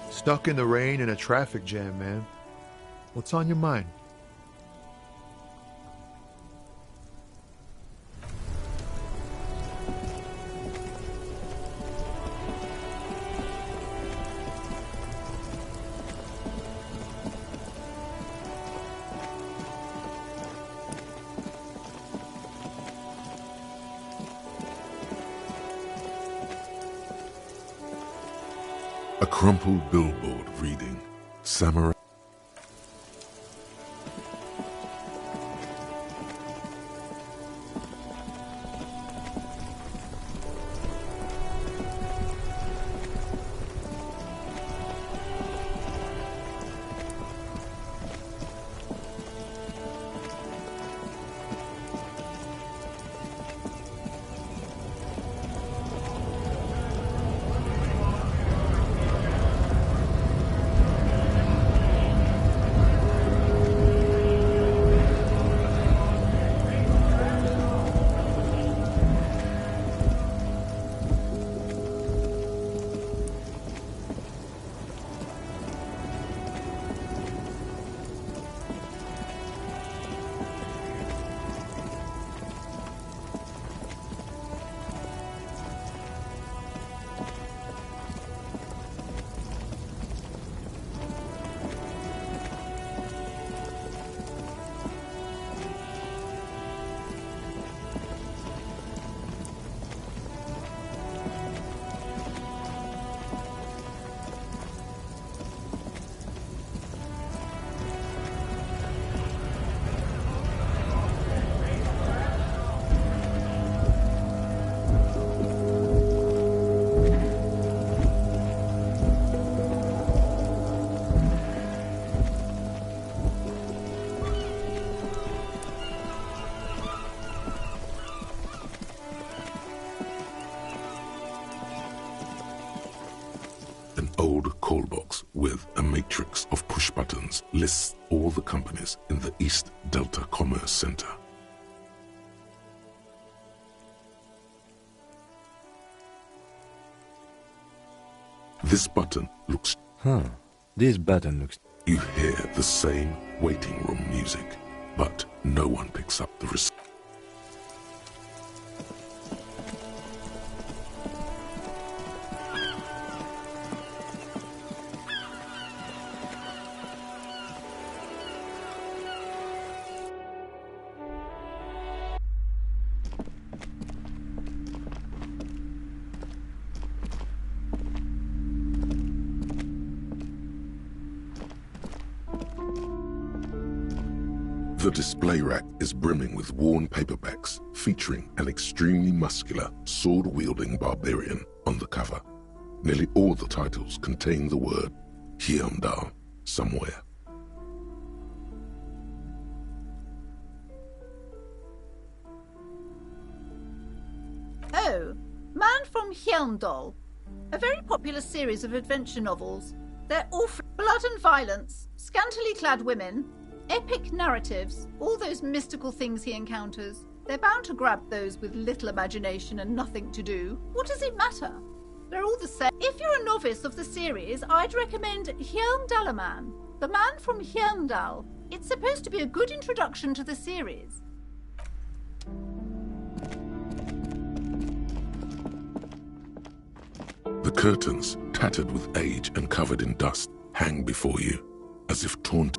Stuck in the rain in a traffic jam, man. What's on your mind? A crumpled billboard reading, Samurai. An old call box with a matrix of push buttons lists all the companies in the East Delta Commerce Center. This button looks... This button looks... You hear the same waiting room music, but no one picks up the receiver. The display rack is brimming with worn paperbacks featuring an extremely muscular, sword-wielding barbarian on the cover. Nearly all the titles contain the word Hyundai somewhere. Oh, Man from Hyundai. A very popular series of adventure novels. They're awful. Blood and violence, scantily clad women, epic narratives, all those mystical things he encounters. They're bound to grab those with little imagination and nothing to do. What does it matter? They're all the same. If you're a novice of the series, I'd recommend Hyundai, The Man from Hyundai. It's supposed to be a good introduction to the series. The curtains, tattered with age and covered in dust, hang before you, as if torn.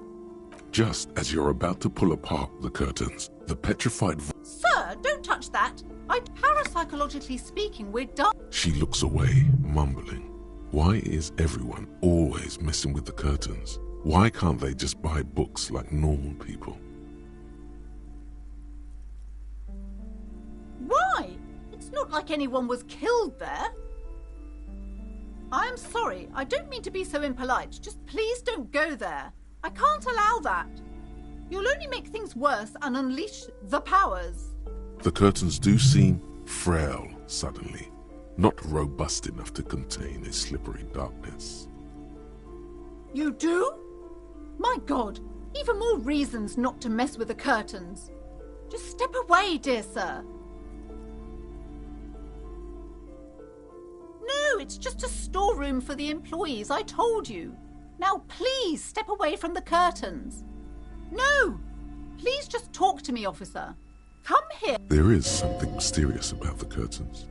Just as you're about to pull apart the curtains, the petrified... Sir, don't touch that. Parapsychologically speaking, we're done. She looks away, mumbling. Why is everyone always messing with the curtains? Why can't they just buy books like normal people? Why? It's not like anyone was killed there. I am sorry, I don't mean to be so impolite. Just please don't go there. I can't allow that. You'll only make things worse and unleash the powers. The curtains do seem frail suddenly, not robust enough to contain a slippery darkness. You do? My God, even more reasons not to mess with the curtains. Just step away, dear sir. No, it's just a storeroom for the employees, I told you. Now please step away from the curtains. No! Please just talk to me, officer. Come here. There is something mysterious about the curtains.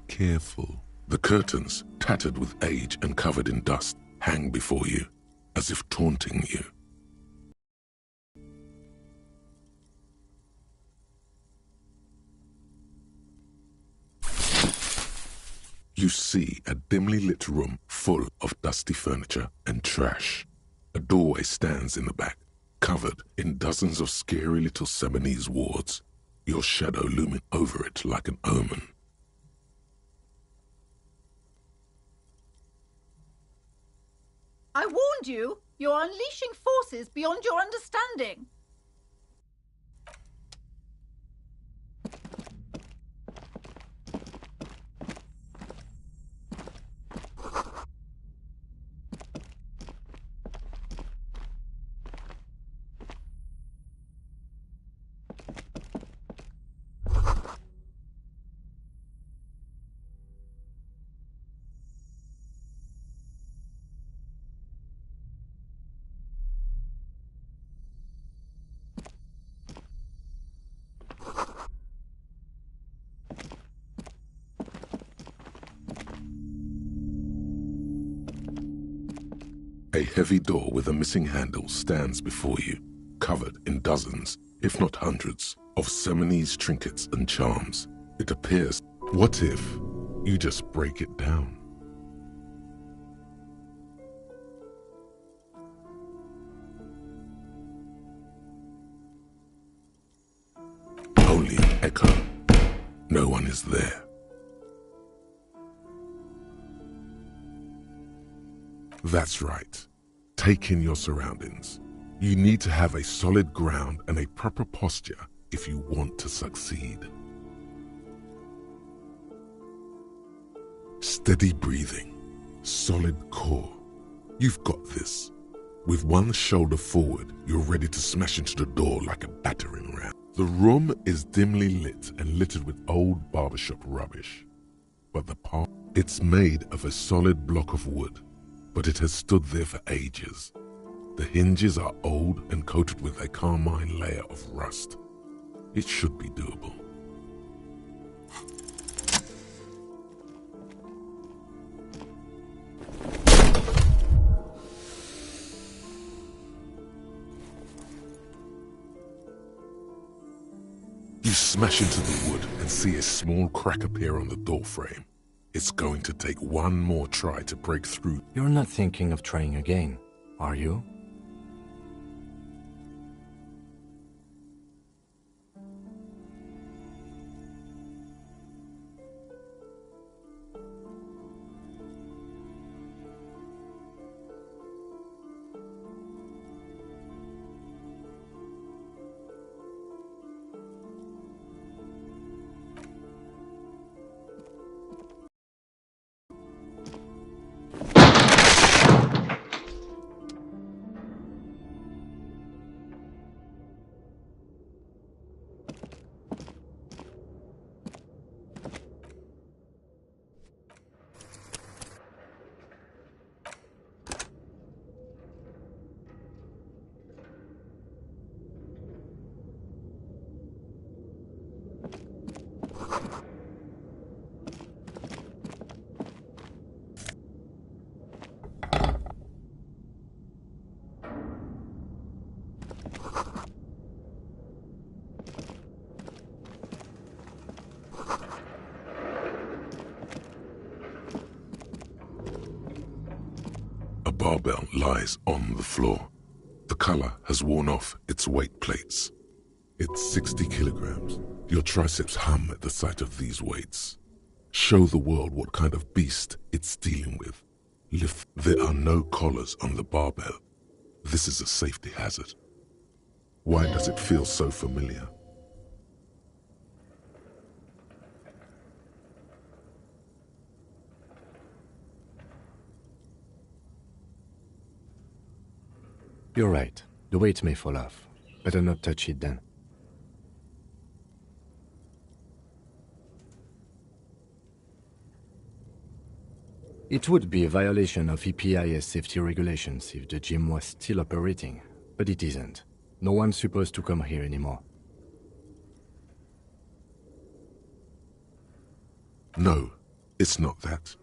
Careful. The curtains, tattered with age and covered in dust, hang before you, as if taunting you. You see a dimly lit room full of dusty furniture and trash. A doorway stands in the back, covered in dozens of scary little Seminese wards, your shadow looming over it like an omen. I warned you. You're unleashing forces beyond your understanding. A heavy door with a missing handle stands before you, covered in dozens, if not hundreds, of Seminese trinkets and charms. It appears, what if you just break it down? Only an echo. No one is there. That's right. Take in your surroundings. You need to have a solid ground and a proper posture if you want to succeed. Steady breathing, solid core. You've got this. With one shoulder forward, you're ready to smash into the door like a battering ram. The room is dimly lit and littered with old barbershop rubbish. But it's made of a solid block of wood, but it has stood there for ages. The hinges are old and coated with a carmine layer of rust. It should be doable. You smash into the wood and see a small crack appear on the door frame. It's going to take one more try to break through. You're not thinking of trying again, are you? barbell lies on the floor. The color has worn off its weight plates. It's 60 kilograms. Your triceps hum at the sight of these weights. Show the world what kind of beast it's dealing with. Lift. There are no collars on the barbell. This is a safety hazard. Why does it feel so familiar? You're right. The weight may fall off. Better not touch it then. It would be a violation of EPIS safety regulations if the gym was still operating, but it isn't. No one's supposed to come here anymore. No, it's not that.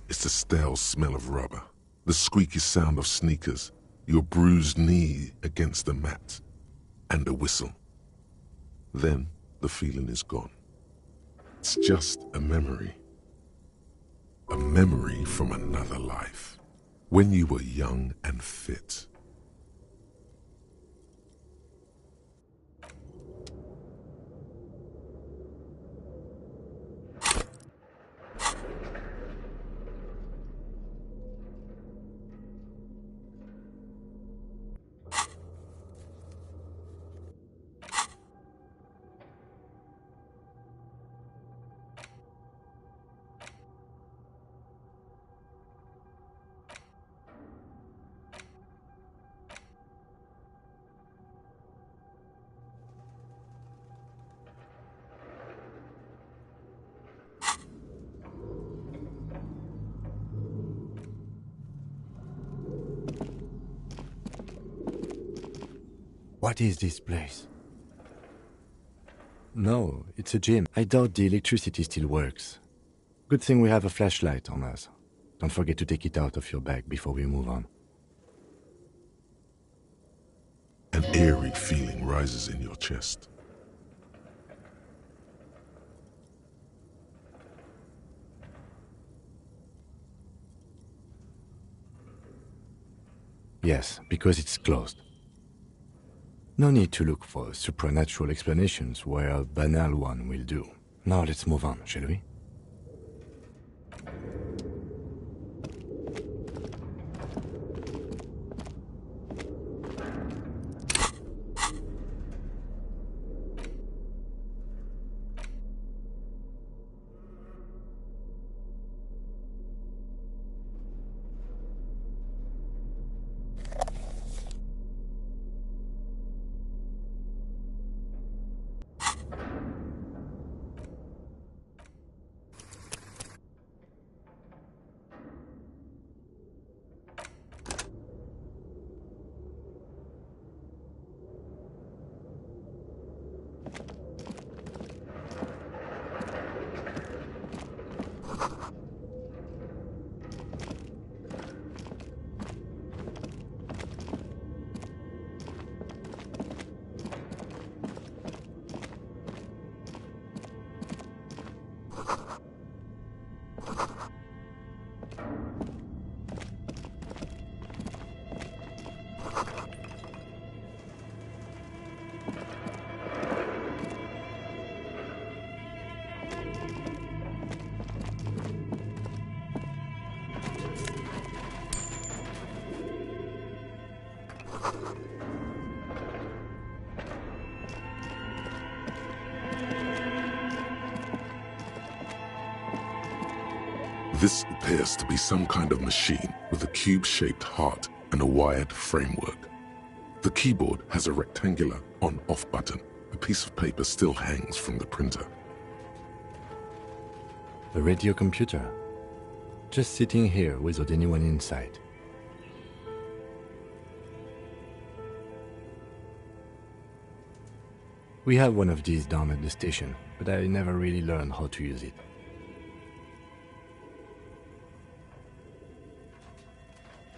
It's the stale smell of rubber, the squeaky sound of sneakers, your bruised knee against the mat, and a whistle. Then the feeling is gone. It's just a memory. A memory from another life, when you were young and fit. What is this place? No, it's a gym. I doubt the electricity still works. Good thing we have a flashlight on us. Don't forget to take it out of your bag before we move on. An eerie feeling rises in your chest. Yes, because it's closed. No need to look for supernatural explanations where a banal one will do. Now let's move on, shall we? This appears to be some kind of machine with a cube-shaped heart and a wired framework. The keyboard has a rectangular on-off button. A piece of paper still hangs from the printer. A radio computer. Just sitting here without anyone inside. We have one of these down at the station, but I never really learned how to use it.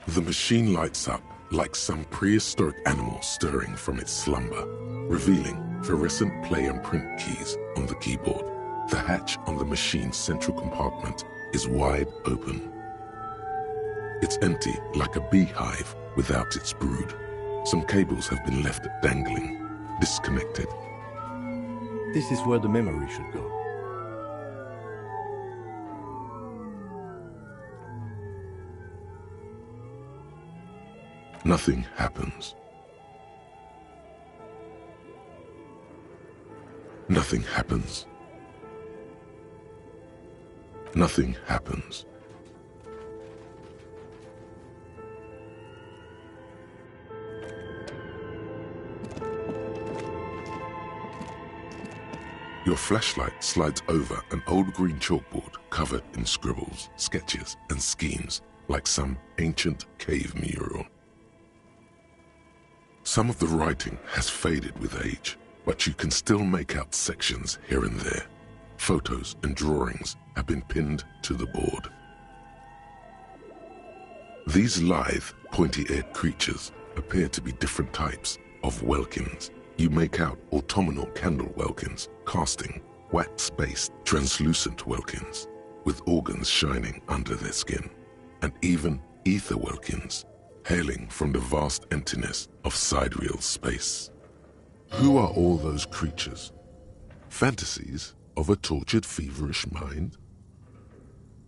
The machine lights up like some prehistoric animal stirring from its slumber, revealing fluorescent play and print keys on the keyboard. The hatch on the machine's central compartment is wide open. It's empty like a beehive without its brood. Some cables have been left dangling, disconnected. This is where the memory should go. Nothing happens. Nothing happens. Nothing happens. Your flashlight slides over an old green chalkboard covered in scribbles, sketches, and schemes like some ancient cave mural. Some of the writing has faded with age, but you can still make out sections here and there. Photos and drawings have been pinned to the board. These lithe, pointy-eared creatures appear to be different types of welkins. You make out autumnal candle welkins, casting, wax-based, translucent welkins, with organs shining under their skin, and even ether welkins, hailing from the vast emptiness of sidereal space. Who are all those creatures? Fantasies of a tortured, feverish mind?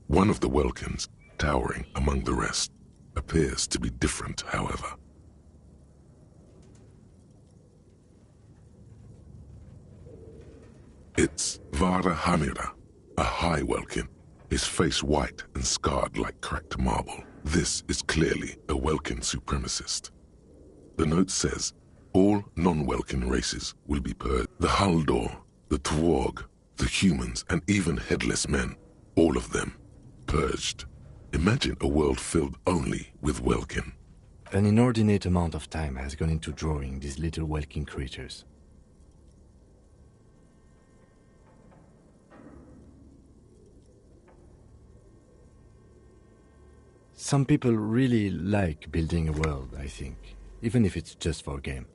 One of the welkins, towering among the rest, appears to be different, however. It's Vara Hamira, a high welkin, his face white and scarred like cracked marble. This is clearly a Welkin supremacist. The note says, all non-Welkin races will be purged. The Haldor, the Twarg, the humans, and even headless men, all of them, purged. Imagine a world filled only with Welkin. An inordinate amount of time has gone into drawing these little Welkin creatures. Some people really like building a world, I think, even if it's just for a game.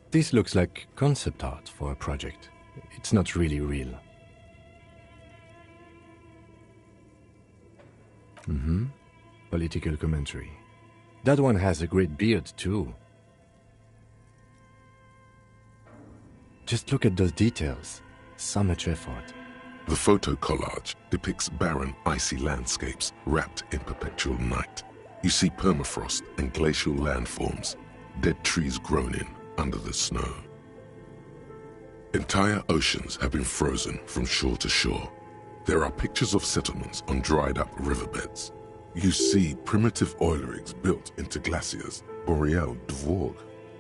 This looks like concept art for a project. It's not really real. Political commentary. That one has a great beard too. Just look at those details. So much effort. The photo collage depicts barren, icy landscapes wrapped in perpetual night. You see permafrost and glacial landforms, dead trees grown in under the snow. Entire oceans have been frozen from shore to shore. There are pictures of settlements on dried-up riverbeds. You see primitive oil rigs built into glaciers, boreal dvorg,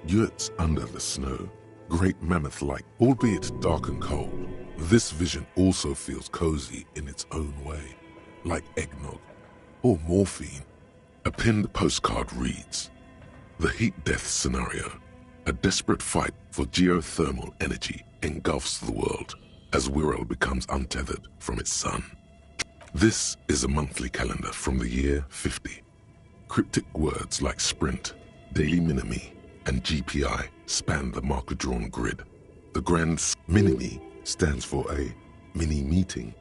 yurts under the snow, great mammoth-like, albeit dark and cold. This vision also feels cozy in its own way, like eggnog or morphine. A pinned postcard reads, "The heat death scenario. A desperate fight for geothermal energy engulfs the world as Wirral becomes untethered from its sun." This is a monthly calendar from the year 50. Cryptic words like sprint, daily minimi, and GPI span the marker-drawn grid. The grand minimi stands for a mini-meeting.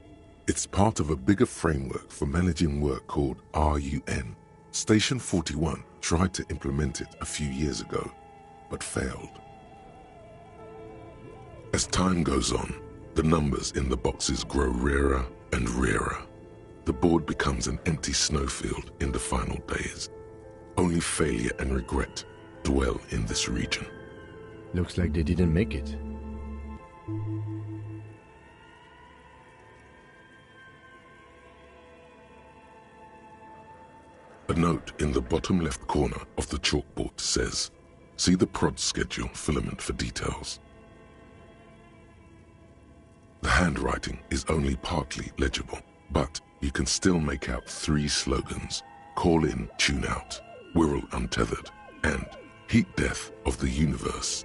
It's part of a bigger framework for managing work called RUN. Station 41 tried to implement it a few years ago, but failed. As time goes on, the numbers in the boxes grow rarer and rarer. The board becomes an empty snowfield in the final days. Only failure and regret dwell in this region. Looks like they didn't make it. A note in the bottom left corner of the chalkboard says, "See the prod schedule filament for details." The handwriting is only partly legible, but you can still make out 3 slogans: "Call in, tune out," "Wirral untethered," and "Heat death of the universe."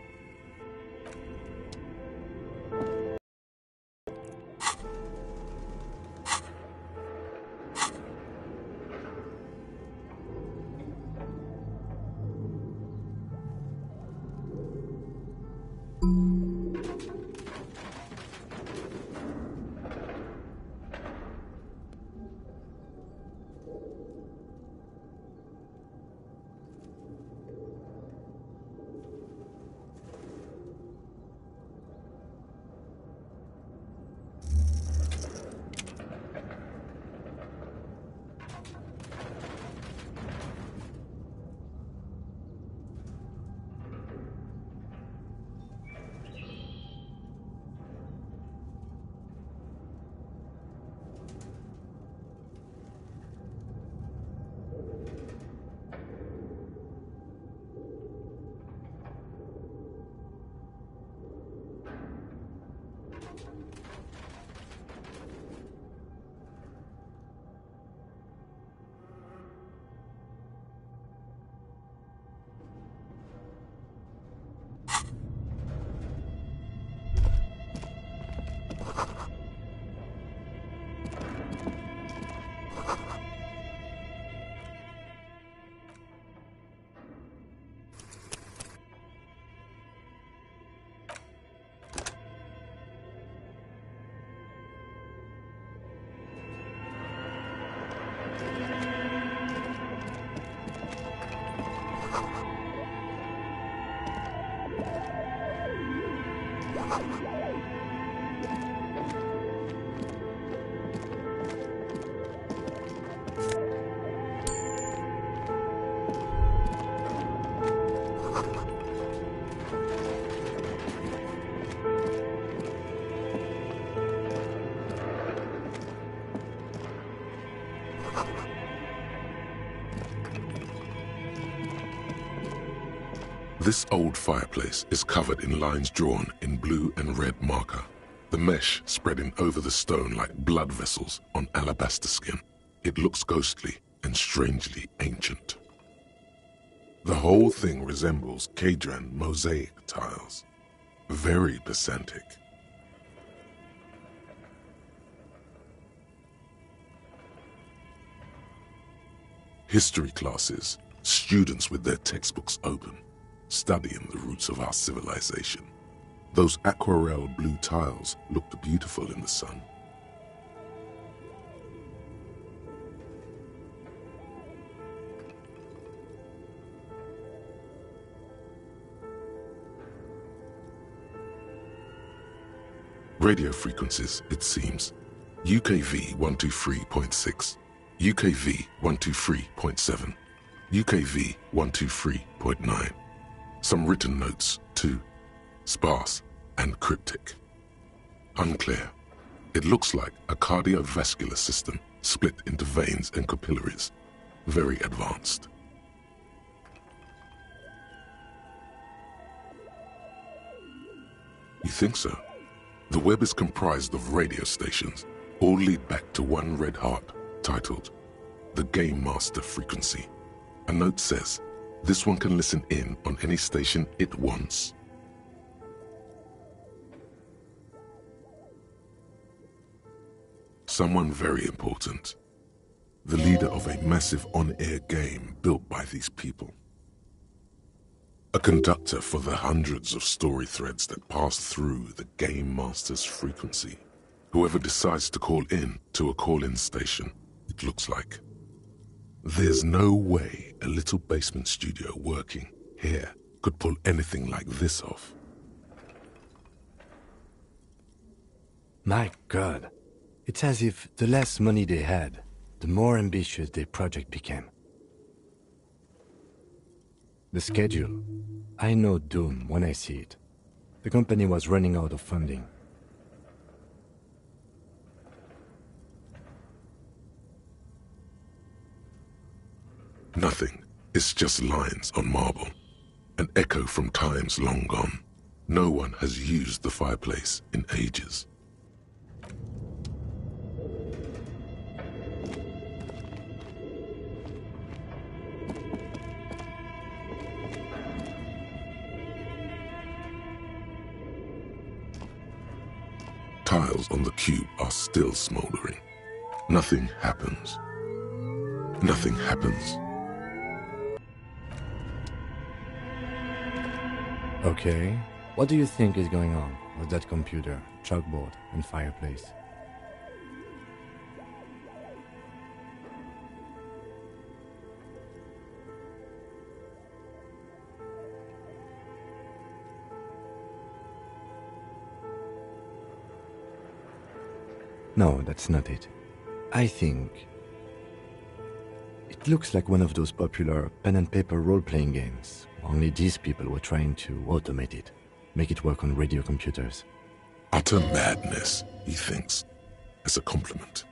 This old fireplace is covered in lines drawn in blue and red marker, the mesh spreading over the stone like blood vessels on alabaster skin. It looks ghostly and strangely ancient. The whole thing resembles Cadran mosaic tiles. Very pesantic. History classes, students with their textbooks open, studying the roots of our civilization. Those aquarelle blue tiles looked beautiful in the sun. Radio frequencies, it seems. UKV 123.6, UKV 123.7, UKV 123.9. Some written notes, too. Sparse and cryptic. Unclear. It looks like a cardiovascular system split into veins and capillaries. Very advanced. You think so? The web is comprised of radio stations, all lead back to one red heart, titled The Game Master Frequency. A note says, this one can listen in on any station it wants. Someone very important. The leader of a massive on-air game built by these people. A conductor for the hundreds of story threads that pass through the Game Master's frequency. Whoever decides to call in to a call-in station, it looks like. There's no way a little basement studio working here could pull anything like this off. My God. It's as if the less money they had, the more ambitious their project became. The schedule. I know doom when I see it. The company was running out of funding. Nothing. It's just lines on marble. An echo from times long gone. No one has used the fireplace in ages. Tiles on the cube are still smoldering. Nothing happens. Nothing happens. Okay, what do you think is going on with that computer, chalkboard, and fireplace? No, that's not it. I think it looks like one of those popular pen and paper role-playing games. Only these people were trying to automate it, make it work on radio computers. Utter madness, he thinks, as a compliment.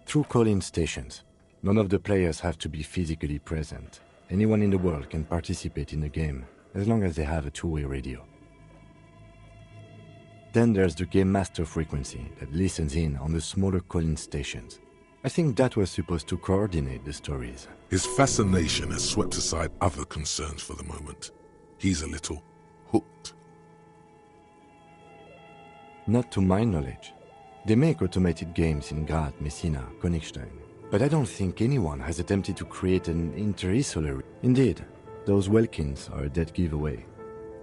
Through call-in stations, none of the players have to be physically present. Anyone in the world can participate in the game, as long as they have a two-way radio. Then there's the Game Master frequency that listens in on the smaller call-in stations. I think that was supposed to coordinate the stories. His fascination has swept aside other concerns for the moment. He's a little hooked. Not to my knowledge. They make automated games in Graz, Messina, Königstein. But I don't think anyone has attempted to create an inter-isolary. Indeed, those Welkins are a dead giveaway.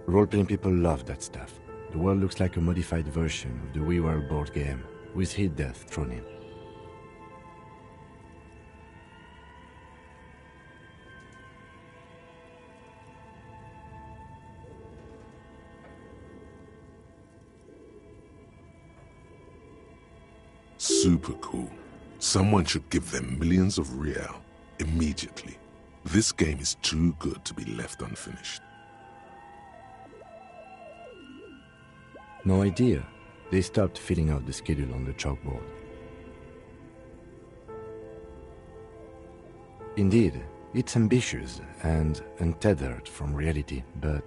Role-playing people love that stuff. The world looks like a modified version of the We Were board game, with heat death thrown in. Super cool. Someone should give them millions of real immediately. This game is too good to be left unfinished. No idea. They stopped filling out the schedule on the chalkboard. Indeed, it's ambitious and untethered from reality, but...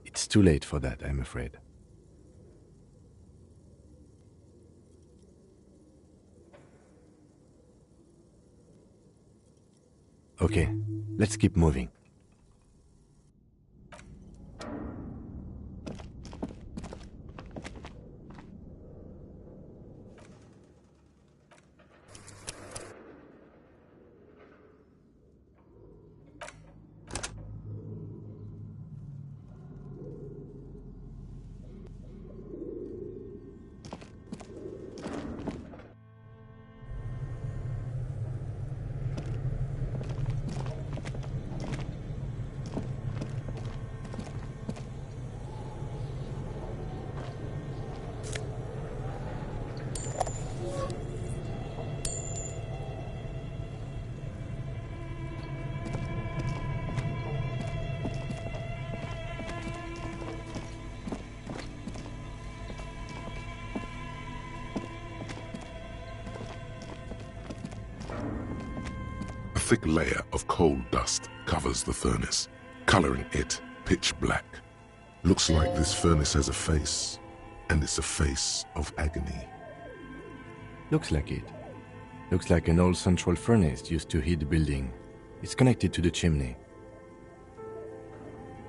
It's too late for that, I'm afraid. Okay, let's keep moving. A thick layer of coal dust covers the furnace, coloring it pitch black. Looks like this furnace has a face, and it's a face of agony. Looks like it. Looks like an old central furnace used to heat the building. It's connected to the chimney.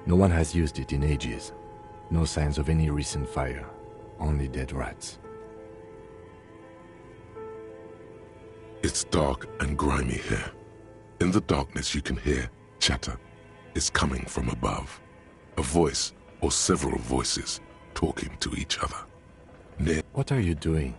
No one has used it in ages. No signs of any recent fire. Only dead rats. It's dark and grimy here. In the darkness you can hear chatter. It's coming from above. A voice or several voices talking to each other. Near. What are you doing?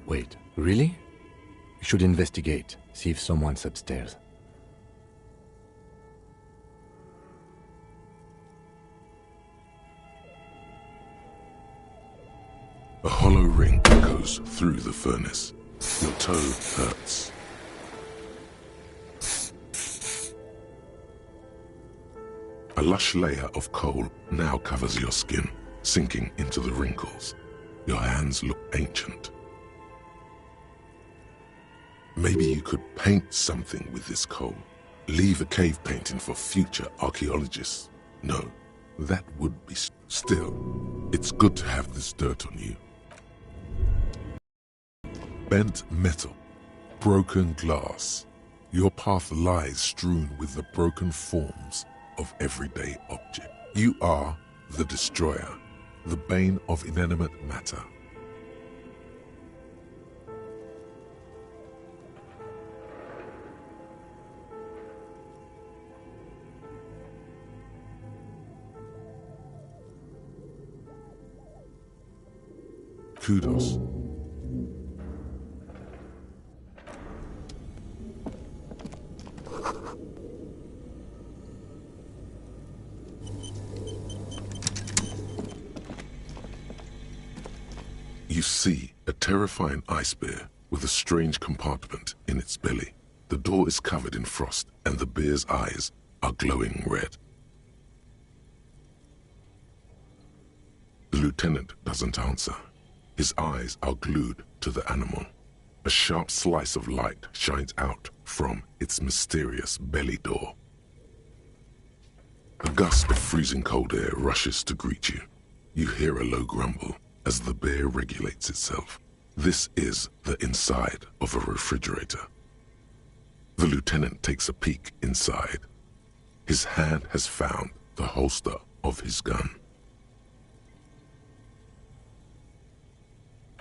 Wait, really? We should investigate, see if someone's upstairs. A hollow ring echoes through the furnace. Your toe hurts. A lush layer of coal now covers your skin, sinking into the wrinkles. Your hands look ancient. Maybe you could paint something with this coal. Leave a cave painting for future archaeologists. No, that would be still. It's good to have this dirt on you. Bent metal, broken glass. Your path lies strewn with the broken forms of everyday objects. You are the destroyer, the bane of inanimate matter. Kudos. You see a terrifying ice bear with a strange compartment in its belly. The door is covered in frost and the bear's eyes are glowing red. The lieutenant doesn't answer. His eyes are glued to the animal. A sharp slice of light shines out from its mysterious belly door. A gust of freezing cold air rushes to greet you. You hear a low grumble as the bear regulates itself. This is the inside of a refrigerator. The lieutenant takes a peek inside. His hand has found the holster of his gun.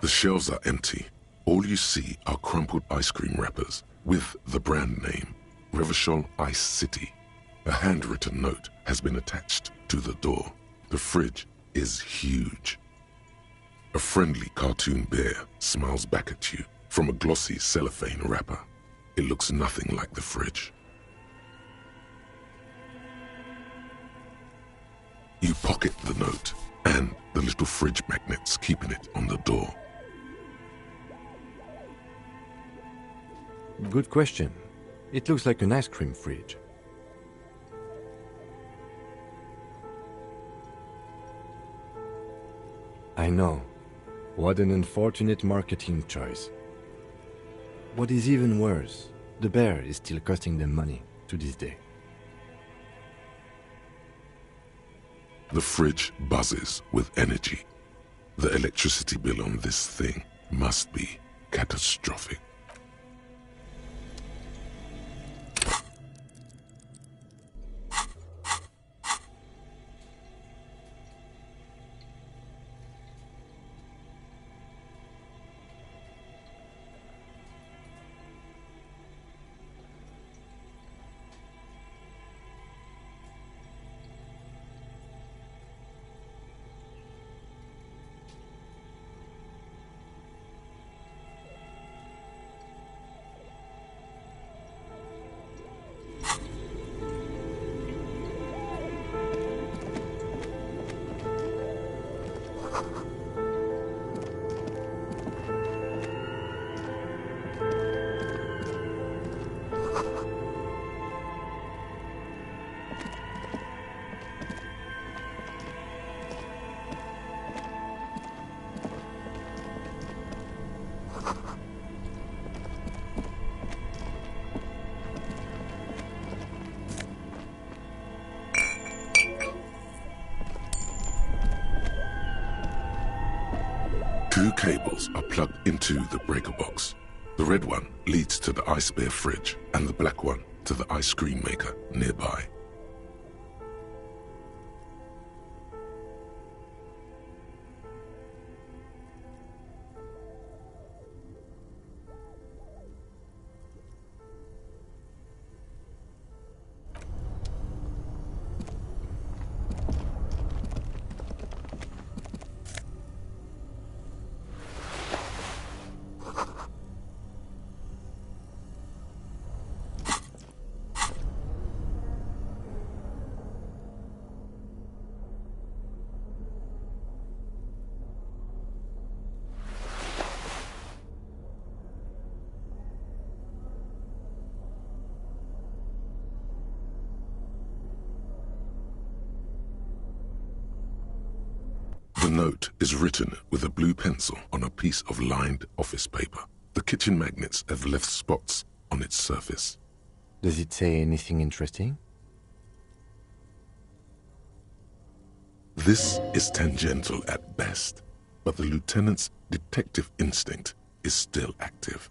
The shelves are empty. All you see are crumpled ice cream wrappers with the brand name, Revachol Ice City. A handwritten note has been attached to the door. The fridge is huge. A friendly cartoon bear smiles back at you from a glossy cellophane wrapper. It looks nothing like the fridge. You pocket the note and the little fridge magnets keeping it on the door. Good question. It looks like an ice cream fridge. I know. What an unfortunate marketing choice. What is even worse, the bear is still costing them money to this day. The fridge buzzes with energy. The electricity bill on this thing must be catastrophic. Two cables are plugged into the breaker box. The red one leads to the ice bear fridge and the black one to the ice cream maker nearby. The note is written with a blue pencil on a piece of lined office paper. The kitchen magnets have left spots on its surface. Does it say anything interesting? This is tangential at best, but the lieutenant's detective instinct is still active.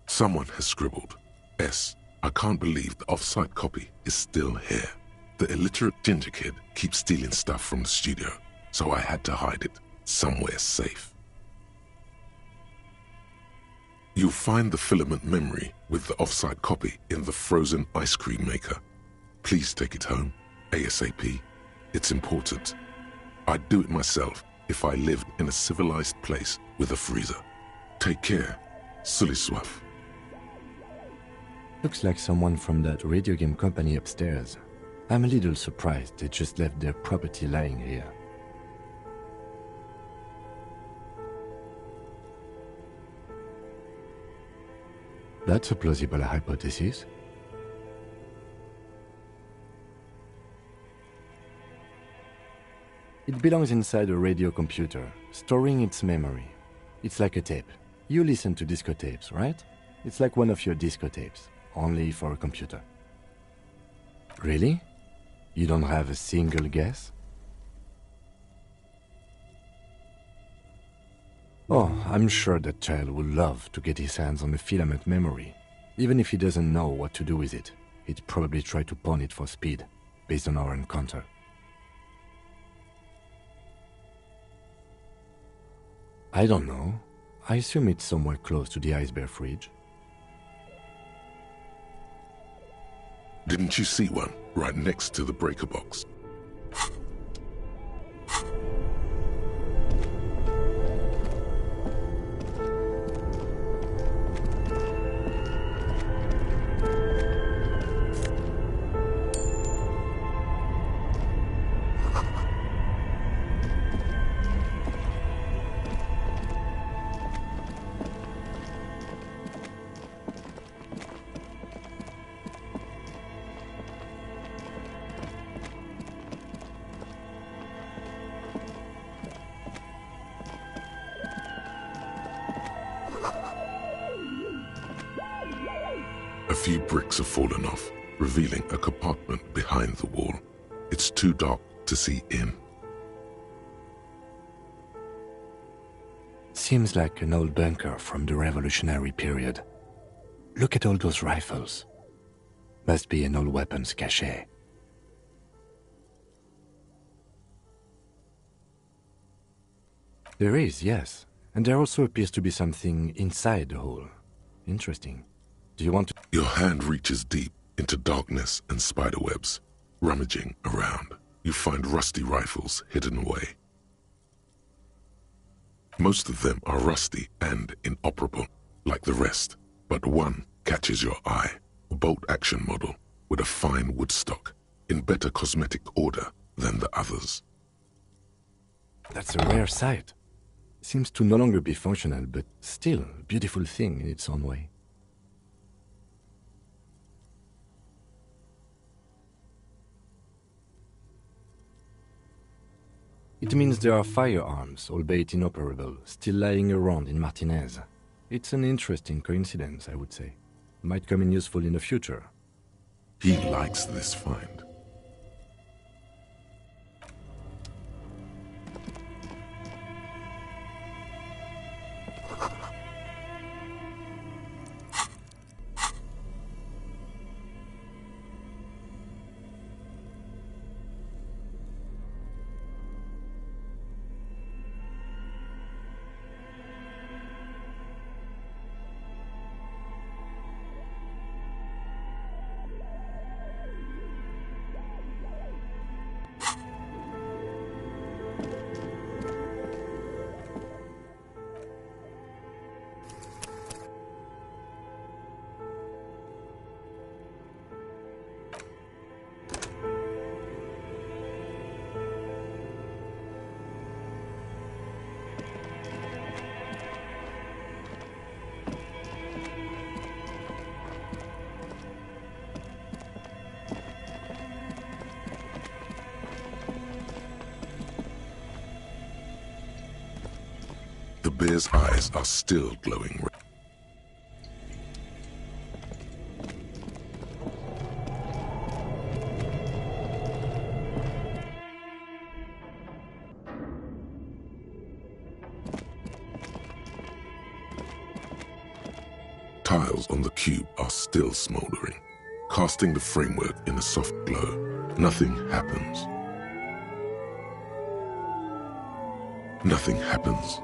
Someone has scribbled, S. I can't believe the off-site copy is still here. The illiterate ginger kid keeps stealing stuff from the studio, so I had to hide it somewhere safe. You'll find the filament memory with the off-site copy in the frozen ice cream maker. Please take it home, ASAP. It's important. I'd do it myself if I lived in a civilized place with a freezer. Take care, Suliswaf. Looks like someone from that radio game company upstairs. I'm a little surprised they just left their property lying here. That's a plausible hypothesis. It belongs inside a radio computer, storing its memory. It's like a tape. You listen to disco tapes, right? It's like one of your disco tapes, only for a computer. Really? You don't have a single guess? Oh, I'm sure that child would love to get his hands on a filament memory. Even if he doesn't know what to do with it, he'd probably try to pawn it for speed, based on our encounter. I don't know. I assume it's somewhere close to the ice bear fridge. Didn't you see one right next to the breaker box? A few bricks have fallen off, revealing a compartment behind the wall. It's too dark to see in. Seems like an old bunker from the Revolutionary period. Look at all those rifles. Must be an old weapons cache. There is, yes. And there also appears to be something inside the hole. Interesting. Do you want to... Your hand reaches deep into darkness and spiderwebs. Rummaging around, you find rusty rifles hidden away. Most of them are rusty and inoperable, like the rest, but one catches your eye. A bolt-action model with a fine wood stock, in better cosmetic order than the others. That's a rare sight. Seems to no longer be functional, but still a beautiful thing in its own way. It means there are firearms, albeit inoperable, still lying around in Martinez. It's an interesting coincidence, I would say. Might come in useful in the future. He likes this find. The bear's eyes are still glowing red. Tiles on the cube are still smoldering, casting the framework in a soft glow. Nothing happens. Nothing happens.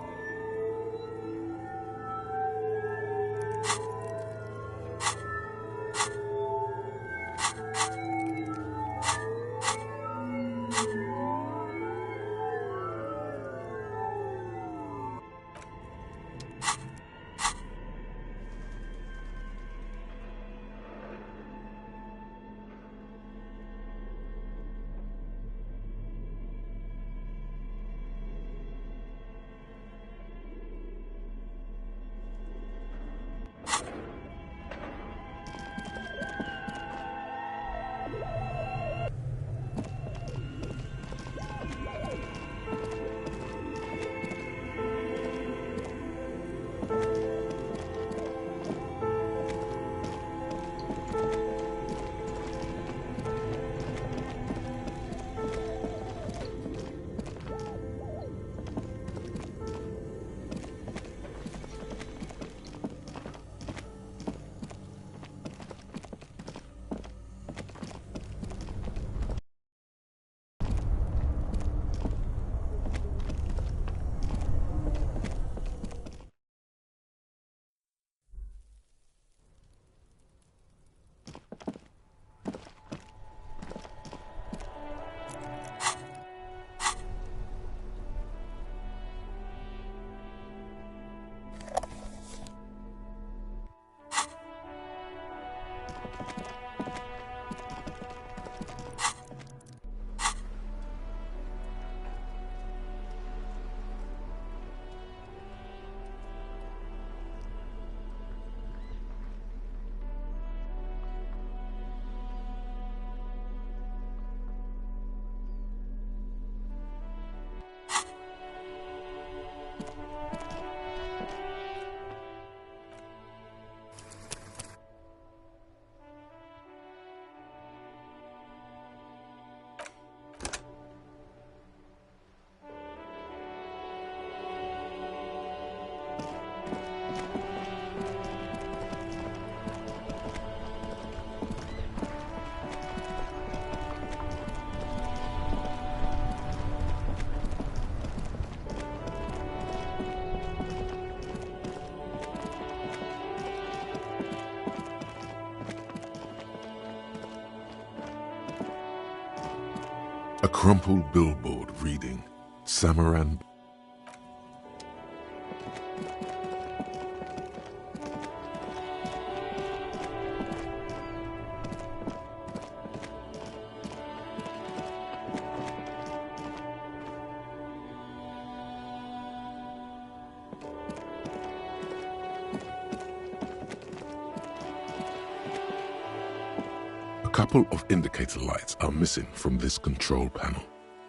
A crumpled billboard reading, Samaran. A couple of indicator lights are missing from this control panel.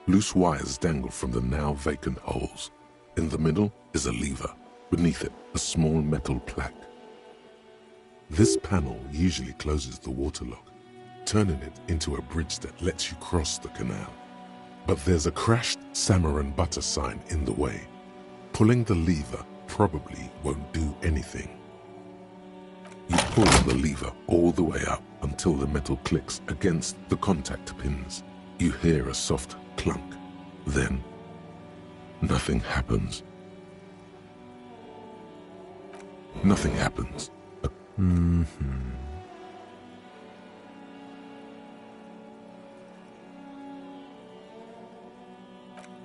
Loose wires dangle from the now vacant holes. In the middle is a lever. Beneath it, a small metal plaque. This panel usually closes the waterlock, turning it into a bridge that lets you cross the canal. But there's a crashed Samaran butter sign in the way. Pulling the lever probably won't do anything. You pull the lever all the way up until the metal clicks against the contact pins. You hear a soft clunk. Then, nothing happens. Nothing happens.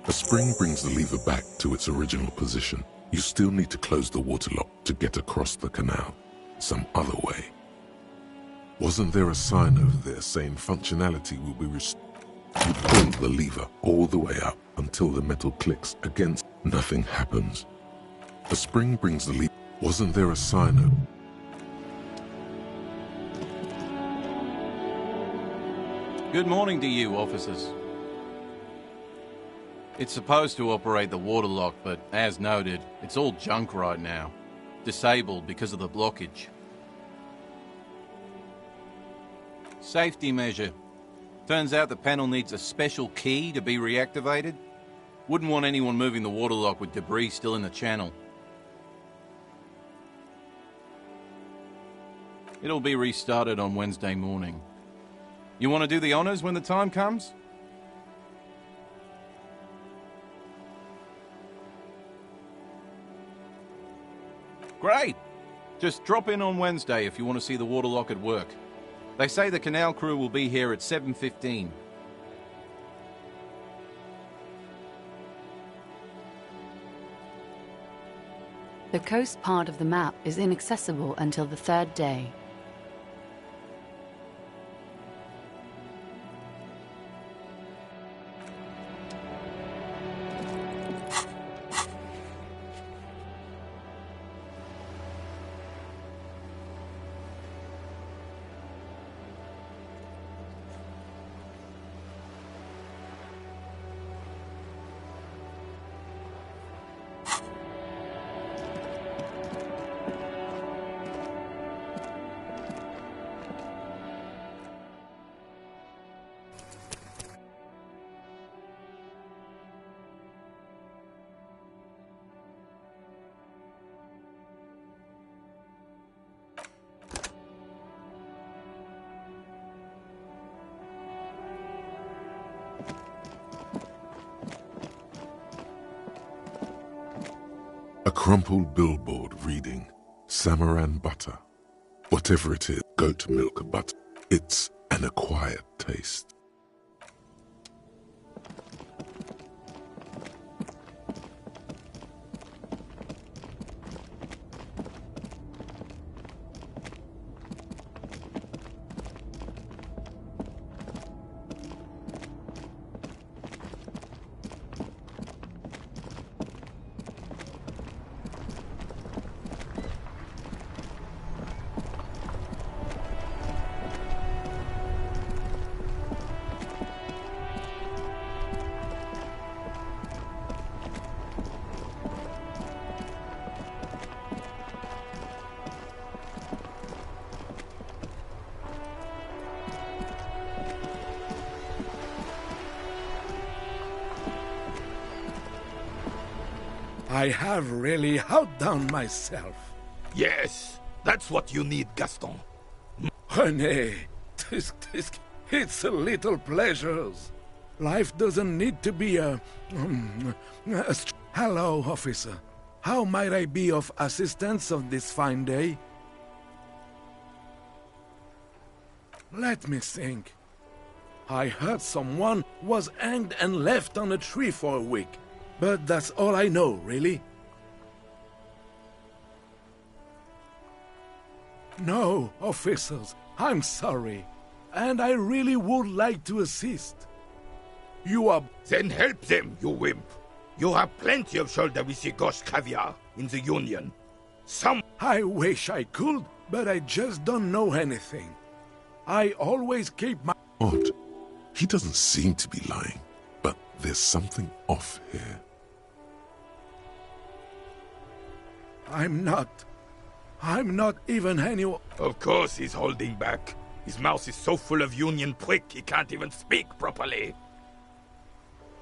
A spring brings the lever back to its original position. You still need to close the waterlock to get across the canal. Some other way. Wasn't there a sign over there saying functionality will be restored? You pull the lever all the way up until the metal clicks against. Nothing happens. A spring brings the lever. Wasn't there a sign over? Good morning to you, officers. It's supposed to operate the waterlock, but as noted, it's all junk right now. Disabled because of the blockage. Safety measure. Turns out the panel needs a special key to be reactivated. Wouldn't want anyone moving the waterlock with debris still in the channel. It'll be restarted on Wednesday morning. You want to do the honors when the time comes? Great! Just drop in on Wednesday if you want to see the waterlock at work. They say the Canal crew will be here at 7:15. The coast part of the map is inaccessible until the third day. A crumpled billboard reading, Samaran butter. Whatever it is, goat milk butter. It's an acquired taste. I have really outdone myself. Yes, that's what you need, Gaston. Honey, it's a little pleasures. Life doesn't need to be Hello, officer. How might I be of assistance on this fine day? Let me think. I heard someone was hanged and left on a tree for a week. But that's all I know, really. No, officers, I'm sorry. And I really would like to assist. You are... Then help them, you wimp. You have plenty of shoulder with your gauche caviar in the Union. I wish I could, but I just don't know anything. I always keep my... Odd. He doesn't seem to be lying, but there's something off here. I'm not even anyone... Of course he's holding back. His mouth is so full of Union prick he can't even speak properly.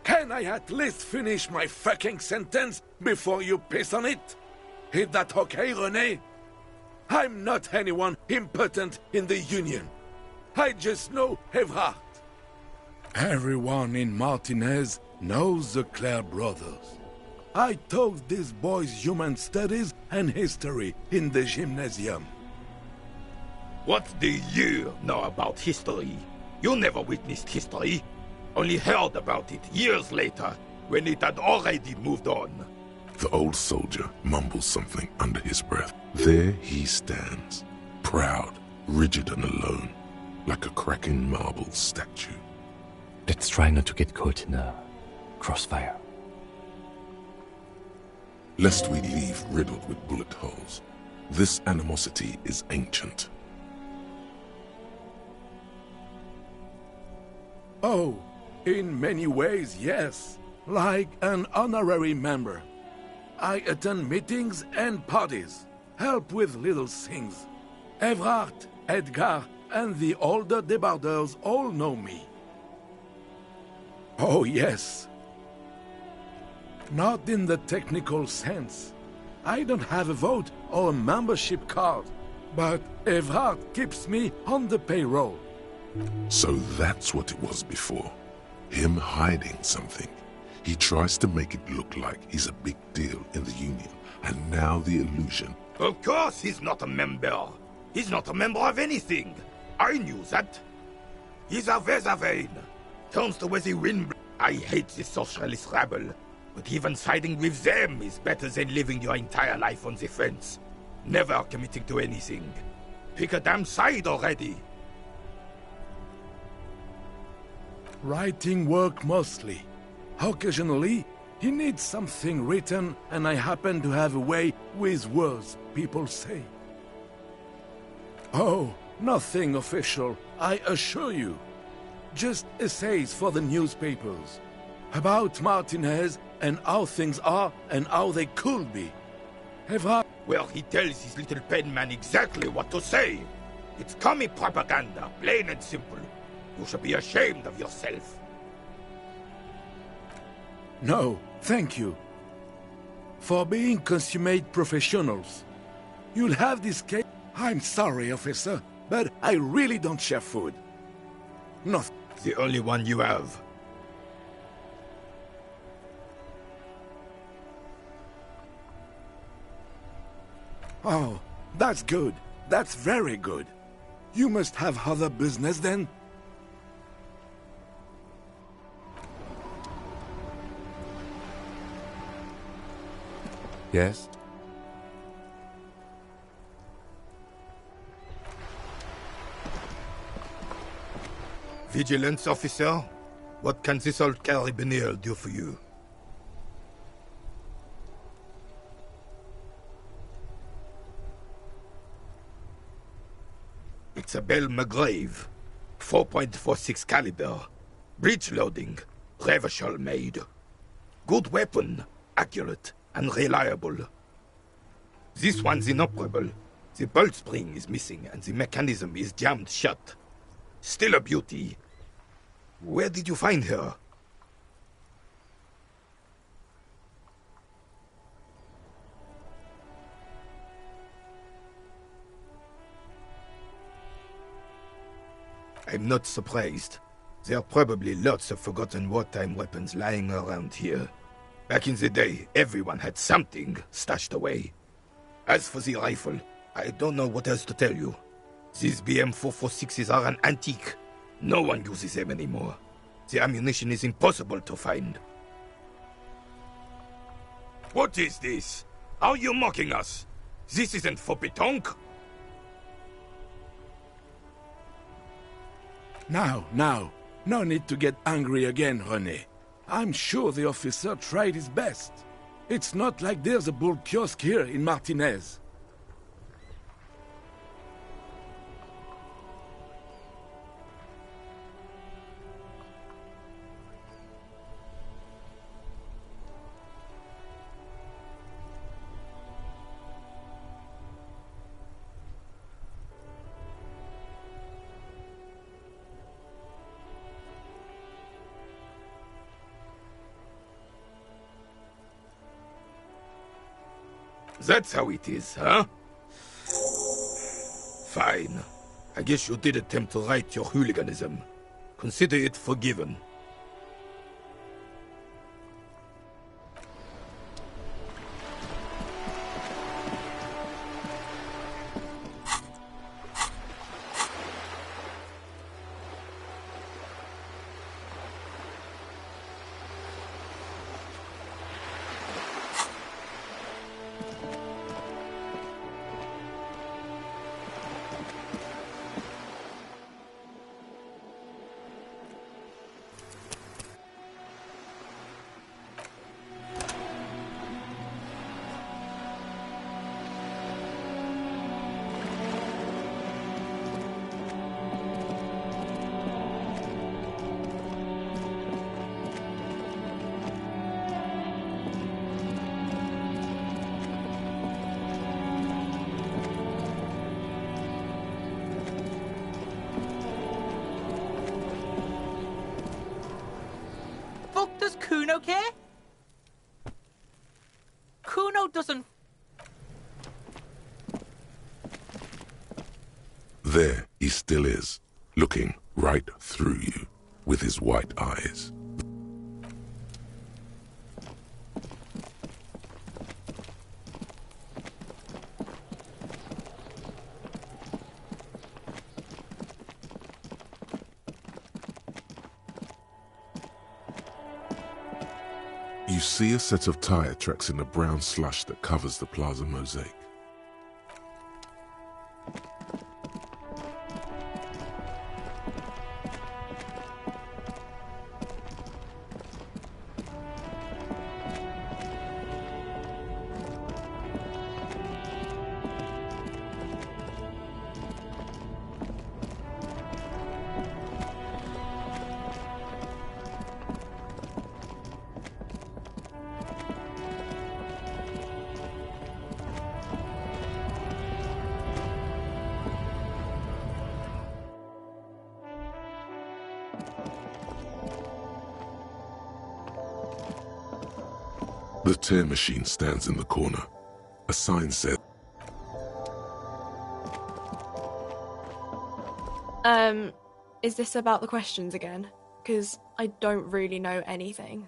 Can I at least finish my fucking sentence before you piss on it? Is that okay, René? I'm not anyone important in the Union. I just know Evrard. Everyone in Martinez knows the Clare brothers. I taught these boys human studies and history in the gymnasium. What do you know about history? You never witnessed history. Only heard about it years later, when it had already moved on. The old soldier mumbles something under his breath. There he stands, proud, rigid and alone, like a cracking marble statue. Let's try not to get caught in a crossfire. Lest we leave riddled with bullet holes. This animosity is ancient. Oh, in many ways, yes. Like an honorary member. I attend meetings and parties, help with little things. Evrard, Edgar, and the older debarders all know me. Oh, yes. Not in the technical sense. I don't have a vote or a membership card, but Evrard keeps me on the payroll. So that's what it was before. Him hiding something. He tries to make it look like he's a big deal in the Union, and now the illusion. Of course he's not a member. He's not a member of anything. I knew that. He's a Weservein. Turns to where the wind. I hate this socialist rabble, but even siding with them is better than living your entire life on the fence. Never committing to anything. Pick a damn side already. Writing work mostly. Occasionally, he needs something written, and I happen to have a way with words, people say. Oh, nothing official, I assure you. Just essays for the newspapers. About Martinez and how things are and how they could be. Well, he tells his little pen man exactly what to say. It's commie propaganda, plain and simple. You should be ashamed of yourself. No, thank you. For being consummate professionals. You'll have this case. I'm sorry, officer, but I really don't share food. Nothing. The only one you have. Oh, that's good. That's very good. You must have other business then? Yes? Vigilance officer? What can this old carabinier do for you? It's a Bell McGrave. 4.46 caliber. Breech loading. Revachol made. Good weapon. Accurate and reliable. This one's inoperable. The bolt spring is missing and the mechanism is jammed shut. Still a beauty. Where did you find her? I'm not surprised. There are probably lots of forgotten wartime weapons lying around here. Back in the day, everyone had something stashed away. As for the rifle, I don't know what else to tell you. These BM-446s are an antique. No one uses them anymore. The ammunition is impossible to find. What is this? Are you mocking us? This isn't for pétanque. Now. No need to get angry again, René. I'm sure the officer tried his best. It's not like there's a bull kiosk here in Martinez. That's how it is, huh? Fine. I guess you did attempt to right your hooliganism. Consider it forgiven. Does Kuno care? Kuno doesn't... There he still is, looking right through you with his white eyes. You see a set of tire tracks in the brown slush that covers the plaza mosaic. The tear machine stands in the corner. A sign said, Is this about the questions again? Because I don't really know anything.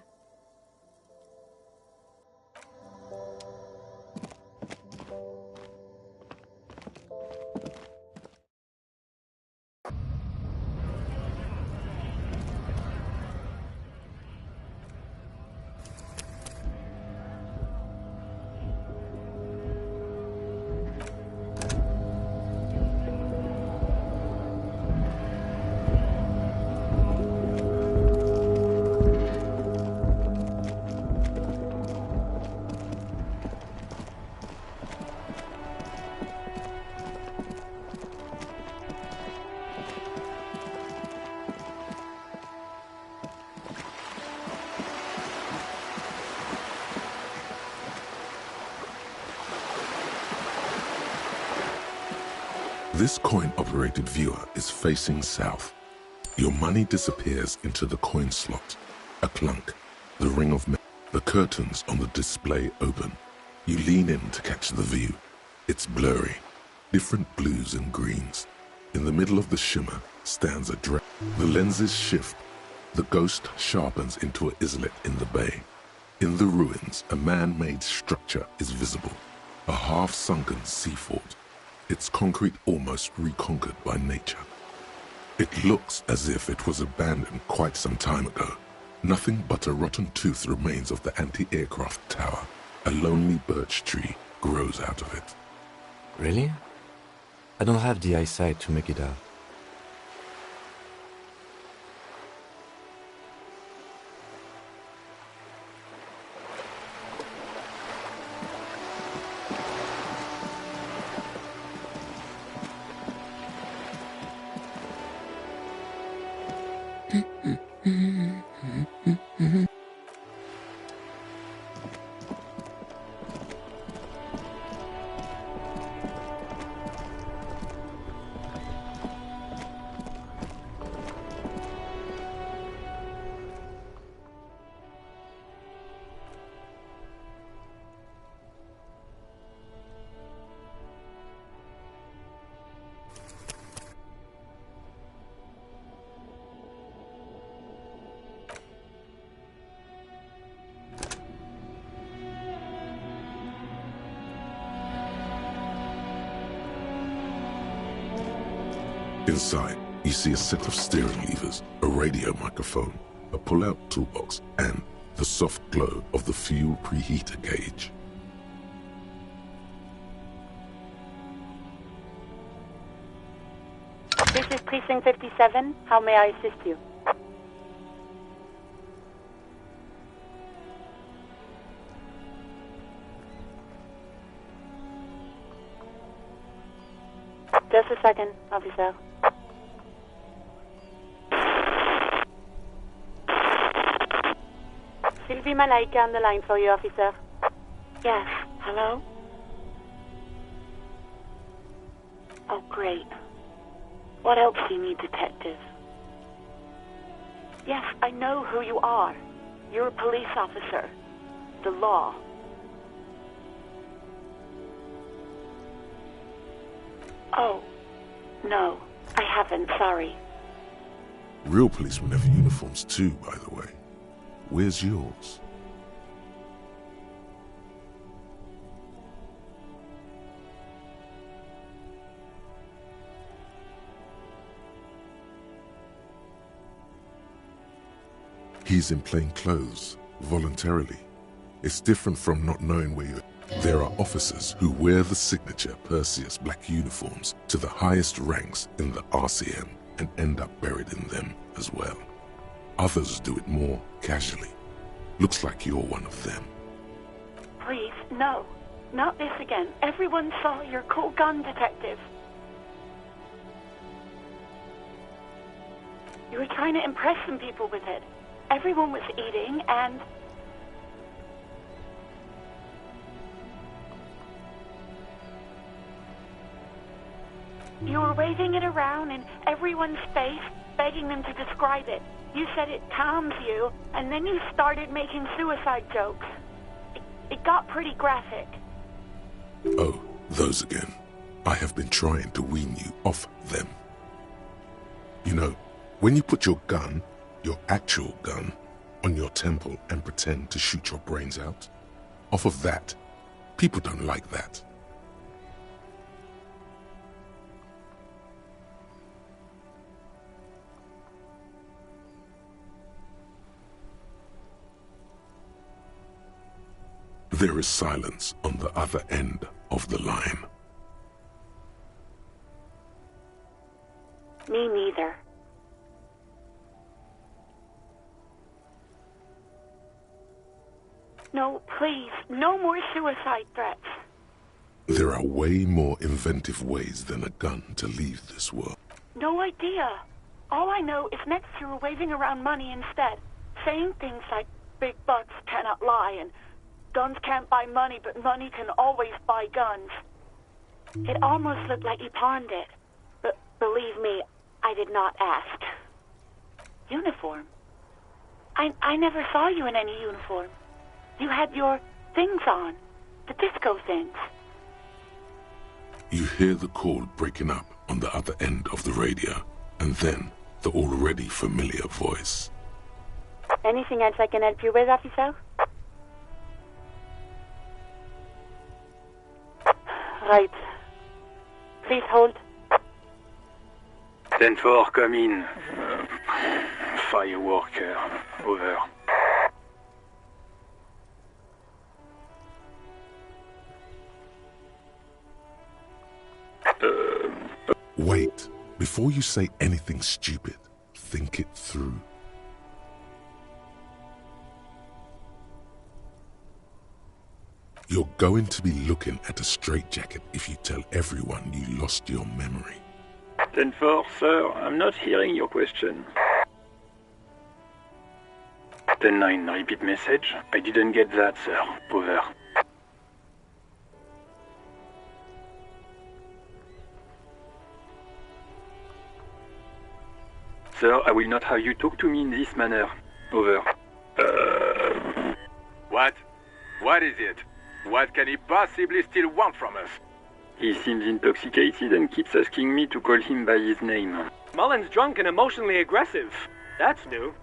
this coin-operated viewer is facing south. Your money disappears into the coin slot. A clunk. The ring of metal. The curtains on the display open. You lean in to catch the view. It's blurry. Different blues and greens. In the middle of the shimmer stands a dragon. The lenses shift. The ghost sharpens into an islet in the bay. In the ruins, a man-made structure is visible. A half-sunken sea fort. Its concrete almost reconquered by nature. It looks as if it was abandoned quite some time ago. Nothing but a rotten tooth remains of the anti-aircraft tower. A lonely birch tree grows out of it. Really? I don't have the eyesight to make it out. Inside, you see a set of steering levers, a radio microphone, a pull-out toolbox, and the soft glow of the fuel preheater gauge. This is Precinct 57. How may I assist you? Just a second, officer. Sylvie Malaika on the line for you, officer. Yes, hello? Oh, great. What else do you need, detective? Yes, I know who you are. You're a police officer. The law. Oh, no, I haven't, sorry. Real policemen have uniforms too, by the way. Where's yours? He's in plain clothes, voluntarily. It's different from not knowing where you're. There are officers who wear the signature Perseus black uniforms to the highest ranks in the RCM and end up buried in them as well. Others do it more casually. Looks like you're one of them. Please, no. Not this again. Everyone saw your cool gun, detective. You were trying to impress some people with it. Everyone was eating and... You were waving it around in everyone's face, begging them to describe it. You said it calms you, and then you started making suicide jokes. It got pretty graphic. Oh, those again. I have been trying to wean you off them. You know, when you put your gun, your actual gun, on your temple and pretend to shoot your brains out, off of that, people don't like that. There is silence on the other end of the line. Me neither. No, please, no more suicide threats. There are way more inventive ways than a gun to leave this world. No idea. All I know is next you were waving around money instead, saying things like big bucks cannot lie and guns can't buy money, but money can always buy guns. It almost looked like you pawned it. But believe me, I did not ask. Uniform? I never saw you in any uniform. You had your things on. The disco things. You hear the call breaking up on the other end of the radio, and then the already familiar voice. Anything else I can help you with, officer? Right. Please hold. 10-4, come in. Fireworker, over. Wait. Before you say anything stupid, think it through. You're going to be looking at a straitjacket if you tell everyone you lost your memory. 10-4, sir, I'm not hearing your question. 10-9, repeat message. I didn't get that, sir. Over. Sir, I will not have you talk to me in this manner. Over. What? What is it? What can he possibly still want from us? He seems intoxicated and keeps asking me to call him by his name. Mullen's drunk and emotionally aggressive. That's new.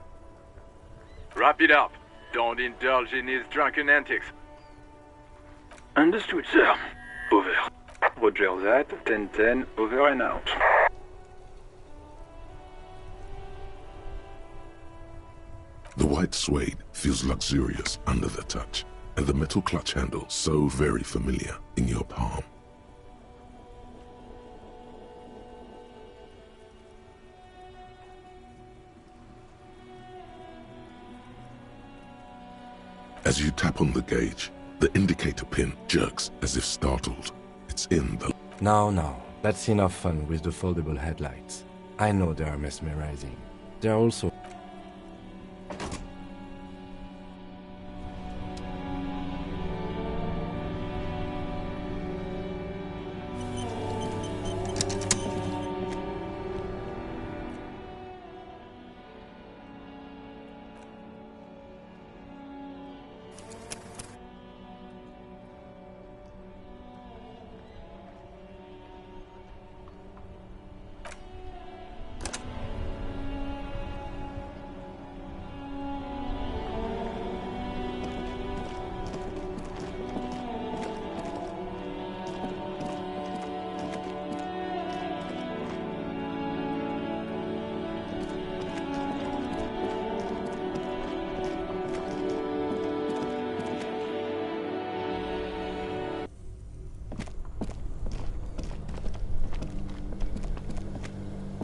Wrap it up. Don't indulge in his drunken antics. Understood, sir. Over. Roger that. 10-10, over and out. The white suede feels luxurious under the touch, and the metal clutch handle so very familiar in your palm. As you tap on the gauge, the indicator pin jerks as if startled. It's in the... No, that's enough fun with the foldable headlights. I know they are mesmerizing. They're also...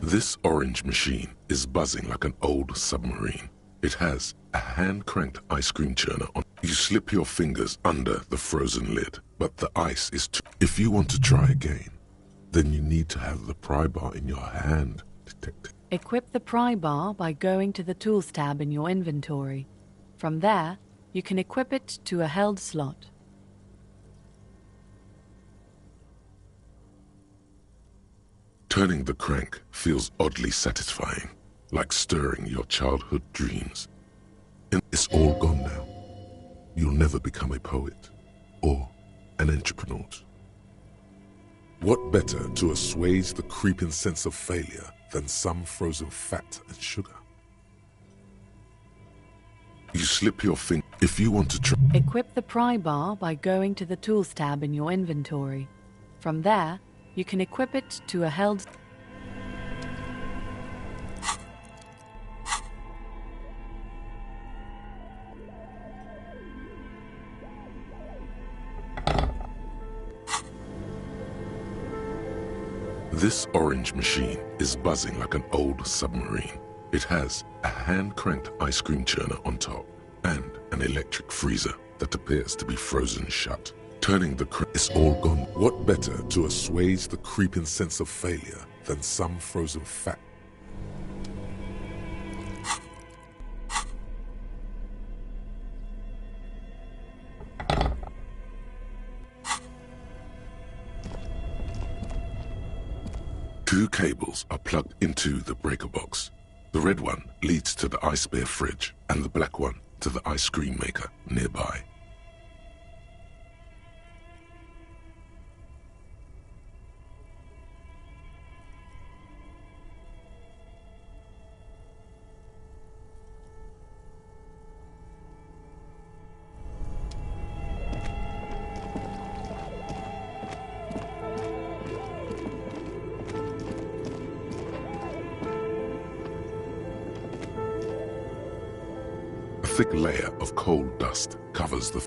This orange machine is buzzing like an old submarine. It has a hand-cranked ice cream churner on. You slip your fingers under the frozen lid, but the ice is too... If you want to try again, then you need to have the pry bar in your hand, detective. Equip the pry bar by going to the Tools tab in your inventory. From there, you can equip it to a held slot. Turning the crank feels oddly satisfying, like stirring your childhood dreams. And it's all gone now. You'll never become a poet or an entrepreneur. What better to assuage the creeping sense of failure than some frozen fat and sugar? You slip your finger if you want to try. Equip the pry bar by going to the Tools tab in your inventory. From there, you can equip it to a held... This orange machine is buzzing like an old submarine. It has a hand-cranked ice cream churner on top and an electric freezer that appears to be frozen shut. Turning the crank is all gone. What better to assuage the creeping sense of failure than some frozen fat? Two cables are plugged into the breaker box. The red one leads to the ice bear fridge and the black one to the ice cream maker nearby. thick layer of coal dust covers the...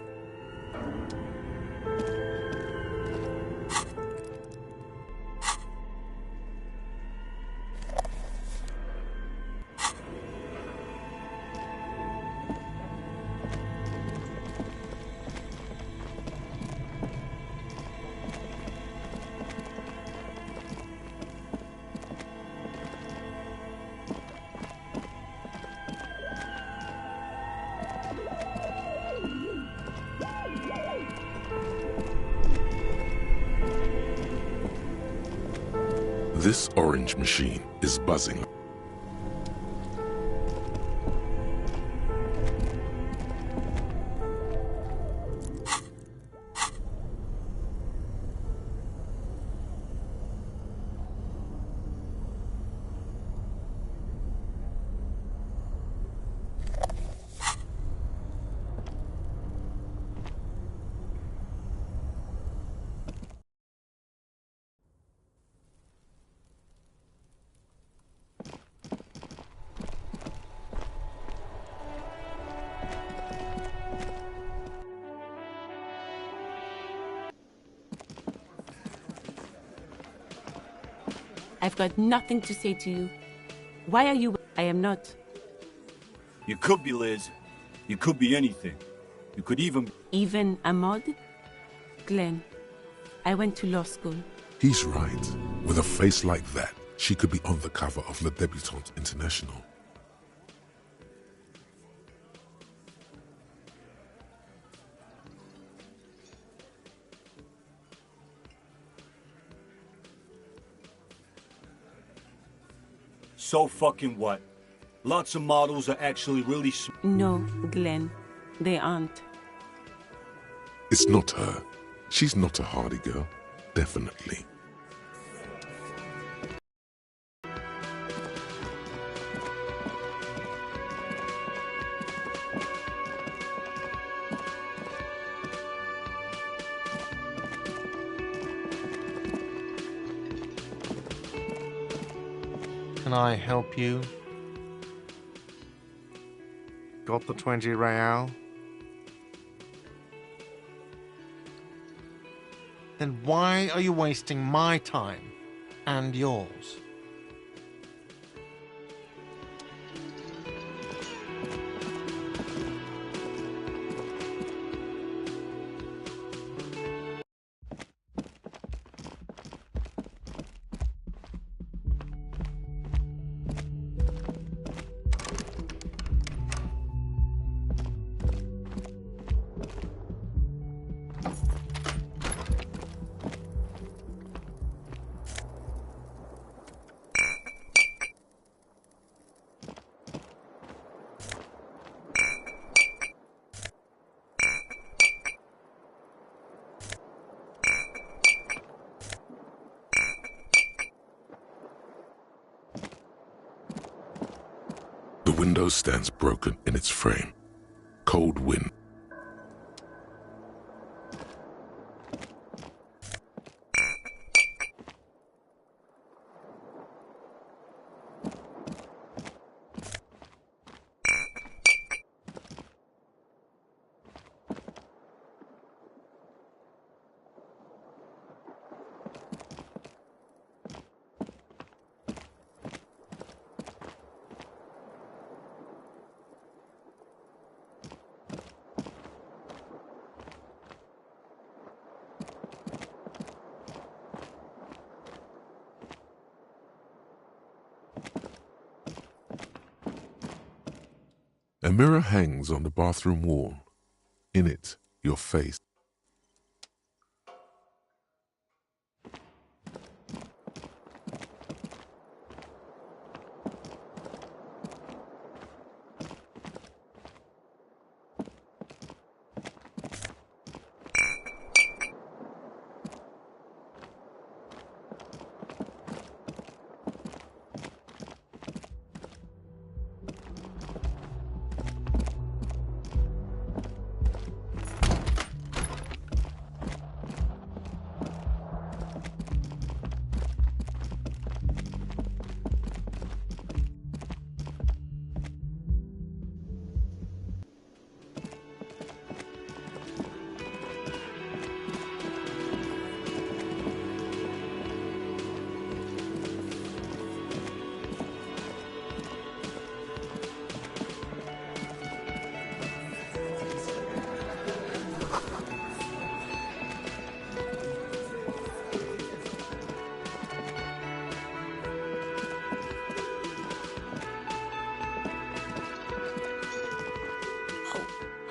This orange machine is buzzing. I've got nothing to say to you. Why are you... I am not. You could be, Liz. You could be anything. You could even... Even a mod? Glenn, I went to law school. He's right. With a face like that, she could be on the cover of Le Debutante International. So fucking what? Lots of models are actually really... No, Glenn, they aren't. It's not her. She's not a hardy girl. Definitely. Can I help you? Got the 20 real? Then why are you wasting my time and yours? The window stands broken in its frame. Cold wind. A mirror hangs on the bathroom wall. In it, your face.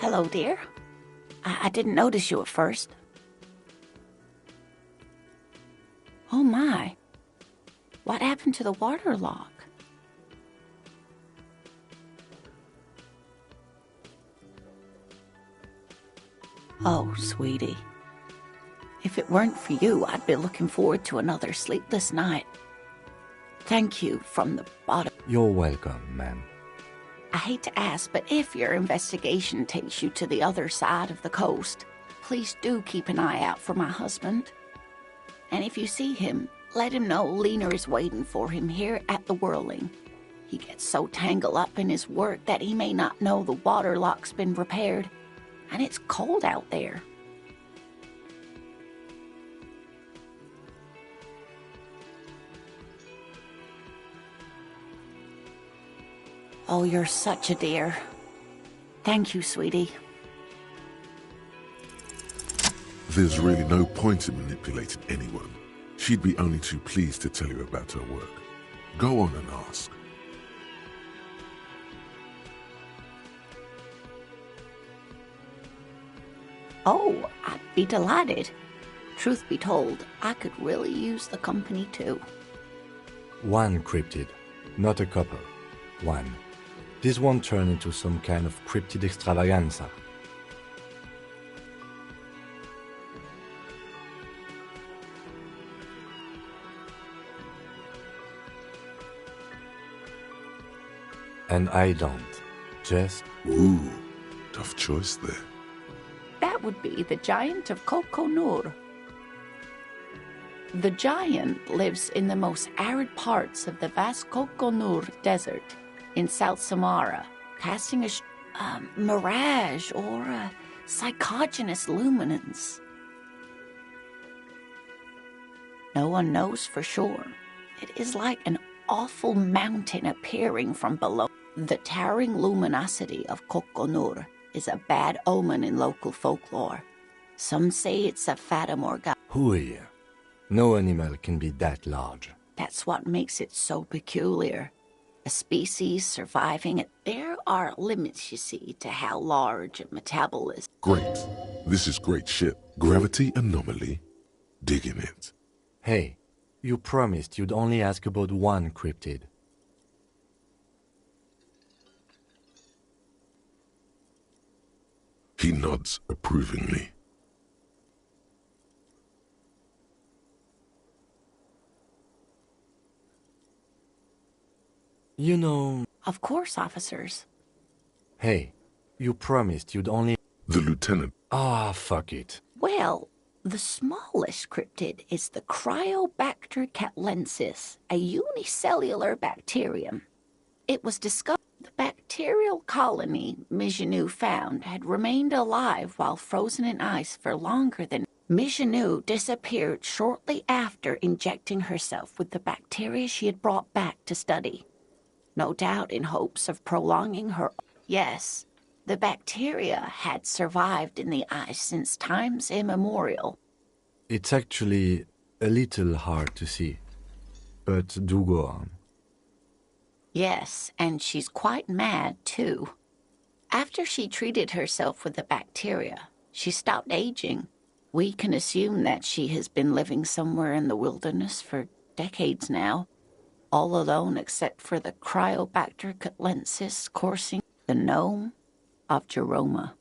Hello, dear. I didn't notice you at first. Oh my. What happened to the water lock? Oh, sweetie. If it weren't for you, I'd be looking forward to another sleepless night. Thank you from the bottom. You're welcome, ma'am. I hate to ask, but if your investigation takes you to the other side of the coast, please do keep an eye out for my husband. And if you see him, let him know Lena is waiting for him here at the Whirling. He gets so tangled up in his work that he may not know the water lock's been repaired, and it's cold out there. Oh, you're such a dear. Thank you, sweetie. There's really no point in manipulating anyone. She'd be only too pleased to tell you about her work. Go on and ask. Oh, I'd be delighted. Truth be told, I could really use the company too. One cryptid, not a couple. One. This won't turn into some kind of cryptid extravaganza. And I don't. Just... Ooh, tough choice there. That would be the Giant of Kokonur. The giant lives in the most arid parts of the vast Kokonur Desert in South Samara, casting a mirage or a psychogenous luminance. No one knows for sure. It is like an awful mountain appearing from below. The towering luminosity of Kokonur is a bad omen in local folklore. Some say it's a Fata Morgana. Hui. No animal can be that large. That's what makes it so peculiar. A species surviving it. There are limits, you see, to how large a metabolism. Great. This is great shit. Gravity anomaly. Digging it. Hey, you promised you'd only ask about one cryptid. He nods approvingly. You know... Of course, officers. Hey, you promised you'd only... The lieutenant. Ah, fuck it. Well, the smallest cryptid is the Cryobacter catlensis, a unicellular bacterium. It was discovered the bacterial colony Mijanu found had remained alive while frozen in ice for longer than... Mijanu disappeared shortly after injecting herself with the bacteria she had brought back to study. No doubt in hopes of prolonging her... Yes, the bacteria had survived in the ice since times immemorial. It's actually a little hard to see, but do go on. Yes, and she's quite mad, too. After she treated herself with the bacteria, she stopped aging. We can assume that she has been living somewhere in the wilderness for decades now, all alone except for the Cryobacter catlensis coursing the gnome of Jeroma.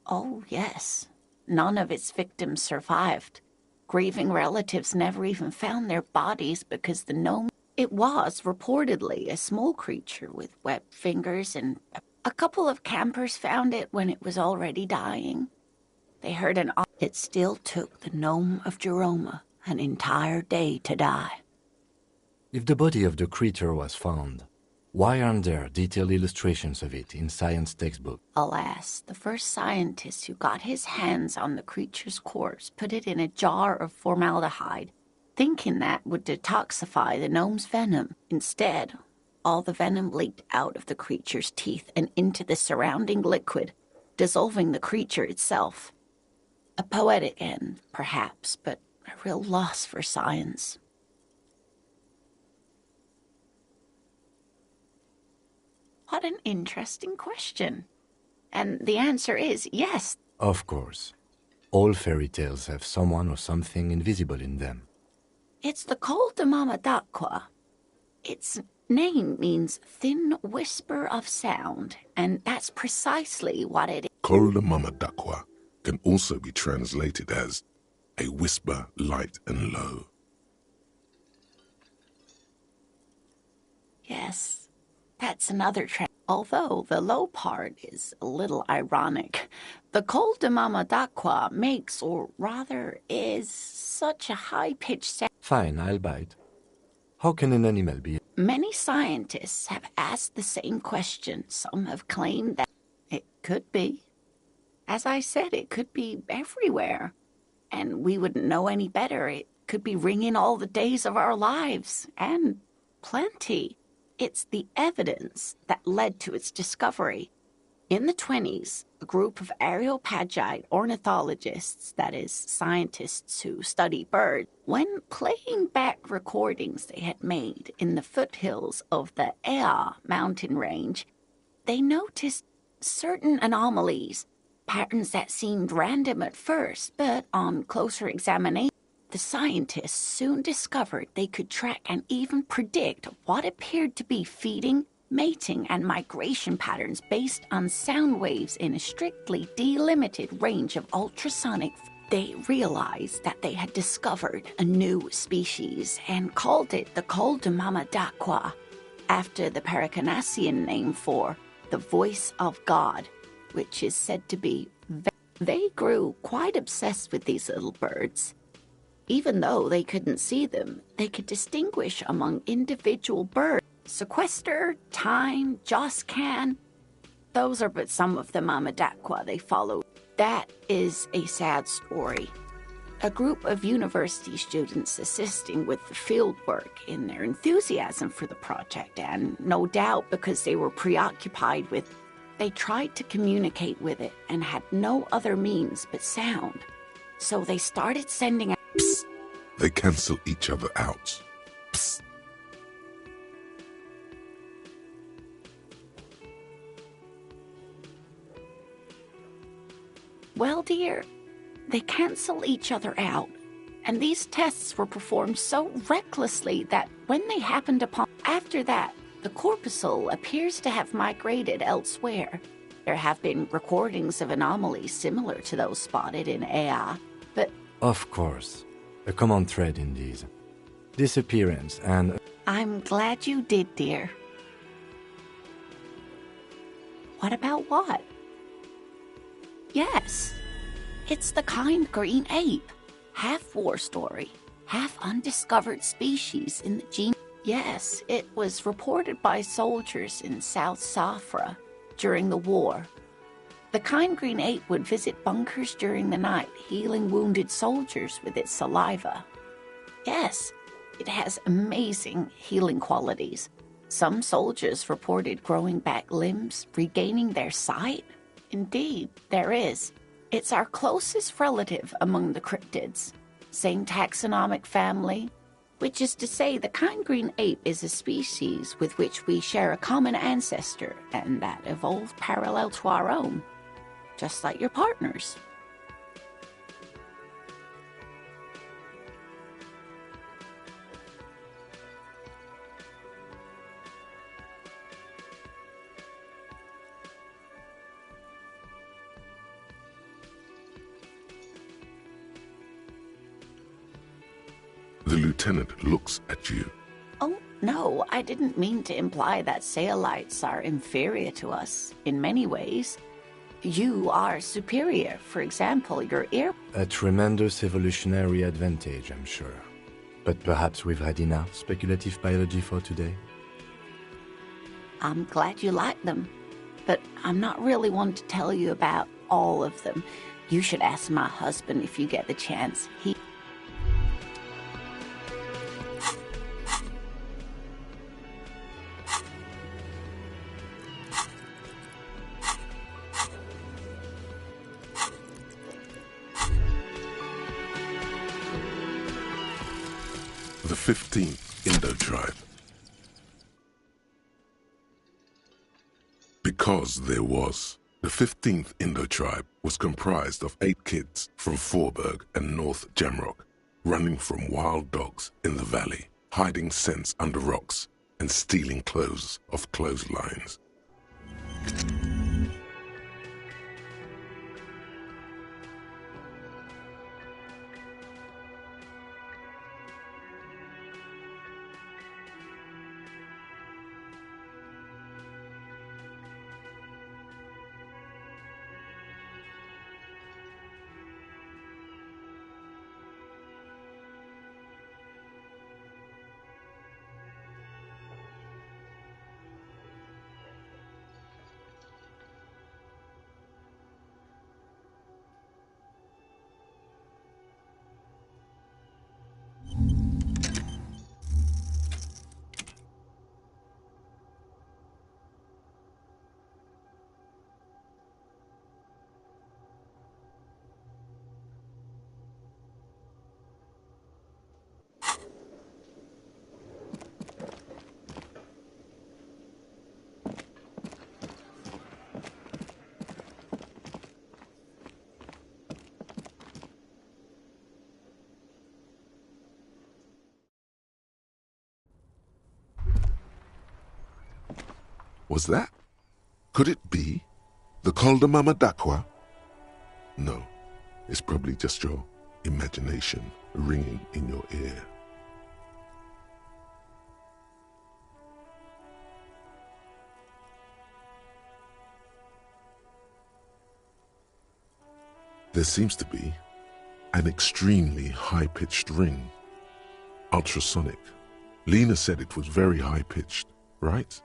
Oh, yes. None of its victims survived. Grieving relatives never even found their bodies because the gnome... It was reportedly a small creature with webbed fingers, and a couple of campers found it when it was already dying. They heard an... It still took the gnome of Jeroma an entire day to die. If the body of the creature was found, why aren't there detailed illustrations of it in science textbooks? Alas, the first scientist who got his hands on the creature's corpse put it in a jar of formaldehyde, thinking that would detoxify the gnome's venom. Instead, all the venom leaked out of the creature's teeth and into the surrounding liquid, dissolving the creature itself. A poetic end, perhaps, but a real loss for science. What an interesting question. And the answer is yes. Of course. All fairy tales have someone or something invisible in them. It's the Col de Mama d'Aqua. Its name means thin whisper of sound, and that's precisely what it is. Col de Mama d'Aqua can also be translated as a whisper light and low. Yes, that's another although the low part is a little ironic. The Col de Mama d'Aqua makes, or rather is, such a high-pitched sound. Fine, I'll bite. How can an animal be? Many scientists have asked the same question. Some have claimed that it could be. As I said, it could be everywhere. And we wouldn't know any better. It could be ringing all the days of our lives. And plenty. It's the evidence that led to its discovery. In the 1920s, a group of Areopagite ornithologists, that is, scientists who study birds, when playing back recordings they had made in the foothills of the Ea mountain range, they noticed certain anomalies, patterns that seemed random at first, but on closer examination, the scientists soon discovered they could track and even predict what appeared to be feeding, mating, and migration patterns based on sound waves in a strictly delimited range of ultrasonic. They realized that they had discovered a new species and called it the Col de Mama d'Aqua, after the Paracanassian name for the voice of God, which is said to be. They grew quite obsessed with these little birds. Even though they couldn't see them, they could distinguish among individual birds. Sequester, Time, Joscan. Those are but some of the Mama d'Aqua they followed. That is a sad story. A group of university students assisting with the field work in their enthusiasm for the project, and no doubt because they were preoccupied with, they tried to communicate with it and had no other means but sound. So they started sending out psst. They cancel each other out. Psst. Well, dear, they cancel each other out, and these tests were performed so recklessly that when they happened upon... After that, the corpuscle appears to have migrated elsewhere. There have been recordings of anomalies similar to those spotted in Ea, but... Of course. A common thread in these. Disappearance and... I'm glad you did, dear. What about what? Yes, it's the kind green ape. Half war story, half undiscovered species in the gene. Yes, it was reported by soldiers in South Safra during the war. The kind green ape would visit bunkers during the night, healing wounded soldiers with its saliva. Yes, it has amazing healing qualities. Some soldiers reported growing back limbs, regaining their sight. Indeed, there is. It's our closest relative among the cryptids. Same taxonomic family, which is to say the kind green ape is a species with which we share a common ancestor and that evolved parallel to our own, just like your partners. The lieutenant looks at you. Oh, no, I didn't mean to imply that Saelites are inferior to us in many ways. You are superior. For example, your ear... A tremendous evolutionary advantage, I'm sure. But perhaps we've had enough speculative biology for today? I'm glad you like them, but I'm not really one to tell you about all of them. You should ask my husband if you get the chance. He... The 15th Indo tribe. Because there was. The 15th Indo tribe was comprised of 8 kids from Forberg and North Jamrock, running from wild dogs in the valley, hiding scents under rocks, and stealing clothes off clotheslines. Was that? Could it be? The Col de Mama d'Aqua? No, it's probably just your imagination ringing in your ear. There seems to be an extremely high-pitched ring. Ultrasonic. Lena said it was very high-pitched, right?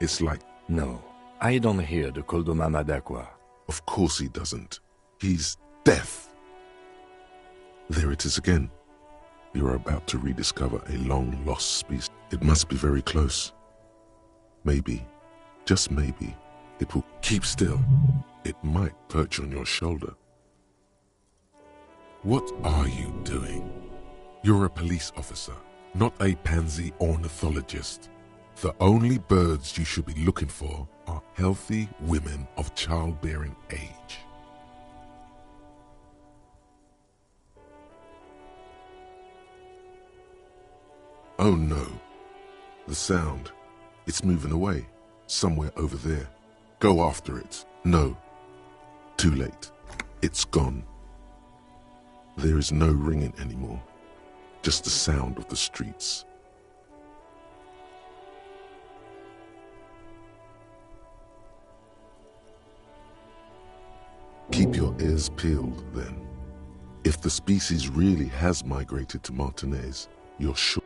It's like... No, I don't hear the Col de Mama d'Aqua. Of course he doesn't. He's deaf. There it is again. You are about to rediscover a long-lost species. It must be very close. Maybe, just maybe, it will keep still. It might perch on your shoulder. What are you doing? You're a police officer, not a pansy ornithologist. The only birds you should be looking for are healthy women of childbearing age. Oh no. The sound. It's moving away. Somewhere over there. Go after it. No. Too late. It's gone. There is no ringing anymore. Just the sound of the streets. Keep your ears peeled, then. If the species really has migrated to Martinez, you're sure.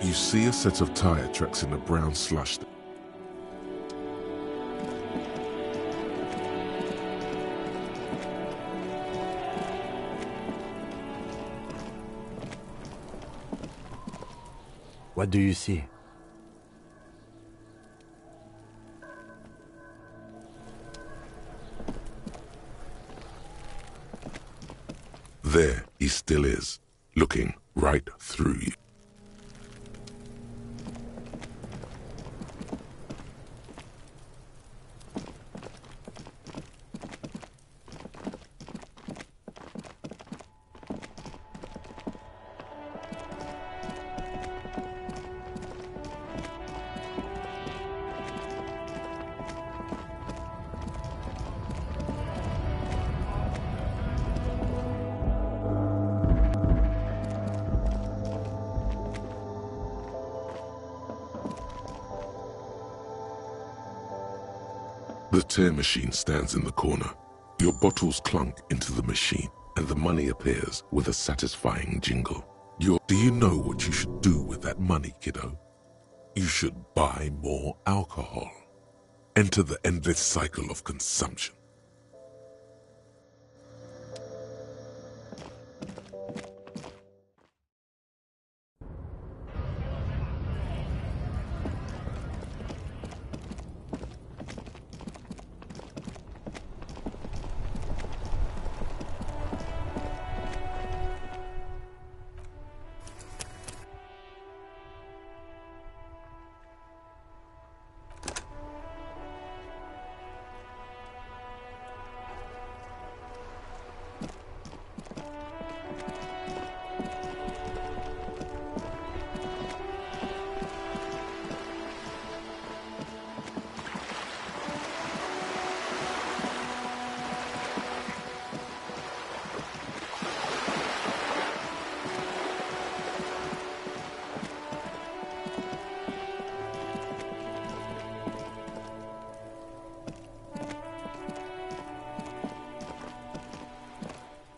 You see a set of tire tracks in the brown slush. What do you see? There he still is, looking right through you. The tear machine stands in the corner. Your bottles clunk into the machine, and the money appears with a satisfying jingle. Do you know what you should do with that money, kiddo? You should buy more alcohol. Enter the endless cycle of consumption.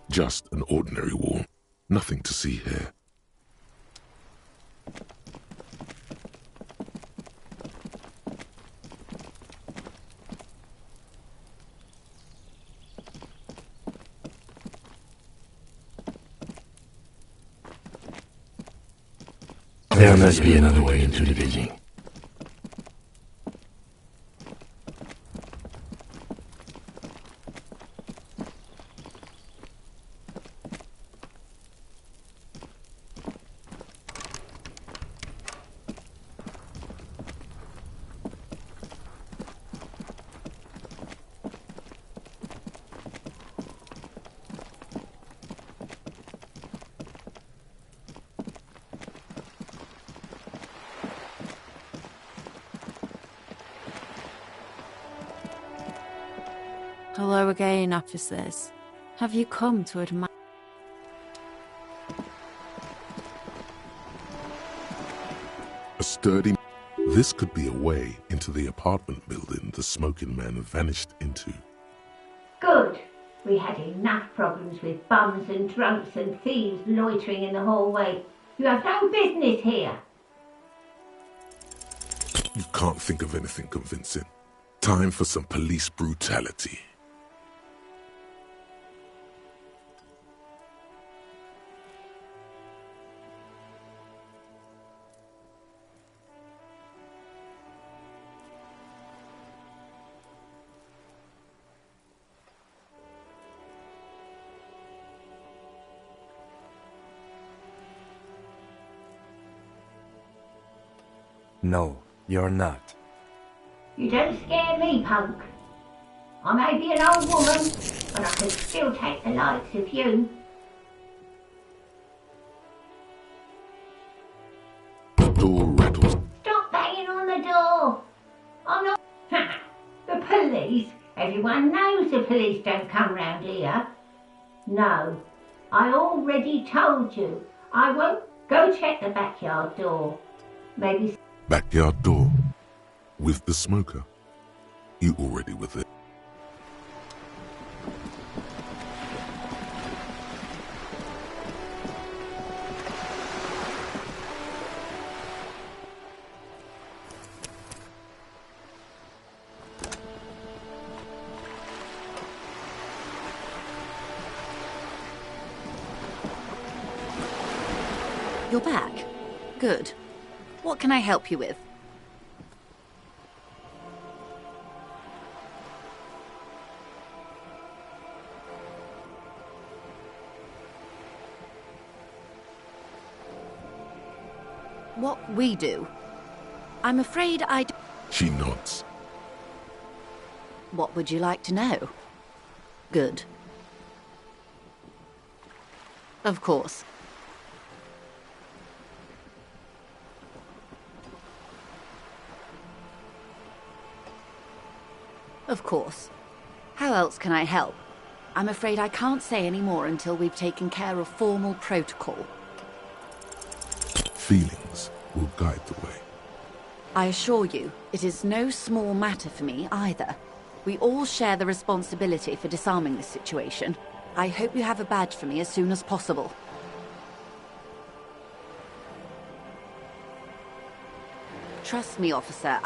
Just an ordinary wall. Nothing to see here. There must be another way into the building. Hello again, officers. Have you come to admire? A sturdy... This could be a way into the apartment building the smoking man vanished into. Good. We had enough problems with bums and drunks and thieves loitering in the hallway. You have no business here. You can't think of anything convincing. Time for some police brutality. No, you're not. You don't scare me, punk. I may be an old woman, but I can still take the likes of you. The door rattles. Stop banging on the door. I'm not... The police? Everyone knows the police don't come round here. No, I already told you. I won't. Go check the backyard door. Maybe... Backyard door. With the smoker. You already with it. You're back. Good. What can I help you with? What we do? I'm afraid I... She nods. What would you like to know? Good. Of course. Of course. How else can I help? I'm afraid I can't say any more until we've taken care of formal protocol. Feelings will guide the way. I assure you, it is no small matter for me either. We all share the responsibility for disarming this situation. I hope you have a badge for me as soon as possible. Trust me, officer,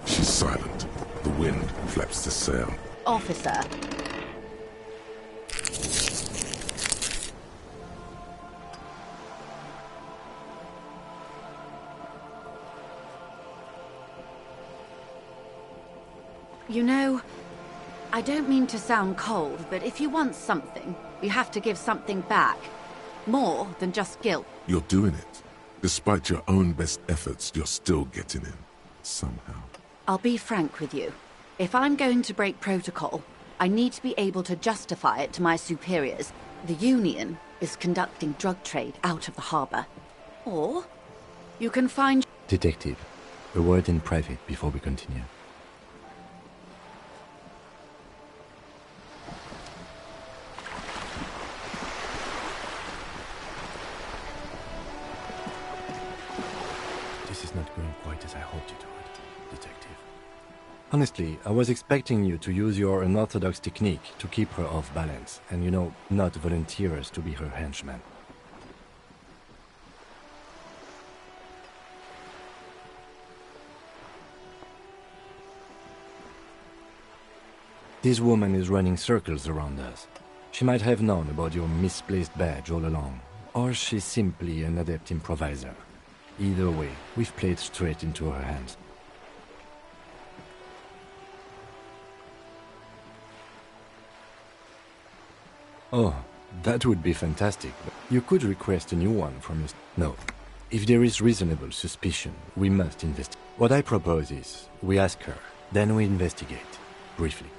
She's silent. The wind flaps the sail. Officer. You know, I don't mean to sound cold, but if you want something, you have to give something back. More than just guilt. You're doing it. Despite your own best efforts, you're still getting in. Somehow. I'll be frank with you. If I'm going to break protocol, I need to be able to justify it to my superiors. The Union is conducting drug trade out of the harbor. Or you can find... Detective, a word in private before we continue. This is not going quite as I hoped it would, Detective. Honestly, I was expecting you to use your unorthodox technique to keep her off balance, and you know, not volunteer us to be her henchman. This woman is running circles around us. She might have known about your misplaced badge all along, or she's simply an adept improviser. Either way, we've played straight into her hands. Oh, that would be fantastic. You could request a new one from your... No. If there is reasonable suspicion, we must investigate. What I propose is, we ask her, then we investigate, briefly.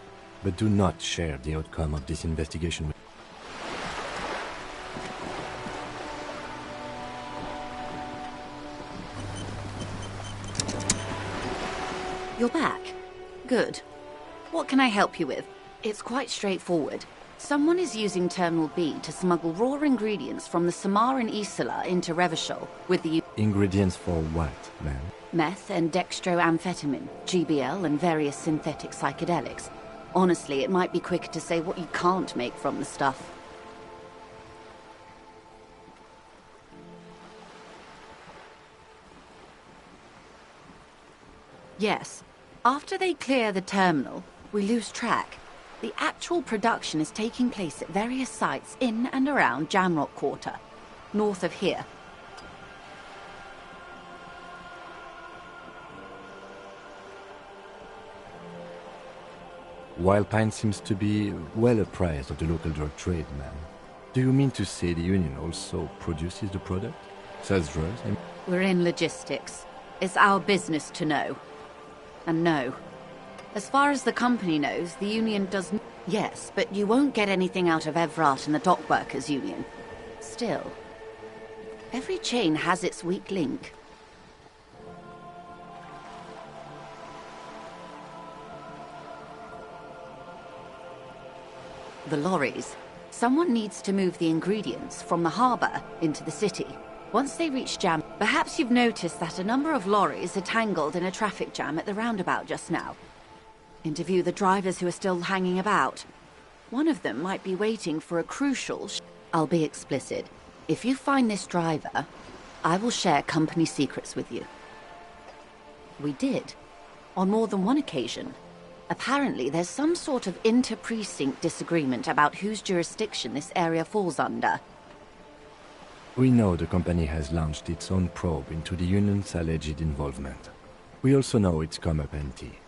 But do not share the outcome of this investigation with... You're back. Good. What can I help you with? It's quite straightforward. Someone is using Terminal B to smuggle raw ingredients from the Samaran Isola into Revachol with the... Ingredients for what, ma'am? Meth and dextroamphetamine, GBL and various synthetic psychedelics. Honestly, it might be quicker to say what you can't make from the stuff. Yes. After they clear the terminal, we lose track. The actual production is taking place at various sites in and around Jamrock Quarter, north of here. Wildpine seems to be well apprised of the local drug trade, ma'am. Do you mean to say the Union also produces the product? Sells drugs? We're in logistics. It's our business to know. And no. As far as the company knows, the Union does... Yes, but you won't get anything out of Evrat and the Dockworkers Union. Still, every chain has its weak link. The lorries. Someone needs to move the ingredients from the harbour into the city. Once they reach Jam, perhaps you've noticed that a number of lorries are tangled in a traffic jam at the roundabout just now. Interview the drivers who are still hanging about. One of them might be waiting for a crucial... I'll be explicit. If you find this driver, I will share company secrets with you. We did. On more than one occasion. Apparently, there's some sort of inter-precinct disagreement about whose jurisdiction this area falls under. We know the company has launched its own probe into the Union's alleged involvement. We also know it's come up empty.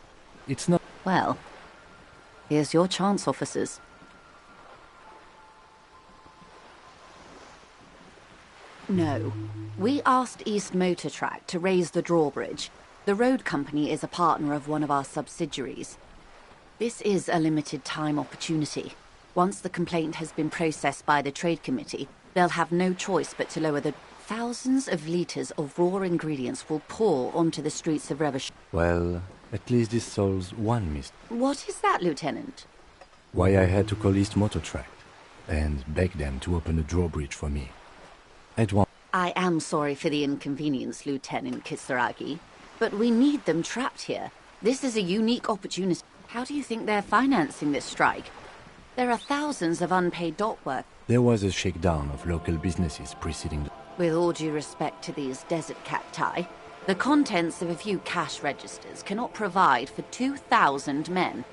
It's not... Well, here's your chance, officers. No. We asked East Motor Track to raise the drawbridge. The road company is a partner of one of our subsidiaries. This is a limited time opportunity. Once the complaint has been processed by the Trade Committee, they'll have no choice but to lower the... Thousands of litres of raw ingredients will pour onto the streets of Revachol. Well, at least this solves one mystery. What is that, Lieutenant? Why I had to call East Motor Track and beg them to open a drawbridge for me. I am sorry for the inconvenience, Lieutenant Kisaragi, but we need them trapped here. This is a unique opportunity. How do you think they're financing this strike? There are thousands of unpaid dock work. There was a shakedown of local businesses preceding the... With all due respect to these desert cacti, the contents of a few cash registers cannot provide for 2,000 men.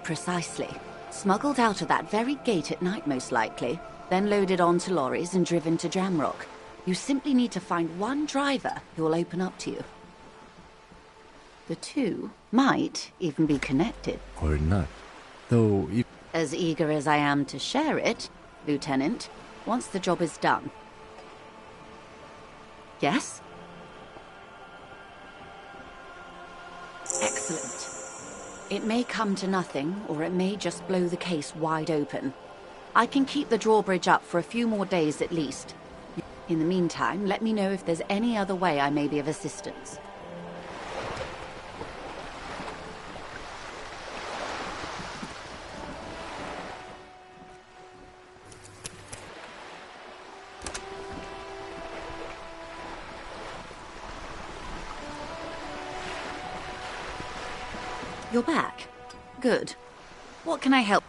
Precisely. Smuggled out of that very gate at night, most likely, then loaded onto lorries and driven to Jamrock. You simply need to find one driver who will open up to you. The two might even be connected. Or not. Though, if... As eager as I am to share it, Lieutenant, once the job is done. Yes? Excellent. It may come to nothing, or it may just blow the case wide open. I can keep the drawbridge up for a few more days at least. In the meantime, let me know if there's any other way I may be of assistance. You're back. Good. What can I help?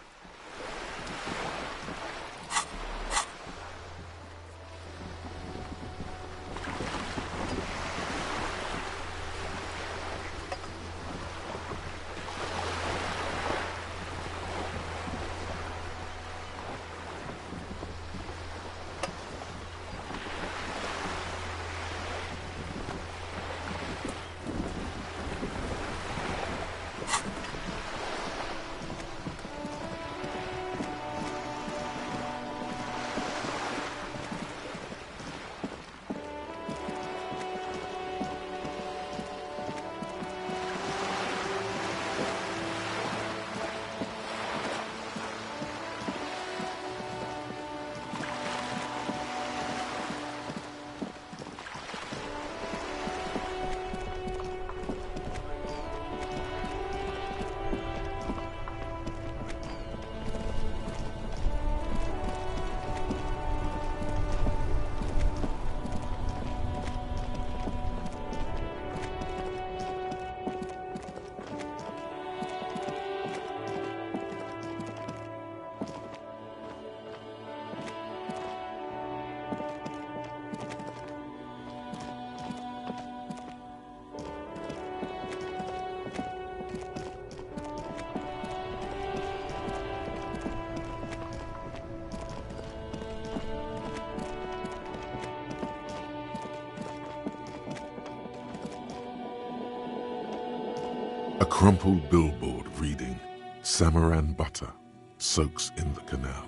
A crumpled billboard reading, Samaran butter soaks in the canal.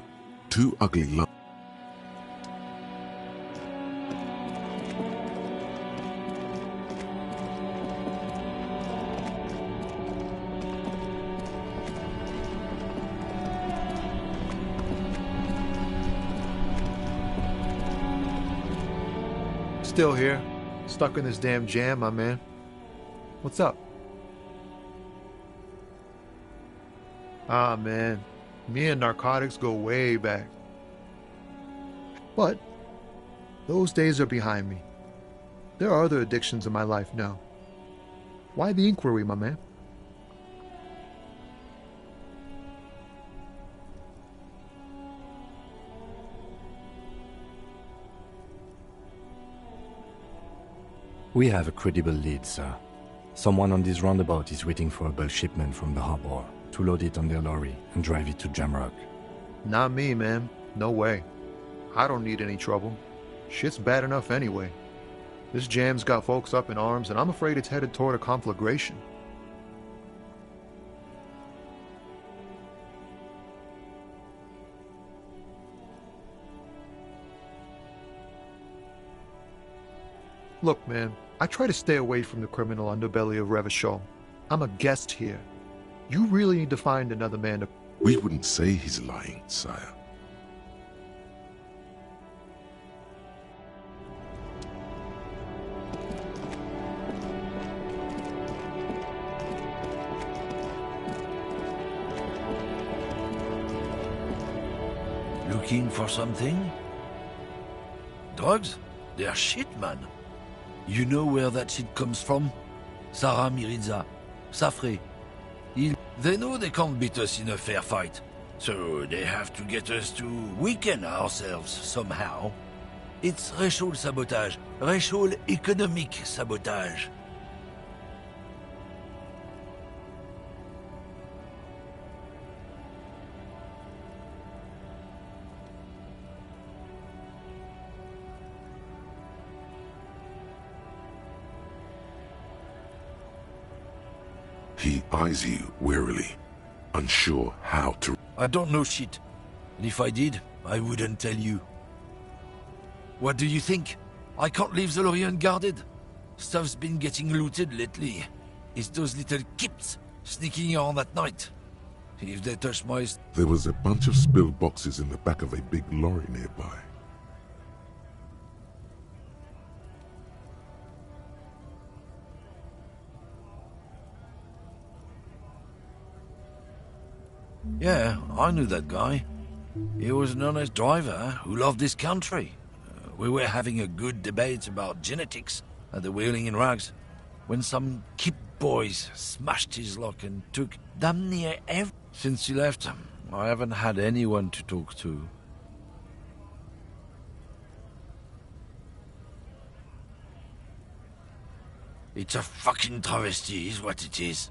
Two ugly lumps. Still here, stuck in this damn jam, my man. What's up? Ah, man, me and narcotics go way back. But those days are behind me. There are other addictions in my life now. Why the inquiry, my man? We have a credible lead, sir. Someone on this roundabout is waiting for a bulk shipment from the harbor to load it on their lorry and drive it to Jamrock. Not me, man. No way. I don't need any trouble. Shit's bad enough anyway. This jam's got folks up in arms, and I'm afraid it's headed toward a conflagration. Look, man, I try to stay away from the criminal underbelly of Revachol. I'm a guest here. You really need to find another man to... We wouldn't say he's lying, sire. Looking for something? Drugs? They're shit, man. You know where that shit comes from? Sarah Miriza. Safre. Il... They know they can't beat us in a fair fight, so they have to get us to weaken ourselves somehow. It's racial sabotage, racial economic sabotage. He eyes you warily, unsure how to... I don't know shit. And if I did, I wouldn't tell you. What do you think? I can't leave the lorry unguarded. Stuff's been getting looted lately. It's those little kips sneaking around at night. If they touch my... There was a bunch of spilled boxes in the back of a big lorry nearby. Yeah, I knew that guy. He was an honest driver who loved this country. We were having a good debate about genetics at the Wheeling in Rags when some Kip boys smashed his lock and took damn near everything. Since he left, I haven't had anyone to talk to. It's a fucking travesty, is what it is.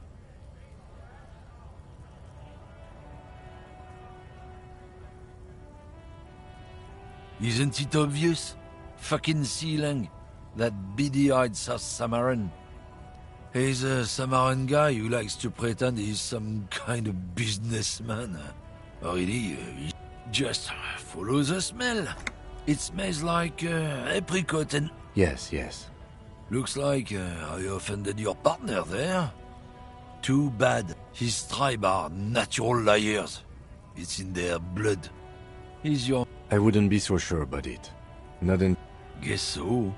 Isn't it obvious? Fucking Sealang, that beady-eyed South Samaran. He's a Samaran guy who likes to pretend he's some kind of businessman. Really, he just follows the smell. It smells like apricot and... Yes, yes. Looks like I offended your partner there. Too bad. His tribe are natural liars. It's in their blood. He's your... I wouldn't be so sure about it. Not in... Guess so.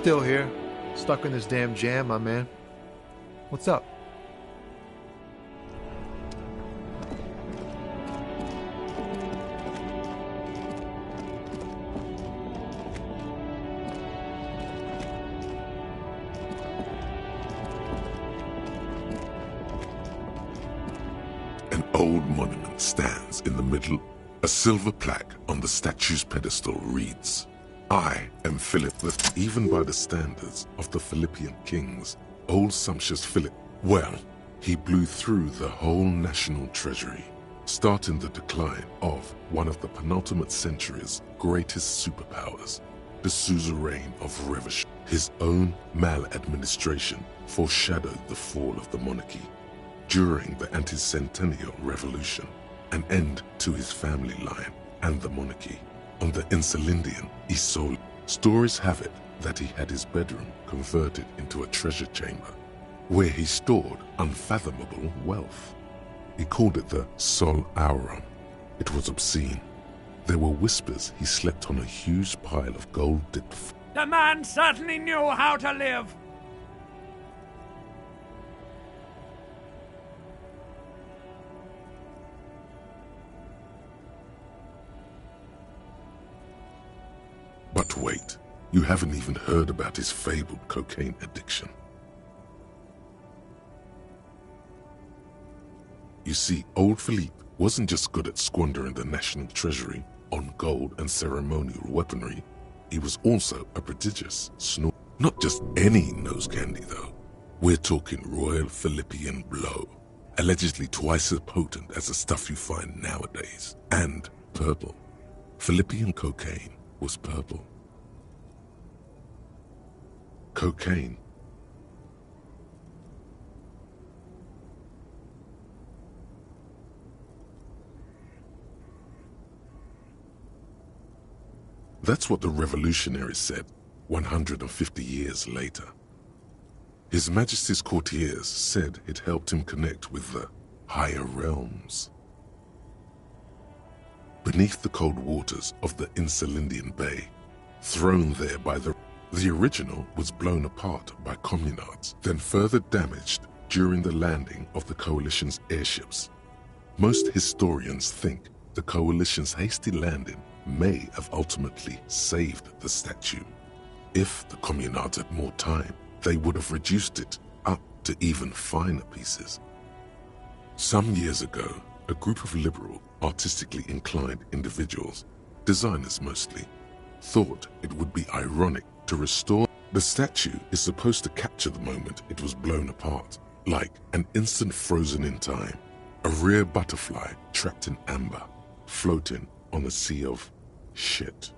Still here. Stuck in this damn jam, my man. What's up? An old monument stands in the middle. A silver plaque on the statue's pedestal reads, I am Philip the... Even by the standards of the Philippian kings, old sumptuous Philip, well, he blew through the whole national treasury, starting the decline of one of the penultimate century's greatest superpowers, the suzerain of Revachol. His own maladministration foreshadowed the fall of the monarchy. During the anti-centennial revolution, an end to his family line and the monarchy. On the Insulindian Isol, stories have it that he had his bedroom converted into a treasure chamber, where he stored unfathomable wealth. He called it the Sol Aurum. It was obscene. There were whispers he slept on a huge pile of gold-dipped... The man certainly knew how to live! But wait, you haven't even heard about his fabled cocaine addiction. You see, old Philippe wasn't just good at squandering the national treasury on gold and ceremonial weaponry, he was also a prodigious snorter. Not just any nose candy though. We're talking Royal Philippian Blow, allegedly twice as potent as the stuff you find nowadays, and purple. Philippian cocaine was purple. Cocaine. That's what the revolutionaries said 150 years later. His Majesty's courtiers said it helped him connect with the higher realms. Beneath the cold waters of the Insulindian Bay, thrown there by the original was blown apart by communards, then further damaged during the landing of the coalition's airships. Most historians think the coalition's hasty landing may have ultimately saved the statue. If the communards had more time, they would have reduced it up to even finer pieces. Some years ago, a group of liberal, artistically inclined individuals, designers mostly, thought it would be ironic to restore. The statue is supposed to capture the moment it was blown apart, like an instant frozen in time, a rare butterfly trapped in amber, floating on a sea of shit.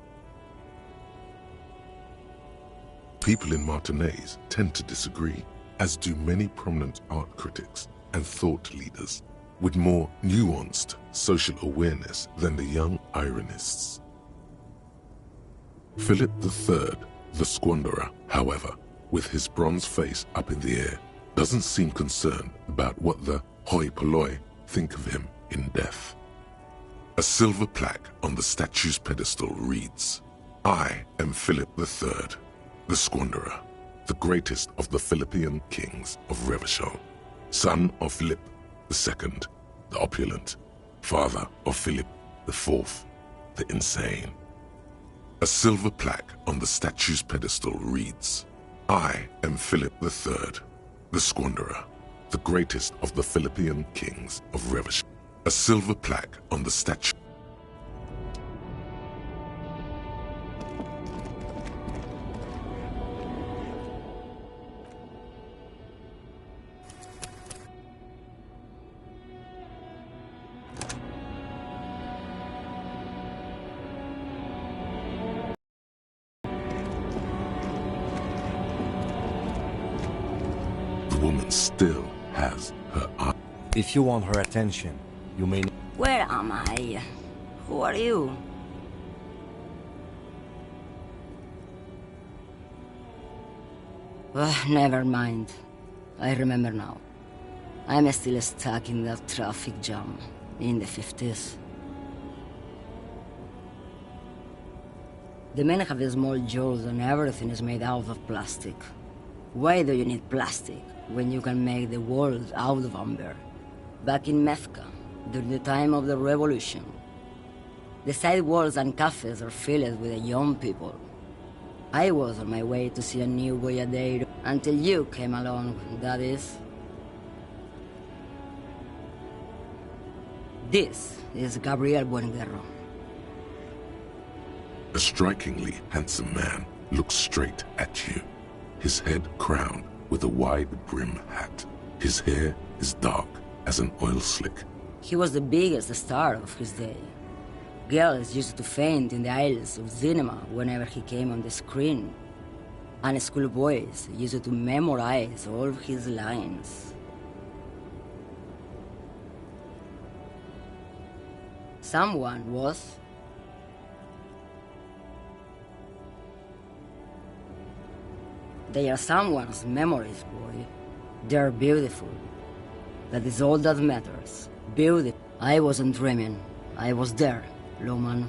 People in Martinaise tend to disagree, as do many prominent art critics and thought leaders with more nuanced social awareness than the young ironists. Philip III, the Squanderer, however, with his bronze face up in the air, doesn't seem concerned about what the hoi polloi think of him in death. A silver plaque on the statue's pedestal reads, I am Philip III, the Squanderer, the greatest of the Philippian kings of Revachol, son of Philip II, the opulent, father of Philip IV, the insane. A silver plaque on the statue's pedestal reads, I am Philip III, the Squanderer, the greatest of the Philippian kings of Revachol. A silver plaque on the statue. The woman still has her eye. If you want her attention, you may... Where am I? Who are you? Never mind. I remember now. I'm still stuck in that traffic jam in the 50s. The men have small jaws and everything is made out of plastic. Why do you need plastic when you can make the world out of amber? Back in Methka, during the time of the revolution, the sidewalks and cafes are filled with young people. I was on my way to see a new Boyadero until you came along, that is. This is Gabriel Buenguerro. A strikingly handsome man looks straight at you, his head crowned with a wide brim hat. His hair is dark as an oil slick. He was the biggest star of his day. Girls used to faint in the aisles of cinema whenever he came on the screen. And schoolboys used to memorize all his lines. Someone was... They are someone's memories, boy. They're beautiful. That is all that matters. Beautiful. I wasn't dreaming. I was there, Lawman.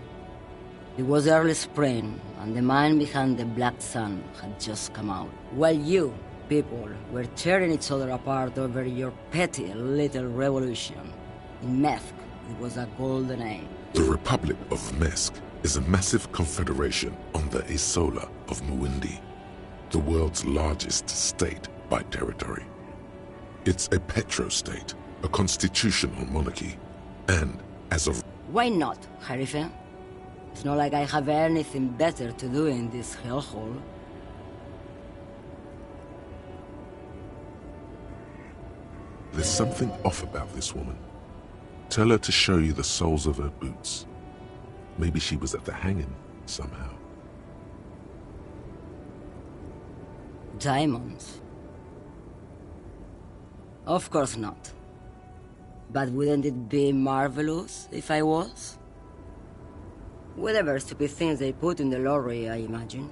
It was early spring, and the man behind the black sun had just come out. While you, people, were tearing each other apart over your petty little revolution. In Methk, it was a golden age. The Republic of Mesk is a massive confederation on the Isola of Muindi, the world's largest state by territory. It's a petro-state, a constitutional monarchy, and as of... Why not, Harife? It's not like I have anything better to do in this hellhole. There's something off about this woman. Tell her to show you the soles of her boots. Maybe she was at the hanging somehow. Diamonds? Of course not. But wouldn't it be marvelous if I was? Whatever stupid things they put in the lorry, I imagine.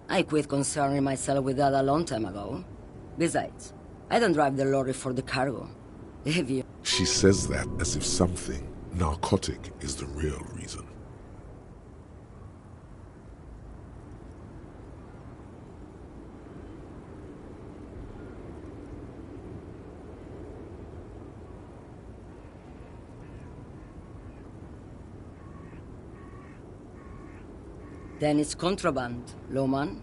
I quit concerning myself with that a long time ago. Besides, I don't drive the lorry for the cargo. If you... She says that as if something narcotic is the real reason. Then it's contraband, Lawman.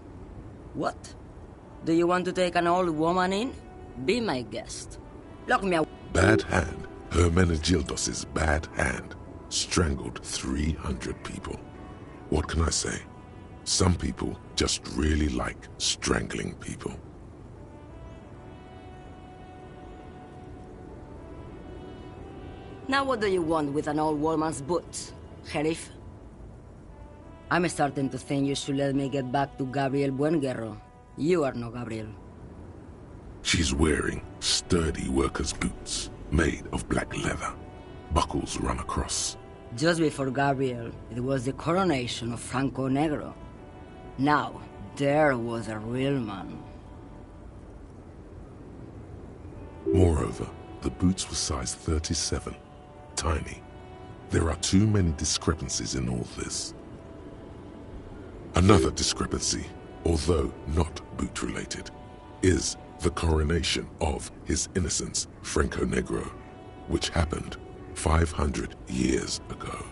What? Do you want to take an old woman in? Be my guest. Lock me out. Bad hand. Hermenegildos's bad hand strangled 300 people. What can I say? Some people just really like strangling people. Now what do you want with an old woman's boots, Sheriff? I'm starting to think you should let me get back to Gabriel Buenguerro. You are no Gabriel. She's wearing sturdy workers' boots made of black leather. Buckles run across. Just before Gabriel, it was the coronation of Franco Negro. Now, there was a real man. Moreover, the boots were size 37. Tiny. There are too many discrepancies in all this. Another discrepancy, although not boot-related, is the coronation of His Innocence Franco Negro, which happened 500 years ago.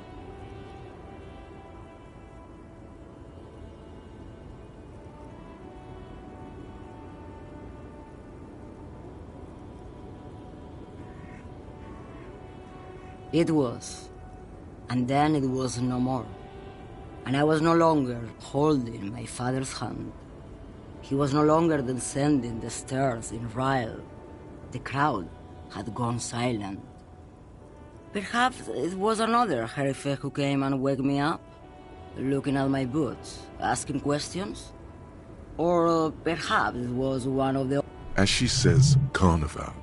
It was. And then it was no more. And I was no longer holding my father's hand. He was no longer descending the stairs in Ryle. The crowd had gone silent. Perhaps it was another Herife who came and woke me up, looking at my boots, asking questions. Or perhaps it was one of the... As she says Carnival,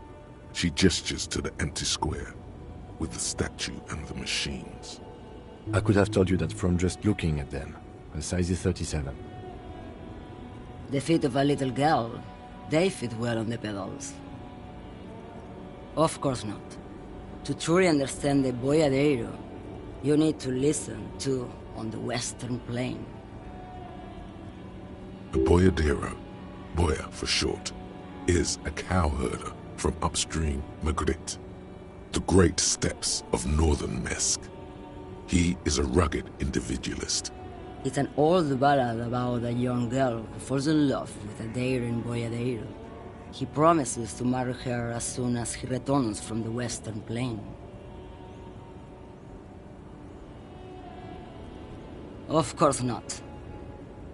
she gestures to the empty square with the statue and the machines. I could have told you that from just looking at them. A size 37. The feet of a little girl, they fit well on the pedals. Of course not. To truly understand the boyadero, you need to listen to On the Western Plain. The boyadero, boya for short, is a cowherder from upstream Magritte, the great steppes of northern Mesk. He is a rugged individualist. It's an old ballad about a young girl who falls in love with a daring boyadero. He promises to marry her as soon as he returns from the western plain. Of course not.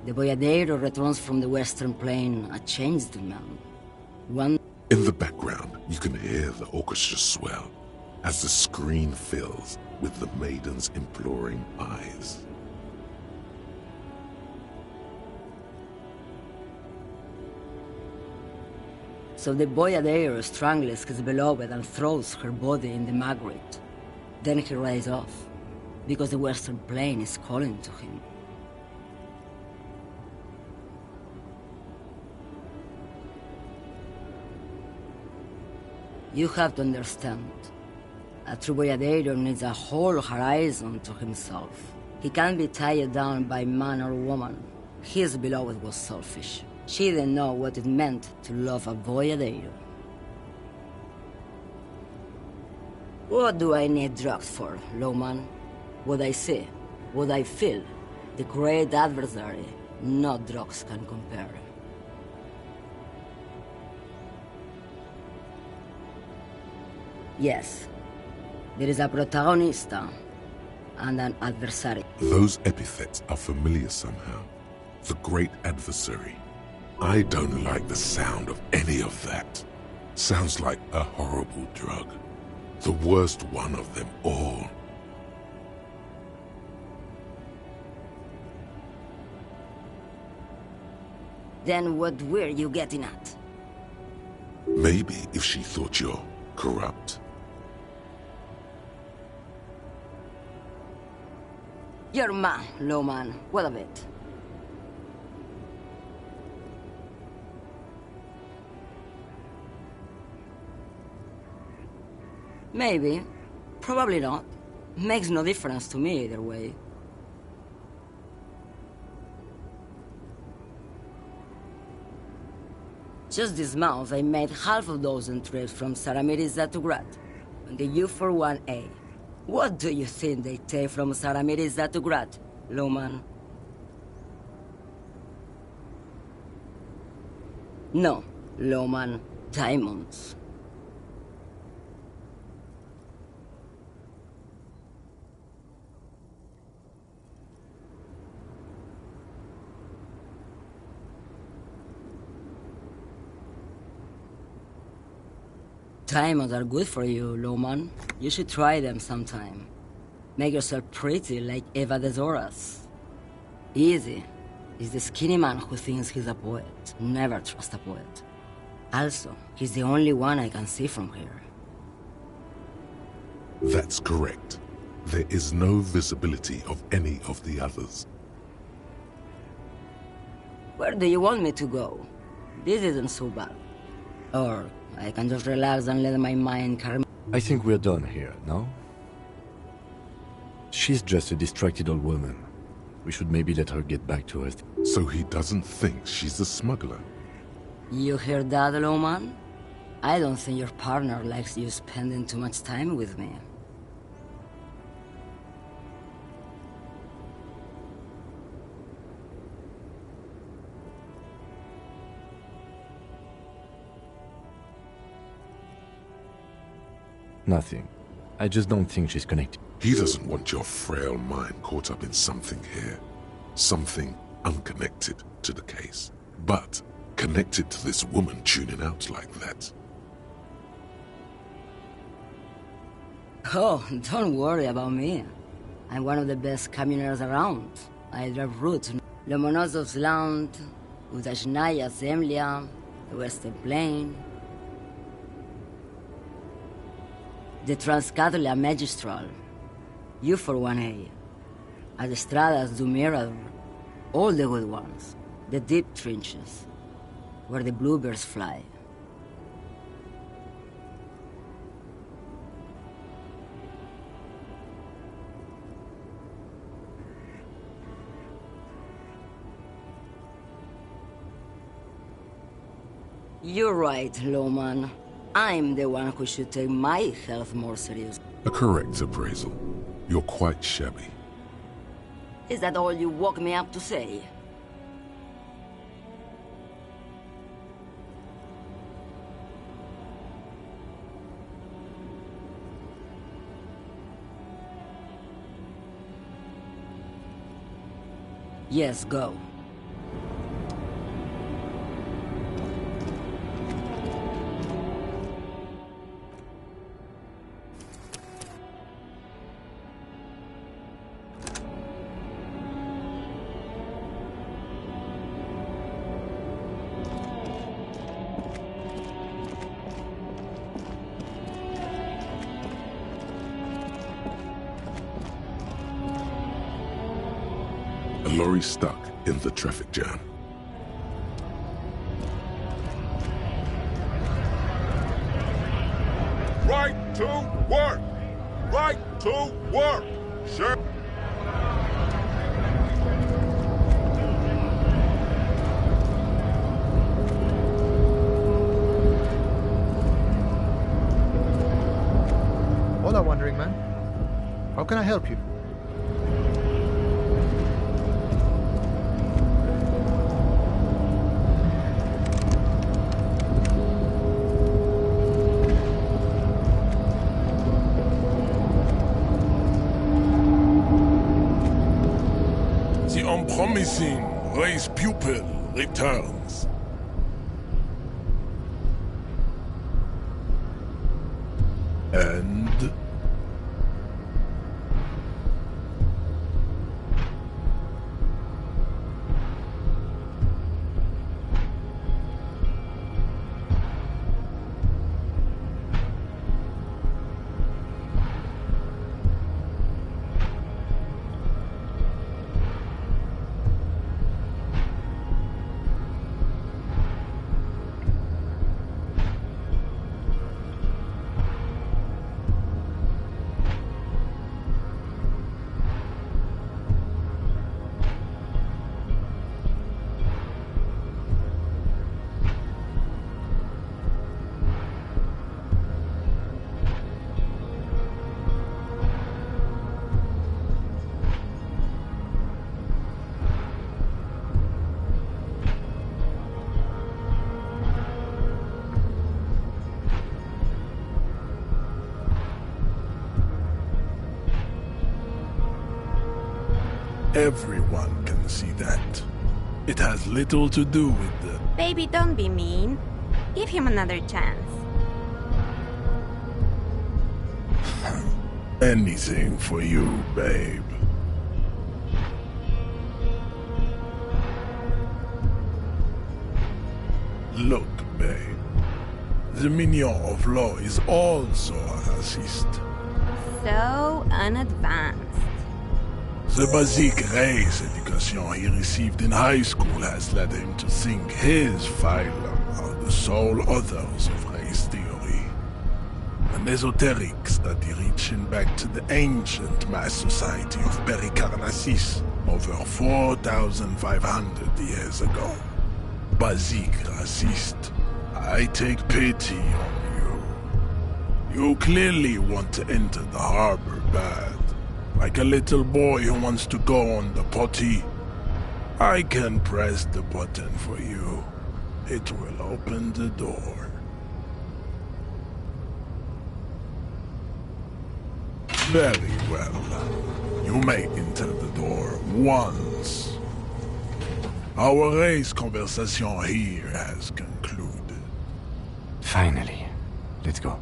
The boyadero returns from the western plain a changed man. In the background, you can hear the orchestra swell as the screen fills with the maiden's imploring eyes. So the boyadero strangles his beloved and throws her body in the Magritte. Then he rides off, because the western plain is calling to him. You have to understand, a true boyadero needs a whole horizon to himself. He can't be tied down by man or woman. His beloved was selfish. She didn't know what it meant to love a boyadero. What do I need drugs for, lawman? What I see, what I feel, the great adversary, no drugs can compare. Yes, there is a protagonista and an adversary. Those epithets are familiar somehow. The great adversary. I don't like the sound of any of that. Sounds like a horrible drug. The worst one of them all. Then what were you getting at? Maybe if she thought you're corrupt. You're man, lawman. What of it? Maybe. Probably not. Makes no difference to me either way. Just this month, I made half a dozen trips from Saramiriza to Grat, on the U41A. What do you think they take from Saramiriza to Grat, lawman? No, lawman, diamonds. Diamonds are good for you, lawman. You should try them sometime. Make yourself pretty like Eva de Zoras. Easy. Is the skinny man who thinks he's a poet. Never trust a poet. Also, he's the only one I can see from here. That's correct. There is no visibility of any of the others. Where do you want me to go? This isn't so bad. Or I can just relax and let my mind carry me. I think we're done here, no? She's just a distracted old woman. We should maybe let her get back to her. So he doesn't think she's a smuggler? You hear that, lawman? I don't think your partner likes you spending too much time with me. Nothing. I just don't think she's connected. He doesn't want your frail mind caught up in something here. Something unconnected to the case. But connected to this woman tuning out like that. Oh, don't worry about me. I'm one of the best communers around. I drive routes Lomonosov's Land, Udashnaya Zemlya, the Western Plain, the Transcatalia Magistral, U41A, Adestradas du Mirador, all the good ones, the deep trenches, where the bluebirds fly. You're right, Lowman. I'm the one who should take my health more seriously. A correct appraisal. You're quite shabby. Is that all you woke me up to say? Yes, go. A lorry stuck in the traffic jam. Right to work! Right to work! Sure. Hola, Wandering Man. How can I help you? The unpromising race pupil returns. And... Everyone can see that. It has little to do with the... Baby, don't be mean. Give him another chance. Anything for you, babe. Look, babe. The Mignon of Law is also a racist. So unadvanced. The basic race education he received in high school has led him to think his phylum are the sole authors of race theory. An esoteric study reaching back to the ancient mass society of Pericarnassus over 4,500 years ago. Basic racist, I take pity on you. You clearly want to enter the harbor bad. Like a little boy who wants to go on the potty. I can press the button for you. It will open the door. Very well. You may enter the door once. Our race conversation here has concluded. Finally. Let's go.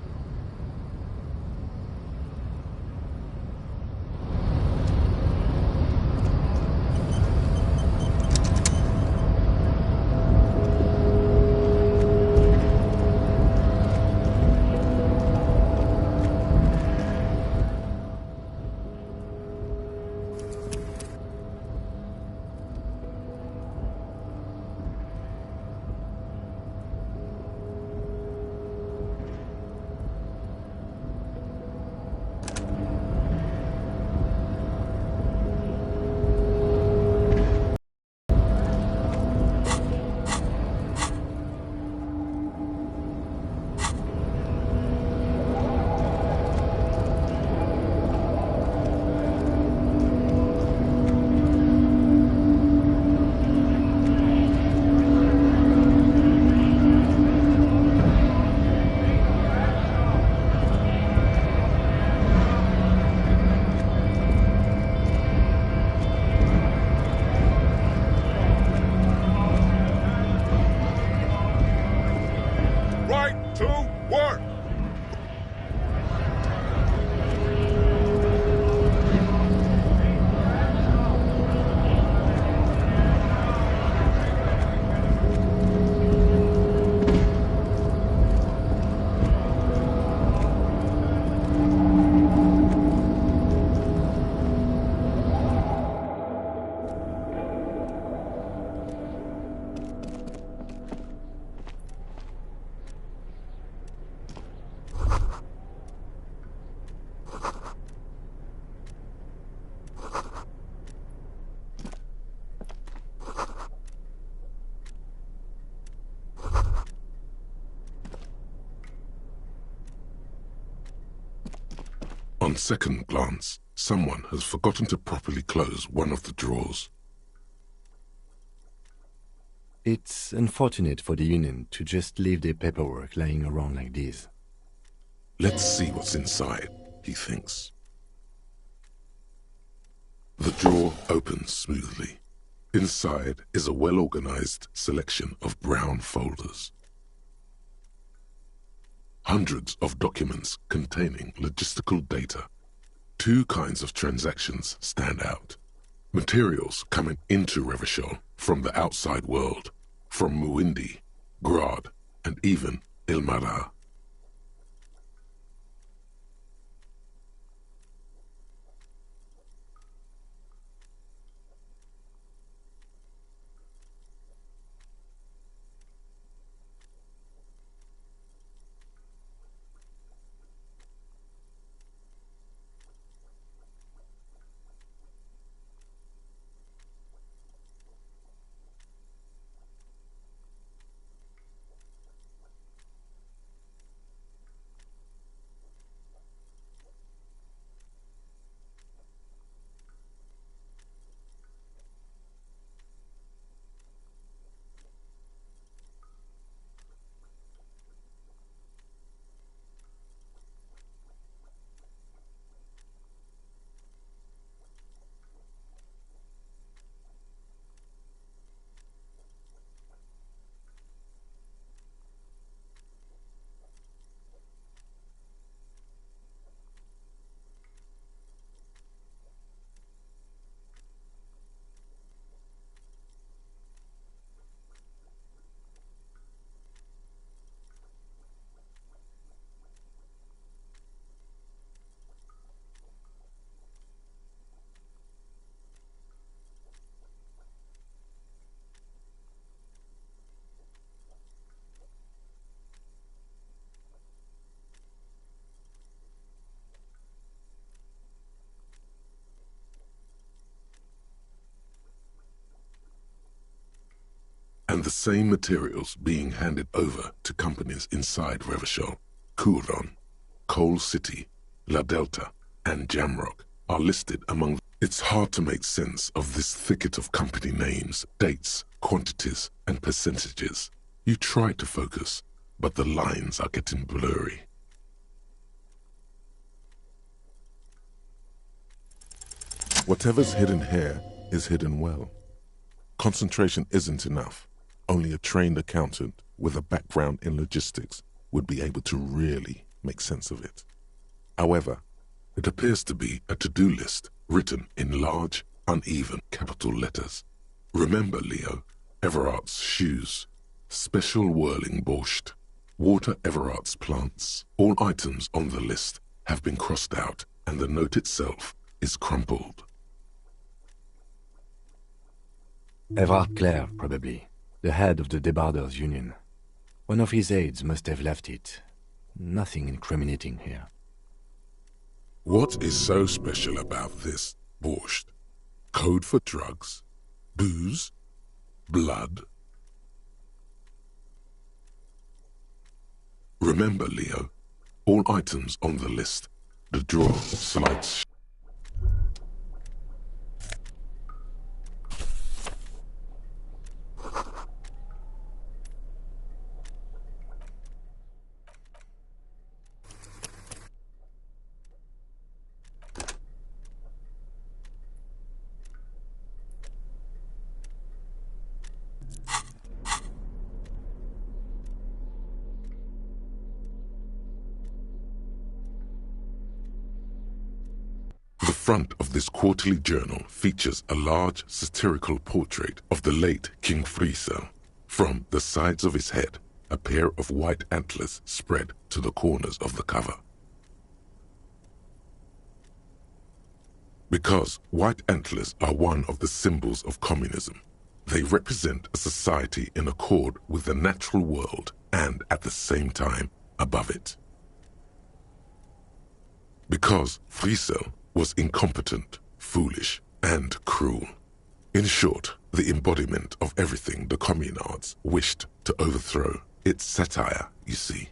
On second glance, someone has forgotten to properly close one of the drawers. It's unfortunate for the Union to just leave their paperwork lying around like this. Let's see what's inside, he thinks. The drawer opens smoothly. Inside is a well-organized selection of brown folders. Hundreds of documents containing logistical data. Two kinds of transactions stand out. Materials coming into Revachol from the outside world, from Muindi, Grad, and even Ilmara. And the same materials being handed over to companies inside Revachol, Couron, Coal City, La Delta, and Jamrock are listed among. It's hard to make sense of this thicket of company names, dates, quantities, and percentages. You try to focus, but the lines are getting blurry. Whatever's hidden here is hidden well. Concentration isn't enough. Only a trained accountant with a background in logistics would be able to really make sense of it. However, it appears to be a to-do list written in large, uneven capital letters. Remember, Leo, Everard's shoes, special whirling borscht, water Everard's plants. All items on the list have been crossed out and the note itself is crumpled. Everard Clare, probably. The head of the Debarders Union. One of his aides must have left it. Nothing incriminating here. What is so special about this borscht? Code for drugs? Booze? Blood? Remember, Leo, all items on the list, the drawer slides. The front of this quarterly journal features a large satirical portrait of the late King Friesel. From the sides of his head, a pair of white antlers spread to the corners of the cover. Because white antlers are one of the symbols of communism, they represent a society in accord with the natural world and at the same time above it. Because Friesel was incompetent, foolish, and cruel. In short, the embodiment of everything the communards wished to overthrow. It's satire, you see.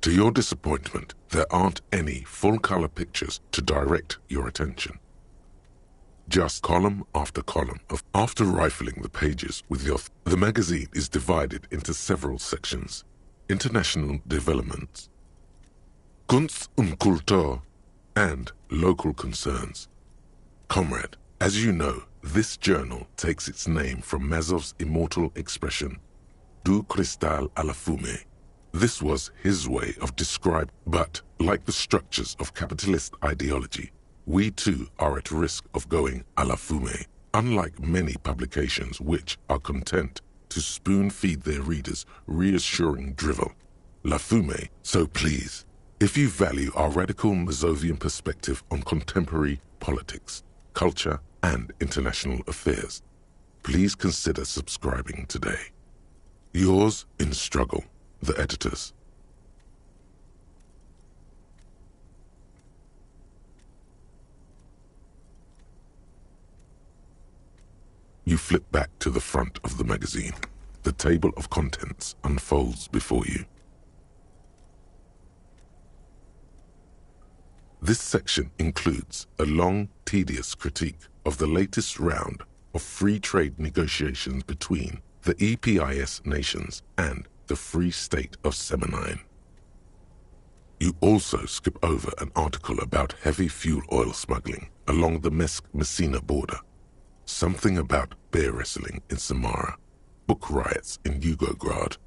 To your disappointment, there aren't any full-color pictures to direct your attention. Just column after column of... After rifling the pages with your... The magazine is divided into several sections. International developments, Kunst und Kultur, and local concerns. Comrade, as you know, this journal takes its name from Mazov's immortal expression, Du cristal à la fumée. This was his way of describing, but like the structures of capitalist ideology, we too are at risk of going à la fumée. Unlike many publications which are content to spoon-feed their readers reassuring drivel, la fumée. So please, if you value our radical Mazovian perspective on contemporary politics, culture, and international affairs, please consider subscribing today. Yours in struggle, the editors. You flip back to the front of the magazine. The table of contents unfolds before you. This section includes a long, tedious critique of the latest round of free trade negotiations between the EPIS nations and the Free State of Semenine. You also skip over an article about heavy fuel oil smuggling along the Messina border, something about bear wrestling in Samara, book riots in Yugograd.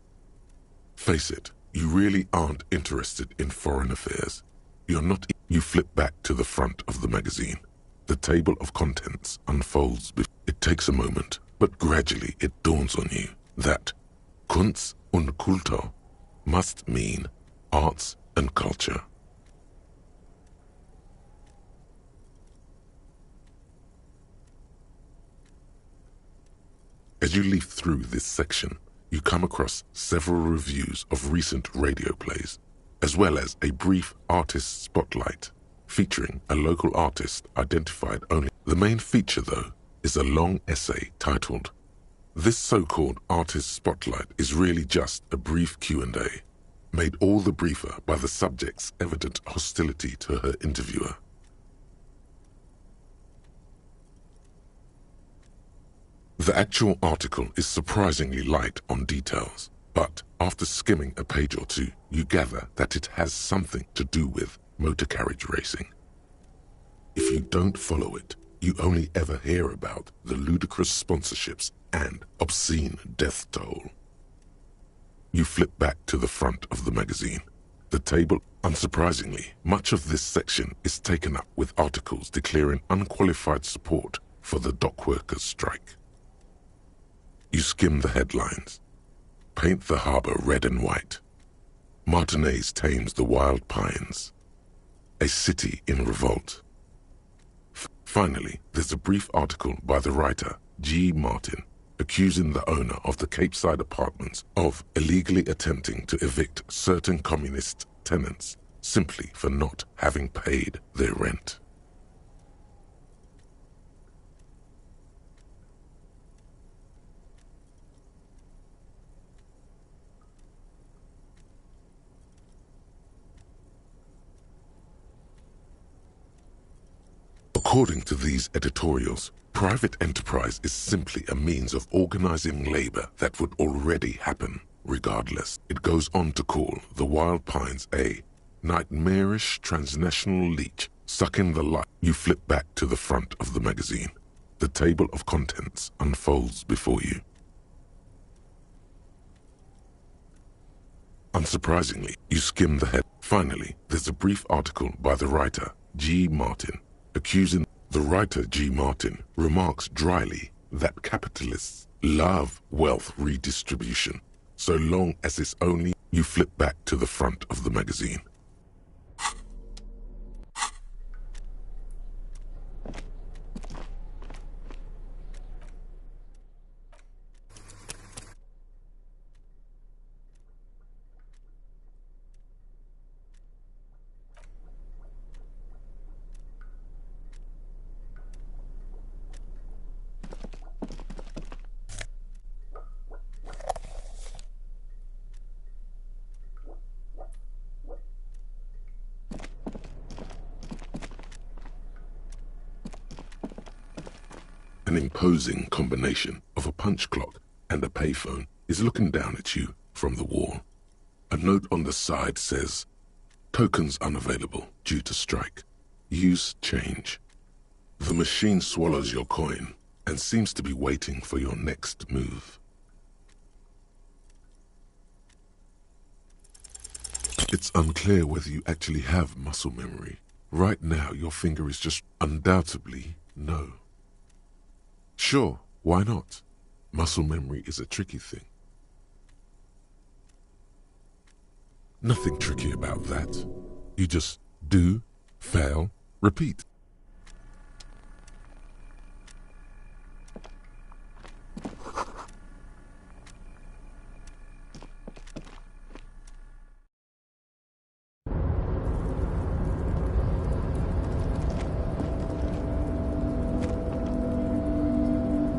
Face it, you really aren't interested in foreign affairs. You're not. You flip back to the front of the magazine. The table of contents unfolds. It takes a moment, but gradually it dawns on you that Kunst und Kultur must mean arts and culture. As you leaf through this section, you come across several reviews of recent radio plays, as well as a brief artist spotlight featuring a local artist identified only. The main feature, though, is a long essay titled, "This so-called artist spotlight is really just a brief Q&A, made all the briefer by the subject's evident hostility to her interviewer." The actual article is surprisingly light on details, but after skimming a page or two, you gather that it has something to do with motor carriage racing. If you don't follow it, you only ever hear about the ludicrous sponsorships and obscene death toll. You flip back to the front of the magazine. The table, unsurprisingly, much of this section is taken up with articles declaring unqualified support for the dock workers' strike. You skim the headlines. Paint the harbor red and white. Martinez tames the wild pines. A city in revolt. Finally, there's a brief article by the writer G. Martin, accusing the owner of the Capeside apartments of illegally attempting to evict certain communist tenants simply for not having paid their rent. According to these editorials, private enterprise is simply a means of organizing labor that would already happen, regardless. It goes on to call the Wild Pines a nightmarish transnational leech sucking the life. You flip back to the front of the magazine. The table of contents unfolds before you. Unsurprisingly, you skim the head. Finally, there's a brief article by the writer G. Martin, accusing the writer G. Martin remarks dryly that capitalists love wealth redistribution, so long as it's only. You flip back to the front of the magazine. An imposing combination of a punch clock and a payphone is looking down at you from the wall. A note on the side says, "Tokens unavailable due to strike. Use change." The machine swallows your coin and seems to be waiting for your next move. It's unclear whether you actually have muscle memory. Right now, your finger is just undoubtedly no. Sure, why not? Muscle memory is a tricky thing. Nothing tricky about that. You just do, fail, repeat.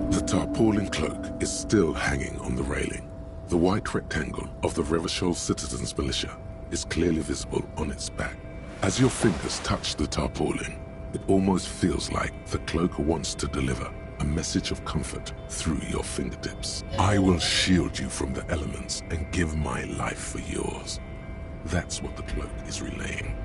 The tarpaulin cloak is still hanging on the railing. The white rectangle of the Revachol Citizens Militia is clearly visible on its back. As your fingers touch the tarpaulin, it almost feels like the cloak wants to deliver a message of comfort through your fingertips. I will shield you from the elements and give my life for yours. That's what the cloak is relaying.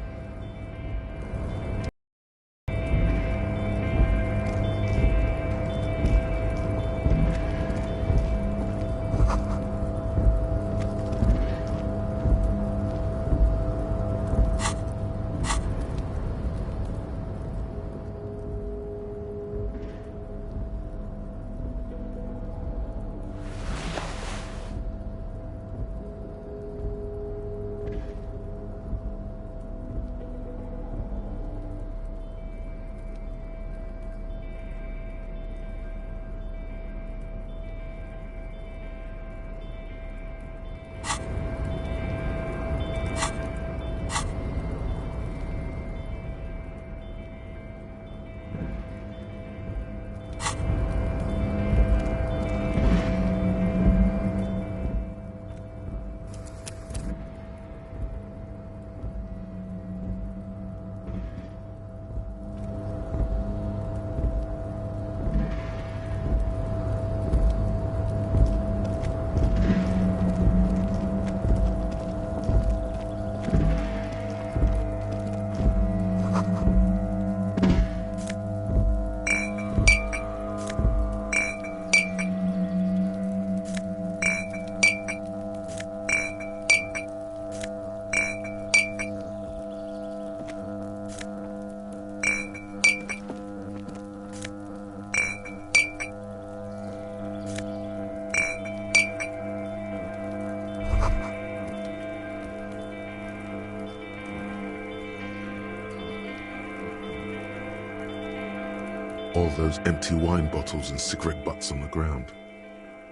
All those empty wine bottles and cigarette butts on the ground.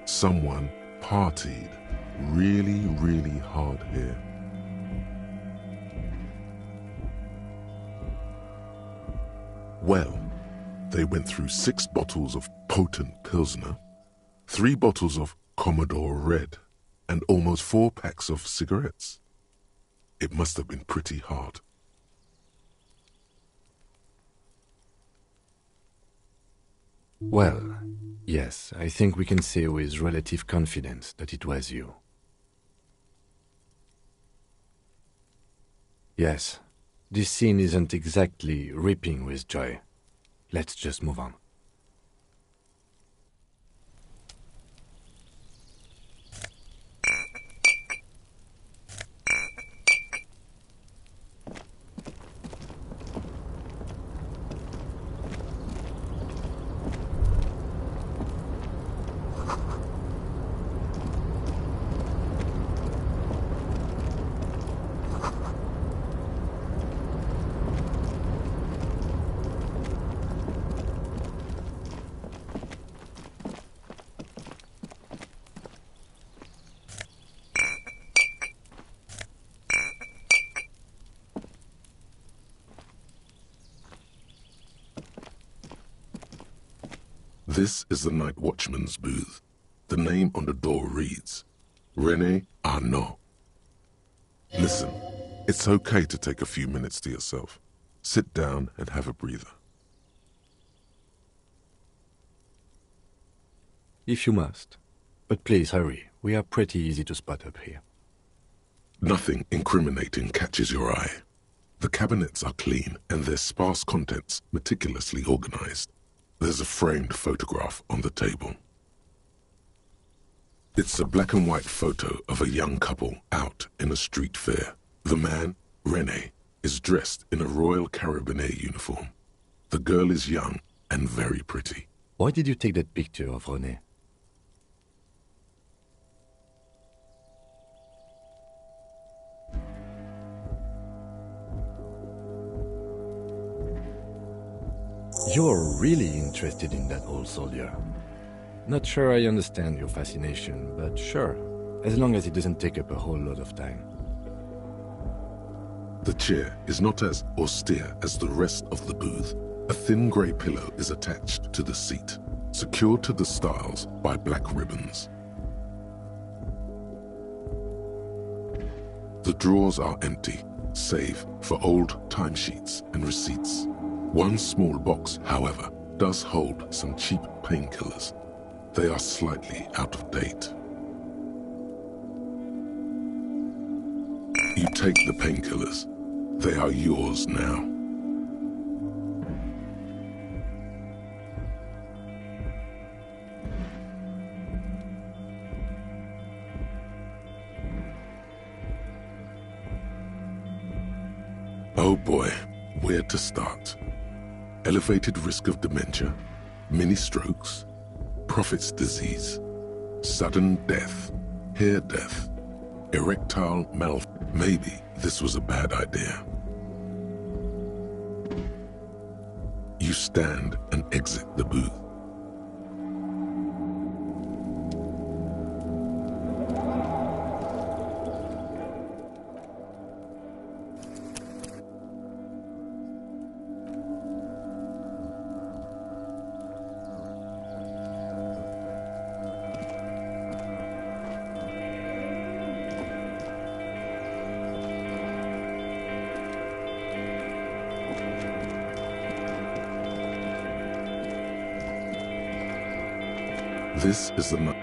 Someone partied really, really hard here. Well, they went through 6 bottles of potent Pilsner, 3 bottles of Commodore Red, and almost 4 packs of cigarettes. It must have been pretty hard. Well, yes, I think we can say with relative confidence that it was you. Yes, this scene isn't exactly ripping with joy. Let's just move on. This is the night watchman's booth. The name on the door reads, René Arnaud. Listen, it's okay to take a few minutes to yourself. Sit down and have a breather. If you must. But please hurry. We are pretty easy to spot up here. Nothing incriminating catches your eye. The cabinets are clean and their sparse contents meticulously organized. There's a framed photograph on the table. It's a black and white photo of a young couple out in a street fair. The man, Rene, is dressed in a Royal Carabinier uniform. The girl is young and very pretty. Why did you take that picture of Rene? You're really interested in that old soldier. Not sure I understand your fascination, but sure, as long as it doesn't take up a whole lot of time. The chair is not as austere as the rest of the booth. A thin grey pillow is attached to the seat, secured to the stiles by black ribbons. The drawers are empty, save for old timesheets and receipts. One small box, however, does hold some cheap painkillers. They are slightly out of date. You take the painkillers. They are yours now. Oh boy, where to start? Elevated risk of dementia, mini strokes, prophet's disease, sudden death, hair death, erectile Maybe this was a bad idea. You stand and exit the booth. This is the night.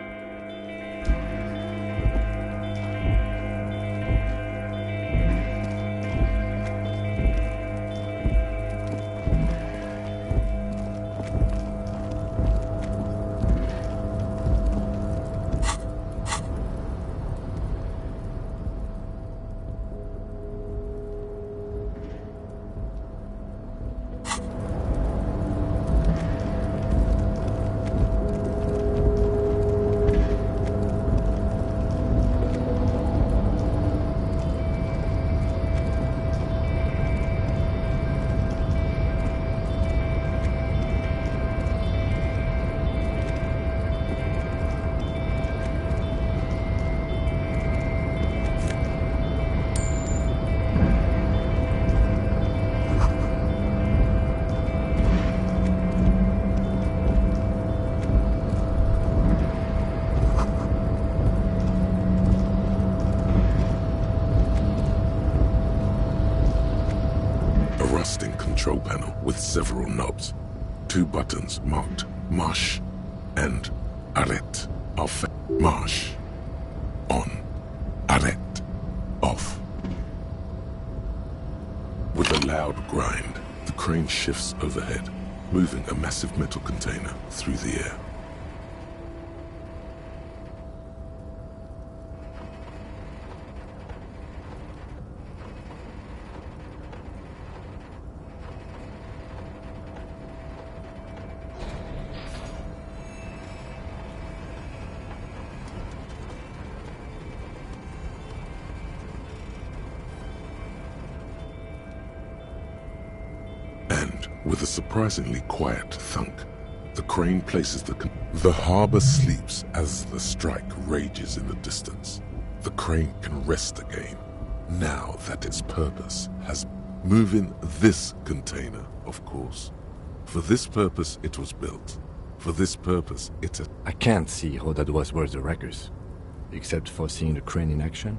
Control panel with several knobs. 2 buttons marked Marche and Arrête off. Marche on, Arrête off. With a loud grind, the crane shifts overhead, moving a massive metal container through the air. With a surprisingly quiet thunk, the crane places the harbor sleeps as the strike rages in the distance. The crane can rest again, now that its purpose has moved in this container, of course. For this purpose it was built. For this purpose I can't see how that was worth the wreckers, except for seeing the crane in action,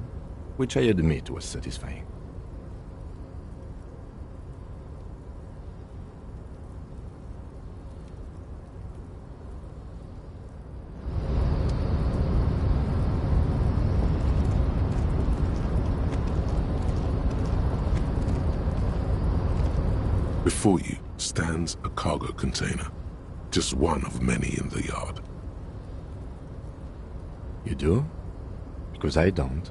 which I admit was satisfying. Before you stands a cargo container, just one of many in the yard. You do? Because I don't.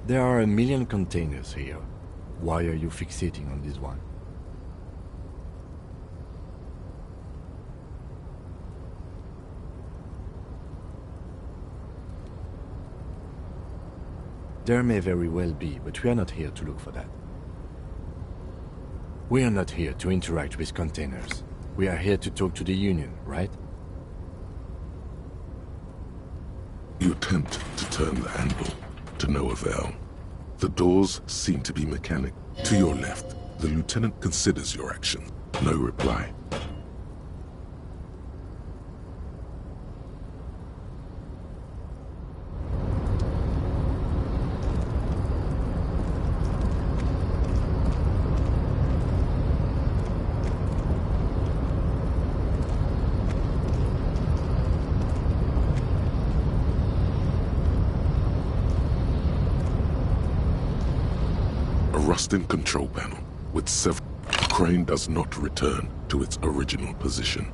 There are a million containers here. Why are you fixating on this one? There may very well be, but we are not here to look for that. We are not here to interact with containers. We are here to talk to the Union, right? You attempt to turn the handle, to no avail. The doors seem to be mechanic. To your left, the lieutenant considers your action. No reply. Rusting control panel with several. The crane does not return to its original position.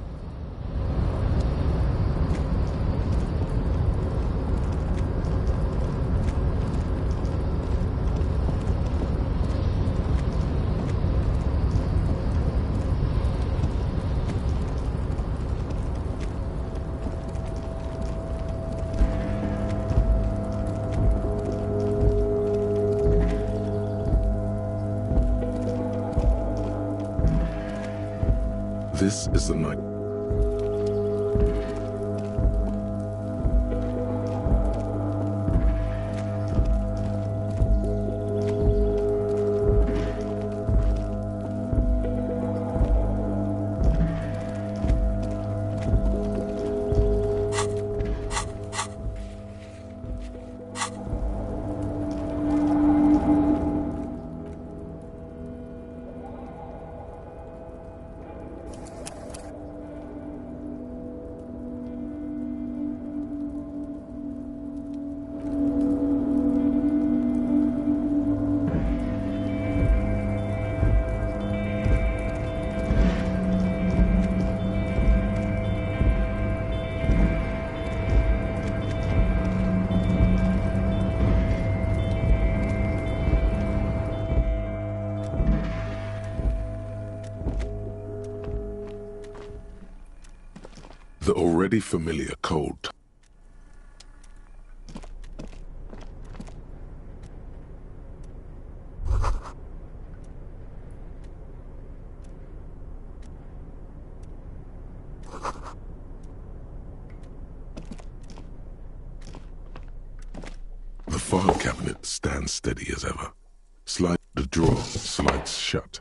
This is the night. The already familiar cold. The file cabinet stands steady as ever. Slide the drawer slides shut.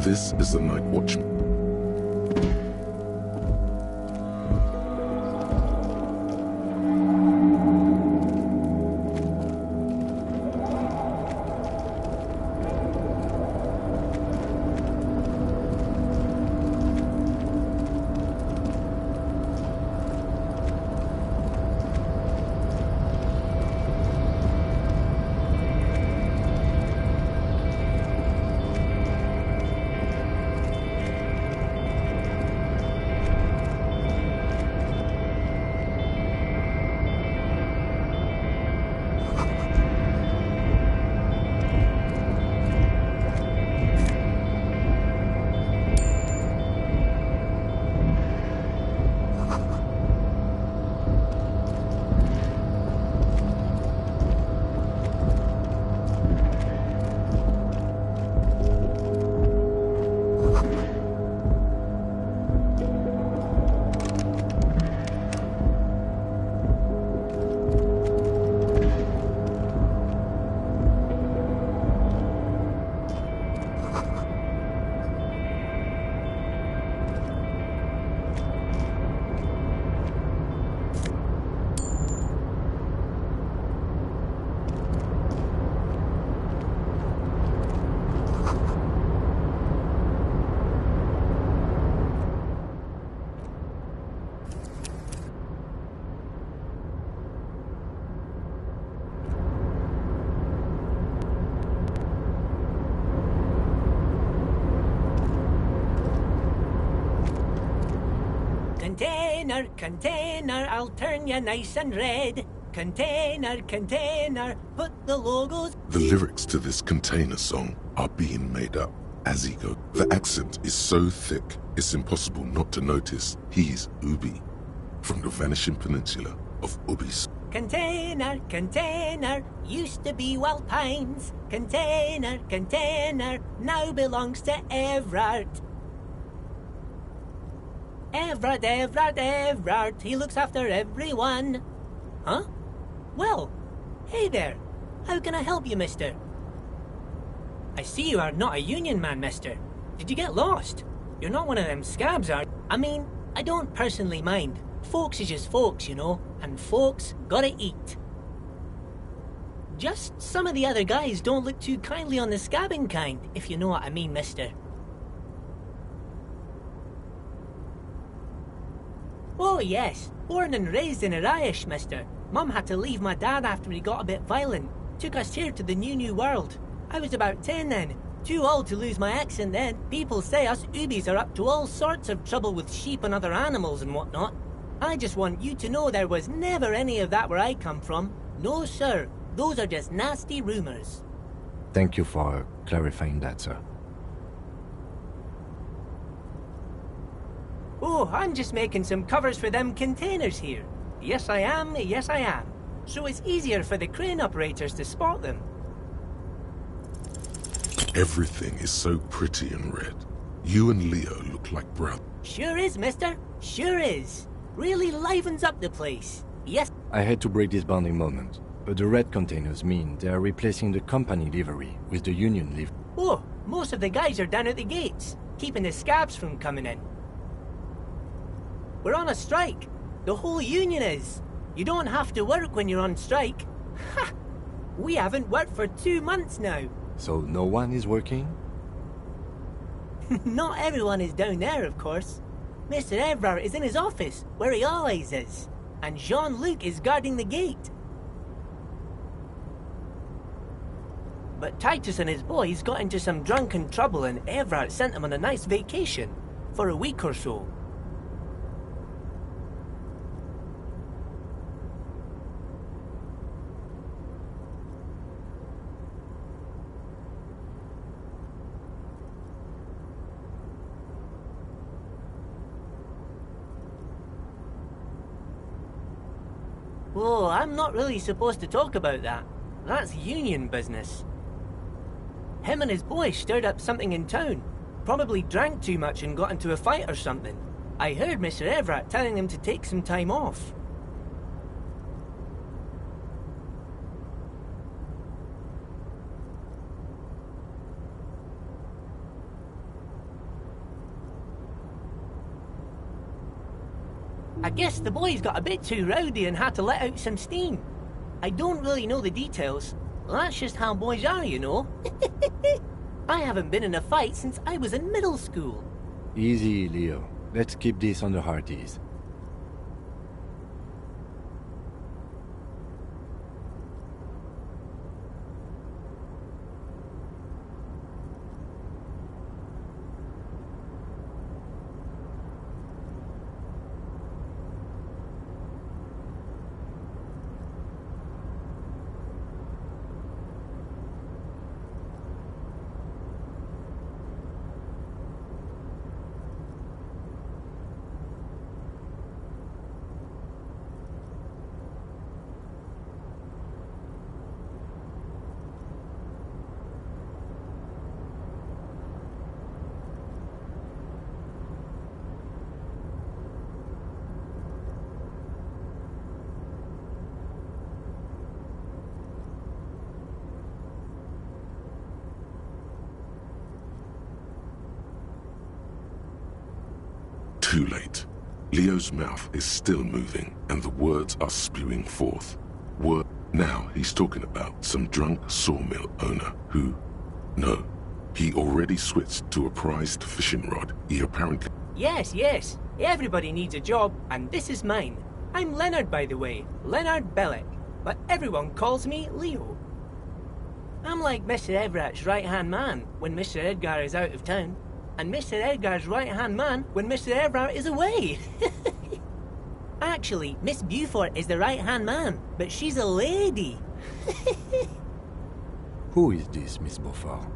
This is the night watchman. Container, container, I'll turn you nice and red. Container, container, put the logos... The lyrics to this Container song are being made up as he goes. The accent is so thick, it's impossible not to notice he's Ubi, from the vanishing peninsula of Ubis. Container, container, used to be Wild Pines. Container, container, now belongs to Everard. Everard, Everard, Everard, he looks after everyone. Huh? Well, hey there. How can I help you, mister? I see you are not a union man, mister. Did you get lost? You're not one of them scabs, are you? I mean, I don't personally mind. Folks is just folks, you know, and folks gotta eat. Just some of the other guys don't look too kindly on the scabbing kind, if you know what I mean, mister. Oh yes, born and raised in Irish, mister. Mum had to leave my dad after he got a bit violent. Took us here to the new world. I was about 10 then. Too old to lose my accent then. People say us Ubis are up to all sorts of trouble with sheep and other animals and whatnot. I just want you to know there was never any of that where I come from. No, sir. Those are just nasty rumors. Thank you for clarifying that, sir. Oh, I'm just making some covers for them containers here. Yes, I am. Yes, I am. So it's easier for the crane operators to spot them. Everything is so pretty and red. You and Leo look like brothers. Sure is, mister. Sure is. Really livens up the place. Yes. I hate to break this bonding moment, but the red containers mean they are replacing the company livery with the union livery. Oh, most of the guys are down at the gates, keeping the scabs from coming in. We're on a strike. The whole union is. You don't have to work when you're on strike. Ha! We haven't worked for 2 months now. So no one is working? Not everyone is down there, of course. Mr. Everard is in his office, where he always is. And Jean-Luc is guarding the gate. But Titus and his boys got into some drunken trouble and Everard sent them on a nice vacation. For a week or so. Oh, I'm not really supposed to talk about that. That's union business. Him and his boy stirred up something in town. Probably drank too much and got into a fight or something. I heard Mr. Everett telling them to take some time off. I guess the boys got a bit too rowdy and had to let out some steam. I don't really know the details. That's just how boys are, you know. I haven't been in a fight since I was in middle school. Easy, Leo. Let's keep this on the hard ease. Too late. Leo's mouth is still moving, and the words are spewing forth. Now he's talking about some drunk sawmill owner who... No, he already switched to a prized fishing rod. He apparently... Yes, yes. Everybody needs a job, and this is mine. I'm Leonard, by the way. Leonard Bellick. But everyone calls me Leo. I'm like Mr. Everett's right-hand man when Mr. Edgar is out of town. And Mr. Edgar's right-hand man when Mr. Everett is away. Actually, Miss Beaufort is the right-hand man, but she's a lady. Who is this, Miss Beaufort?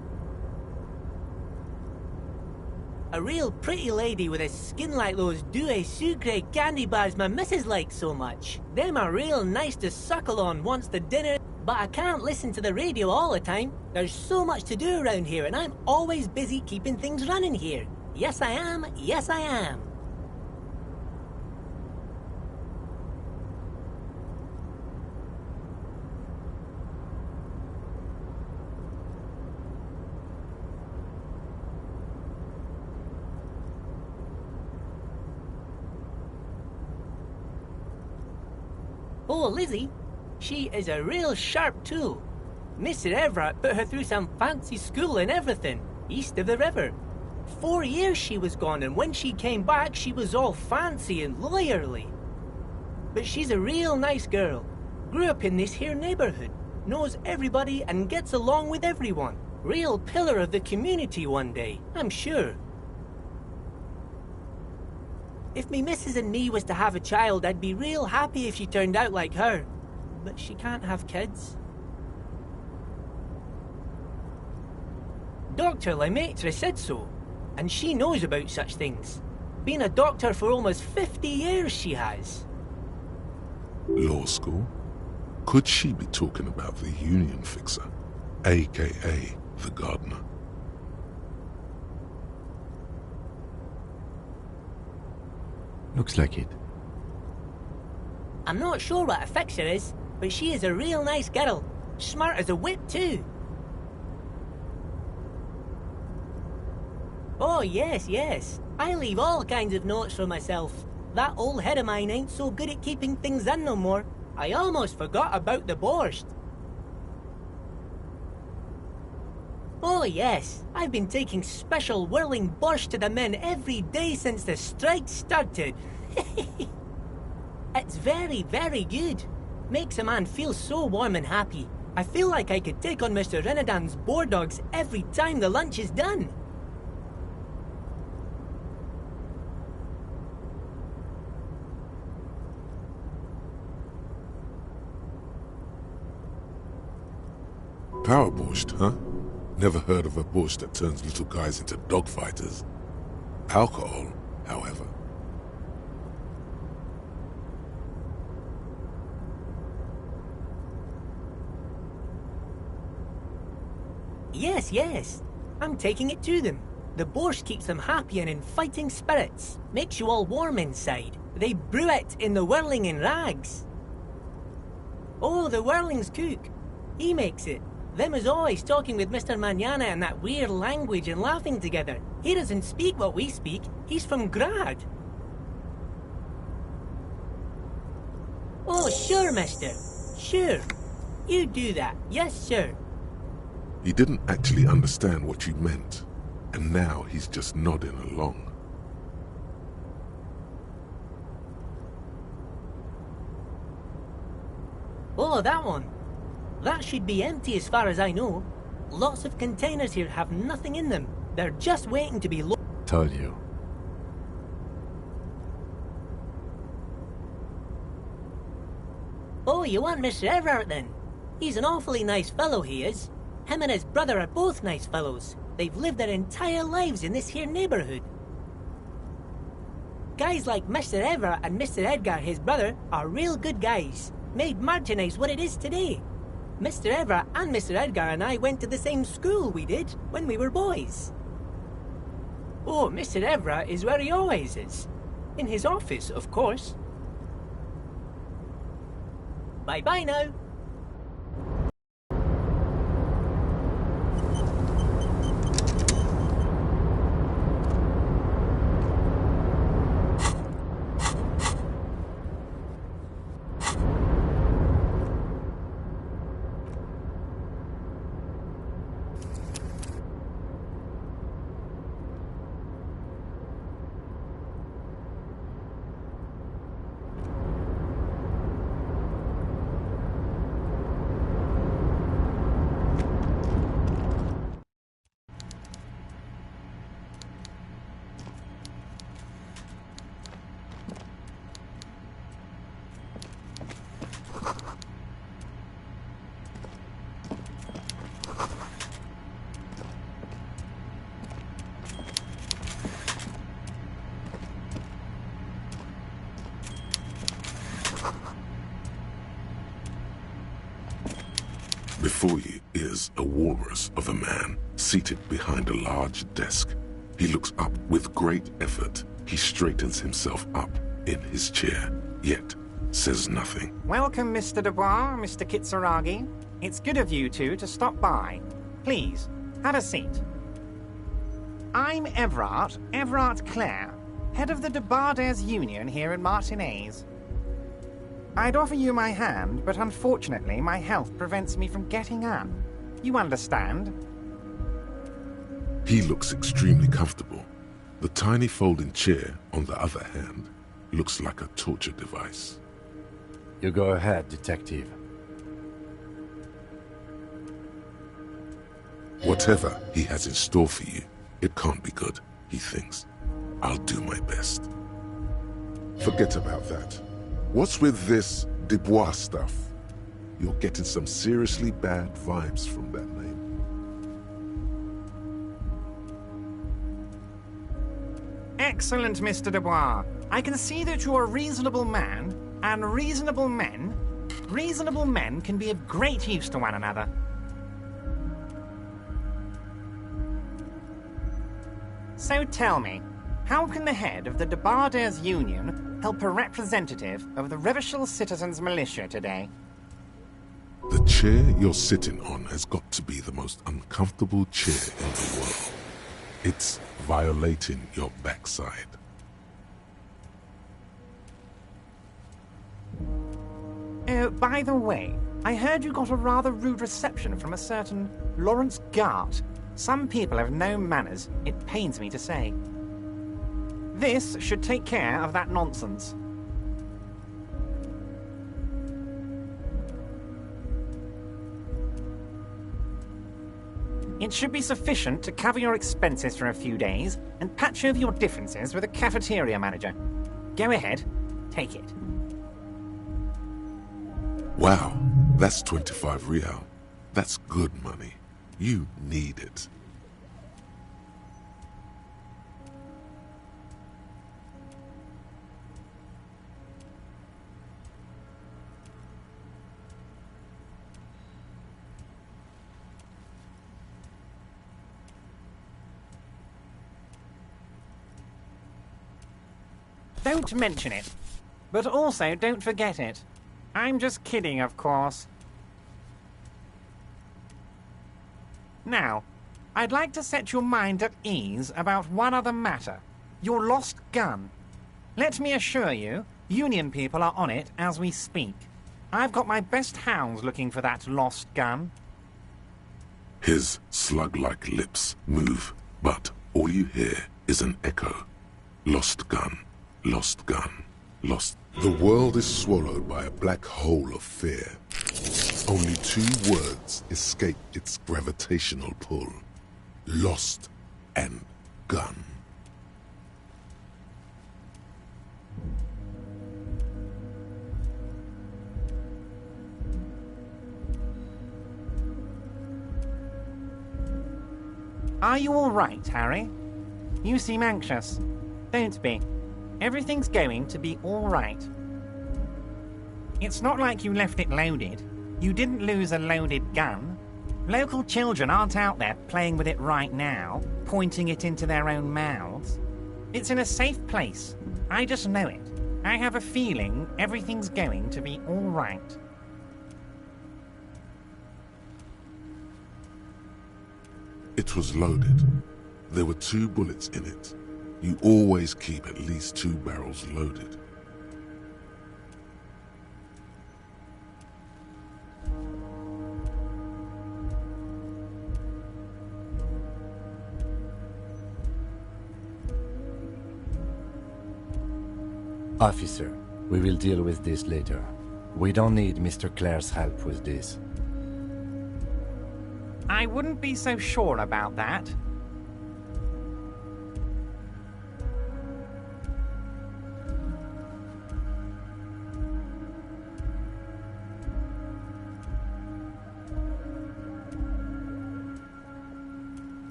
A real pretty lady with a skin like those Douai Sucre candy bars my missus likes so much. Them are real nice to suckle on once the dinner... But I can't listen to the radio all the time. There's so much to do around here, and I'm always busy keeping things running here. Yes, I am. Yes, I am. Oh, Lizzie, she is a real sharp tool. Mr. Everett put her through some fancy school and everything, east of the river. 4 years she was gone, and when she came back, she was all fancy and lawyerly. But she's a real nice girl. Grew up in this here neighborhood, knows everybody and gets along with everyone. Real pillar of the community one day, I'm sure. If me missus and me was to have a child, I'd be real happy if she turned out like her. But she can't have kids. Dr. Lemaitre said so, and she knows about such things. Been a doctor for almost 50 years, she has. Law school? Could she be talking about the union fixer, aka the gardener? Looks like it. I'm not sure what a fixer is, but she is a real nice girl. Smart as a whip, too. Oh, yes, yes. I leave all kinds of notes for myself. That old head of mine ain't so good at keeping things in no more. I almost forgot about the borscht. Oh, yes. I've been taking special whirling borscht to the men every day since the strike started. It's very, very good. Makes a man feel so warm and happy. I feel like I could take on Mr. Renadan's boar dogs every time the lunch is done. Power borscht, huh? Never heard of a borscht that turns little guys into dogfighters. Alcohol, however. Yes, yes. I'm taking it to them. The borscht keeps them happy and in fighting spirits. Makes you all warm inside. They brew it in the whirling in rags. Oh, the whirling's cook. He makes it. Them is always talking with Mr. Manana in that weird language and laughing together. He doesn't speak what we speak. He's from Grad. Oh, sure, mister. Sure. You do that. Yes, sir. He didn't actually understand what you meant, and now he's just nodding along. Oh, that one. That should be empty as far as I know. Lots of containers here have nothing in them. They're just waiting to be loaded. Told you. Oh, you want Mr. Everett then? He's an awfully nice fellow, he is. Him and his brother are both nice fellows. They've lived their entire lives in this here neighborhood. Guys like Mr. Everett and Mr. Edgar, his brother, are real good guys. Made Martinez what it is today. Mr. Everett and Mr. Edgar and I went to the same school, we did, when we were boys. Oh, Mr. Everett is where he always is. In his office, of course. Bye-bye now. Before you is a walrus of a man seated behind a large desk. He looks up with great effort. He straightens himself up in his chair, yet says nothing. Welcome, Mr. Dubois, Mr. Kitsuragi. It's good of you two to stop by. Please, have a seat. I'm Everard Clare, head of the Debarders Union here in Martinez. I'd offer you my hand, but unfortunately my health prevents me from getting up. You understand? He looks extremely comfortable. The tiny folding chair, on the other hand, looks like a torture device. You go ahead, detective. Whatever he has in store for you, it can't be good, he thinks. I'll do my best. Forget about that. What's with this Dubois stuff? You're getting some seriously bad vibes from that name. Excellent, Mr. Dubois. I can see that you're a reasonable man, and reasonable men can be of great use to one another. So tell me, how can the head of the Debarders Union help a representative of the Revachol Citizens Militia today? The chair you're sitting on has got to be the most uncomfortable chair in the world. It's violating your backside. Oh, by the way, I heard you got a rather rude reception from a certain Lawrence Gart. Some people have no manners, it pains me to say. This should take care of that nonsense. It should be sufficient to cover your expenses for a few days and patch over your differences with a cafeteria manager. Go ahead, take it. Wow, that's 25 real. That's good money. You need it. Don't mention it, but also don't forget it. I'm just kidding, of course. Now, I'd like to set your mind at ease about one other matter. Your lost gun. Let me assure you, Union people are on it as we speak. I've got my best hounds looking for that lost gun. His slug-like lips move, but all you hear is an echo. Lost gun, lost gun, lost... The world is swallowed by a black hole of fear. Only two words escape its gravitational pull. Lost and gun. Are you all right, Harry? You seem anxious. Don't be. Everything's going to be all right. It's not like you left it loaded. You didn't lose a loaded gun. Local children aren't out there playing with it right now, pointing it into their own mouths. It's in a safe place. I just know it. I have a feeling everything's going to be all right. It was loaded. There were 2 bullets in it. You always keep at least 2 barrels loaded. Officer, we will deal with this later. We don't need Mr. Clare's help with this. I wouldn't be so sure about that.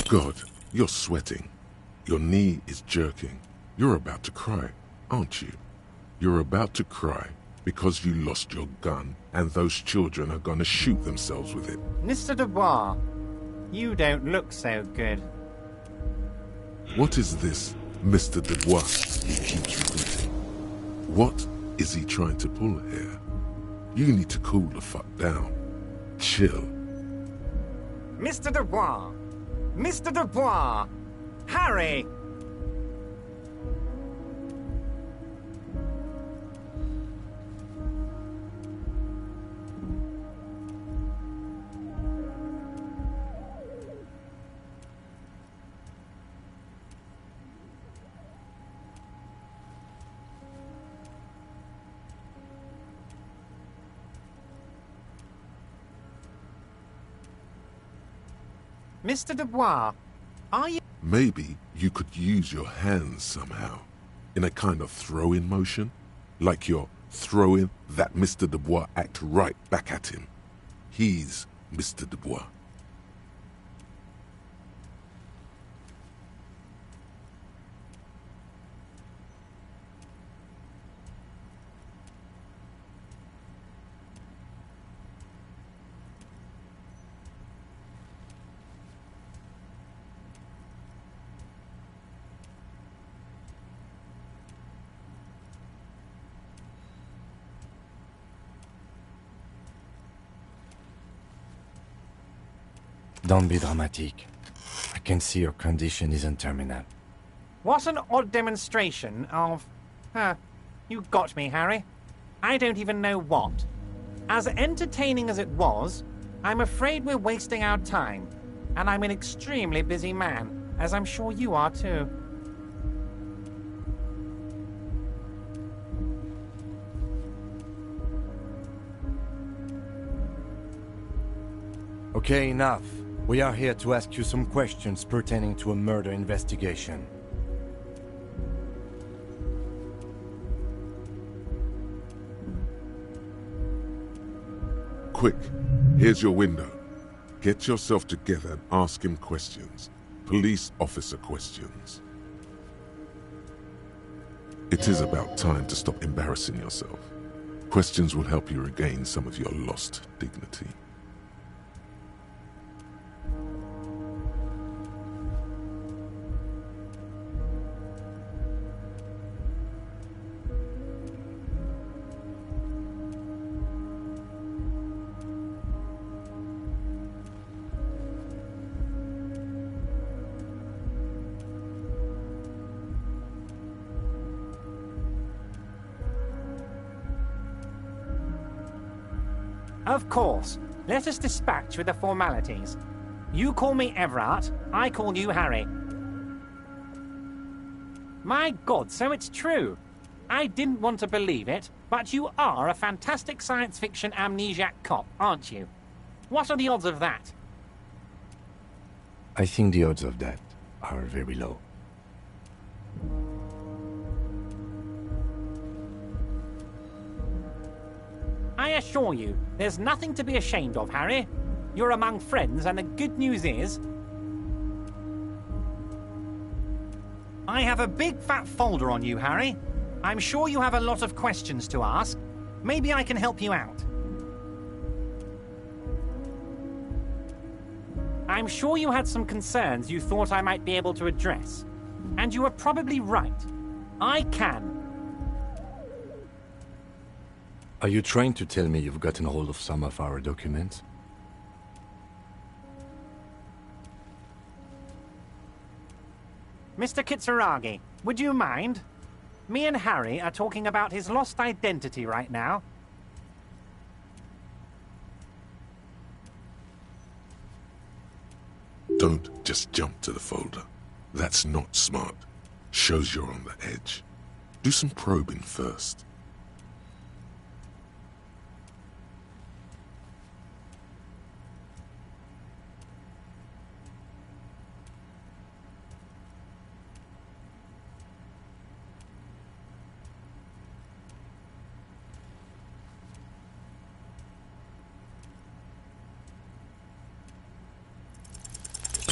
God, you're sweating. Your knee is jerking. You're about to cry, aren't you? You're about to cry. Because you lost your gun, and those children are gonna shoot themselves with it. Mr. Dubois, you don't look so good. What is this, Mr. Dubois, he keeps repeating? What is he trying to pull here? You need to cool the fuck down. Chill. Mr. Dubois! Mr. Dubois! Harry! Mr. Dubois, are you... Maybe you could use your hands somehow, in a kind of throw-in motion, like you're throwing that Mr. Dubois act right back at him. He's Mr. Dubois. Don't be dramatic. I can see your condition isn't terminal. What an odd demonstration of... you got me, Harry. I don't even know what. As entertaining as it was, I'm afraid we're wasting our time. And I'm an extremely busy man, as I'm sure you are too. Okay, enough. We are here to ask you some questions pertaining to a murder investigation. Quick, here's your window. Get yourself together and ask him questions. Police officer questions. It is about time to stop embarrassing yourself. Questions will help you regain some of your lost dignity. Of course. Let us dispatch with the formalities. You call me Everard, I call you Harry. My God, so it's true. I didn't want to believe it, but you are a fantastic science fiction amnesiac cop, aren't you? What are the odds of that? I think the odds of that are very low. I assure you, there's nothing to be ashamed of, Harry. You're among friends, and the good news is... I have a big fat folder on you, Harry. I'm sure you have a lot of questions to ask. Maybe I can help you out. I'm sure you had some concerns you thought I might be able to address. And you were probably right. I can. Are you trying to tell me you've gotten hold of some of our documents? Mr. Kitsuragi, would you mind? Me and Harry are talking about his lost identity right now. Don't just jump to the folder. That's not smart. Shows you're on the edge. Do some probing first.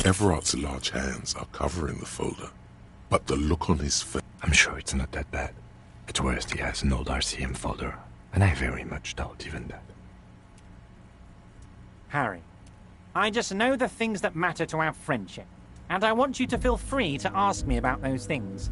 Everard's large hands are covering the folder, but the look on his face... I'm sure it's not that bad. At worst, he has an old RCM folder. And I very much doubt even that. Harry, I just know the things that matter to our friendship, and I want you to feel free to ask me about those things.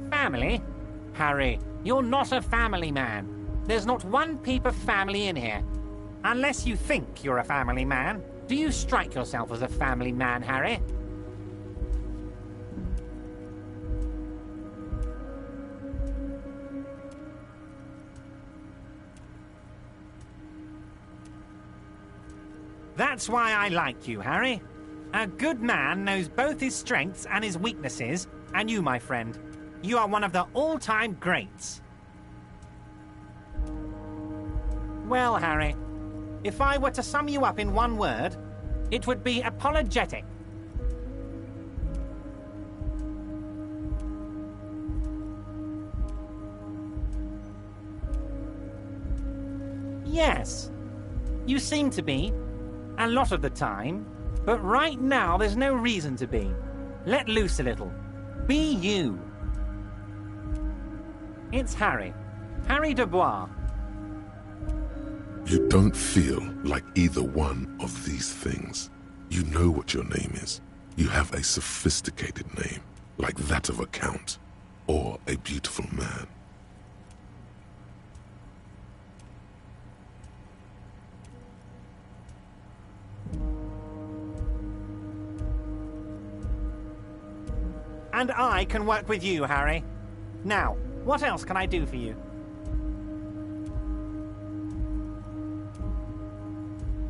Family? Harry, you're not a family man. There's not one peep of family in here. Unless you think you're a family man. Do you strike yourself as a family man, Harry? That's why I like you, Harry. A good man knows both his strengths and his weaknesses, and you, my friend, you are one of the all-time greats. Well, Harry, if I were to sum you up in one word, it would be apologetic. Yes, you seem to be, a lot of the time, but right now there's no reason to be. Let loose a little. Be you. It's Harry. Harry Dubois. You don't feel like either one of these things. You know what your name is. You have a sophisticated name, like that of a count, or a beautiful man. And I can work with you, Harry. Now, what else can I do for you?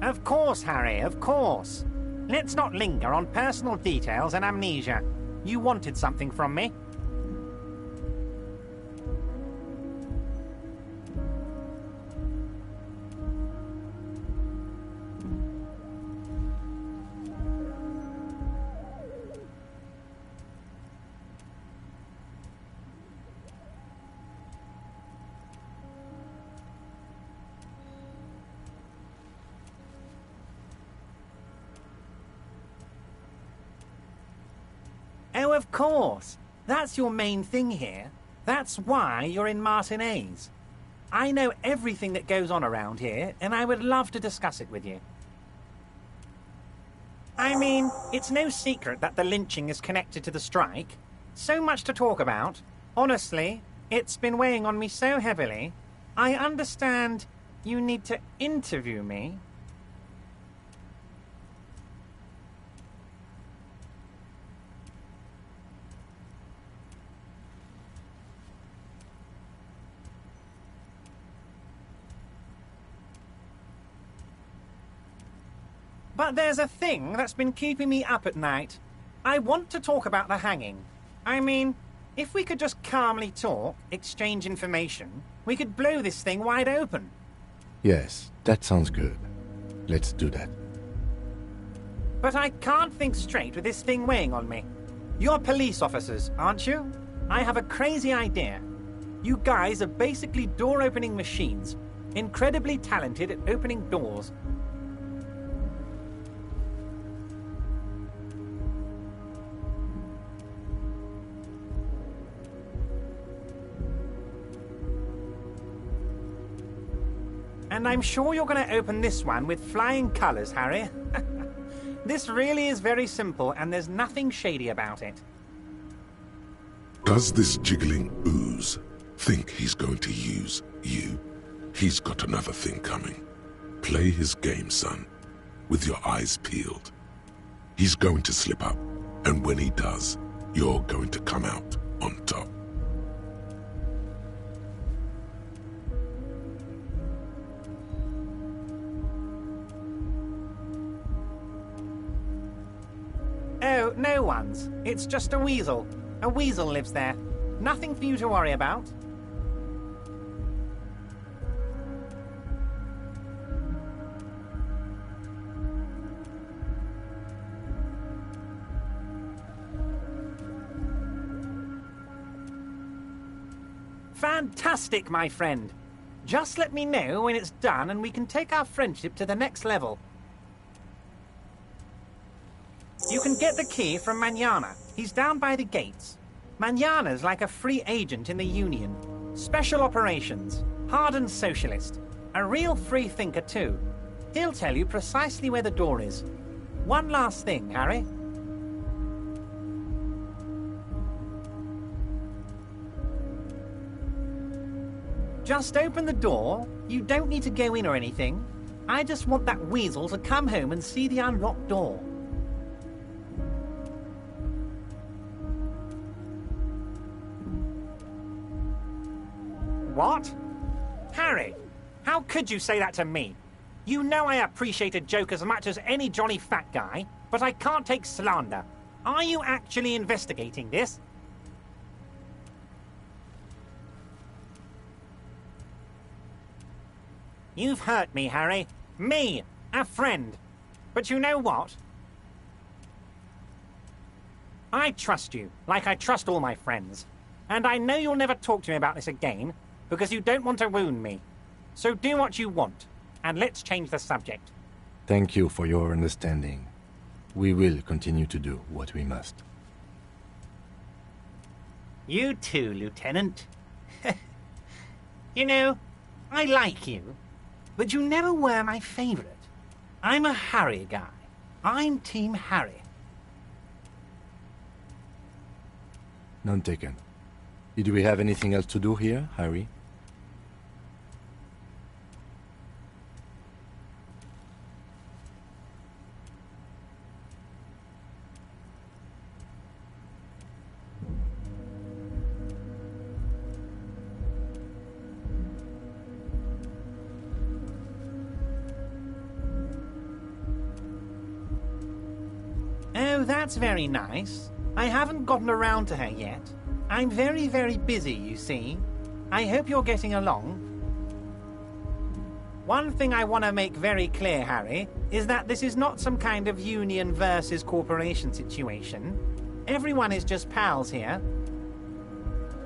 Of course, Harry, of course. Let's not linger on personal details and amnesia. You wanted something from me. Oh, of course. That's your main thing here. That's why you're in Martinez. I know everything that goes on around here, and I would love to discuss it with you. I mean, it's no secret that the lynching is connected to the strike. So much to talk about. Honestly, it's been weighing on me so heavily. I understand you need to interview me. But there's a thing that's been keeping me up at night. I want to talk about the hanging. I mean, if we could just calmly talk, exchange information, we could blow this thing wide open. Yes, that sounds good. Let's do that. But I can't think straight with this thing weighing on me. You're police officers, aren't you? I have a crazy idea. You guys are basically door-opening machines, incredibly talented at opening doors. And I'm sure you're going to open this one with flying colours, Harry. This really is very simple, and there's nothing shady about it. Does this jiggling ooze think he's going to use you? He's got another thing coming. Play his game, son, with your eyes peeled. He's going to slip up, and when he does, you're going to come out on top. Oh, no one's. It's just a weasel. A weasel lives there. Nothing for you to worry about. Fantastic, my friend. Just let me know when it's done and we can take our friendship to the next level. You can get the key from Manana. He's down by the gates. Manana's like a free agent in the Union. Special operations. Hardened socialist. A real free thinker too. He'll tell you precisely where the door is. One last thing, Harry. Just open the door. You don't need to go in or anything. I just want that weasel to come home and see the unlocked door. What? Harry, how could you say that to me? You know I appreciate a joke as much as any jolly fat guy, but I can't take slander. Are you actually investigating this? You've hurt me, Harry. Me, a friend. But you know what? I trust you, like I trust all my friends. And I know you'll never talk to me about this again, because you don't want to wound me. So do what you want, and let's change the subject. Thank you for your understanding. We will continue to do what we must. You too, Lieutenant. You know, I like you, but you never were my favorite. I'm a Harry guy. I'm Team Harry. None taken. Did we have anything else to do here, Harry? Oh, that's very nice. I haven't gotten around to her yet. I'm very, very busy, you see. I hope you're getting along. One thing I want to make very clear, Harry, is that this is not some kind of union versus corporation situation. Everyone is just pals here.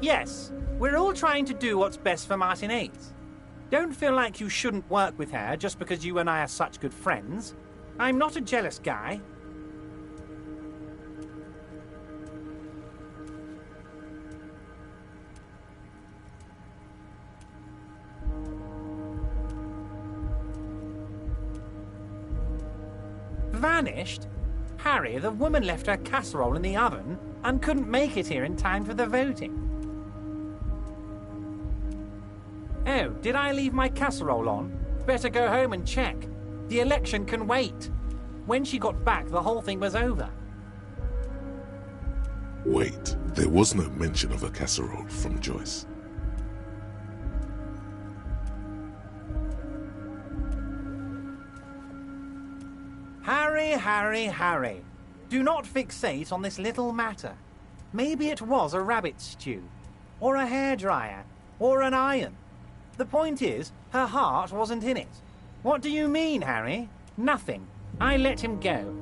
Yes, we're all trying to do what's best for Martinez. Don't feel like you shouldn't work with her just because you and I are such good friends. I'm not a jealous guy. Vanished? Harry, the woman left her casserole in the oven and couldn't make it here in time for the voting. Oh, did I leave my casserole on? Better go home and check. The election can wait. When she got back, the whole thing was over. Wait, there was no mention of a casserole from Joyce. Harry, Harry, Harry. Do not fixate on this little matter. Maybe it was a rabbit stew, or a hairdryer, or an iron. The point is, her heart wasn't in it. What do you mean, Harry? Nothing. I let him go.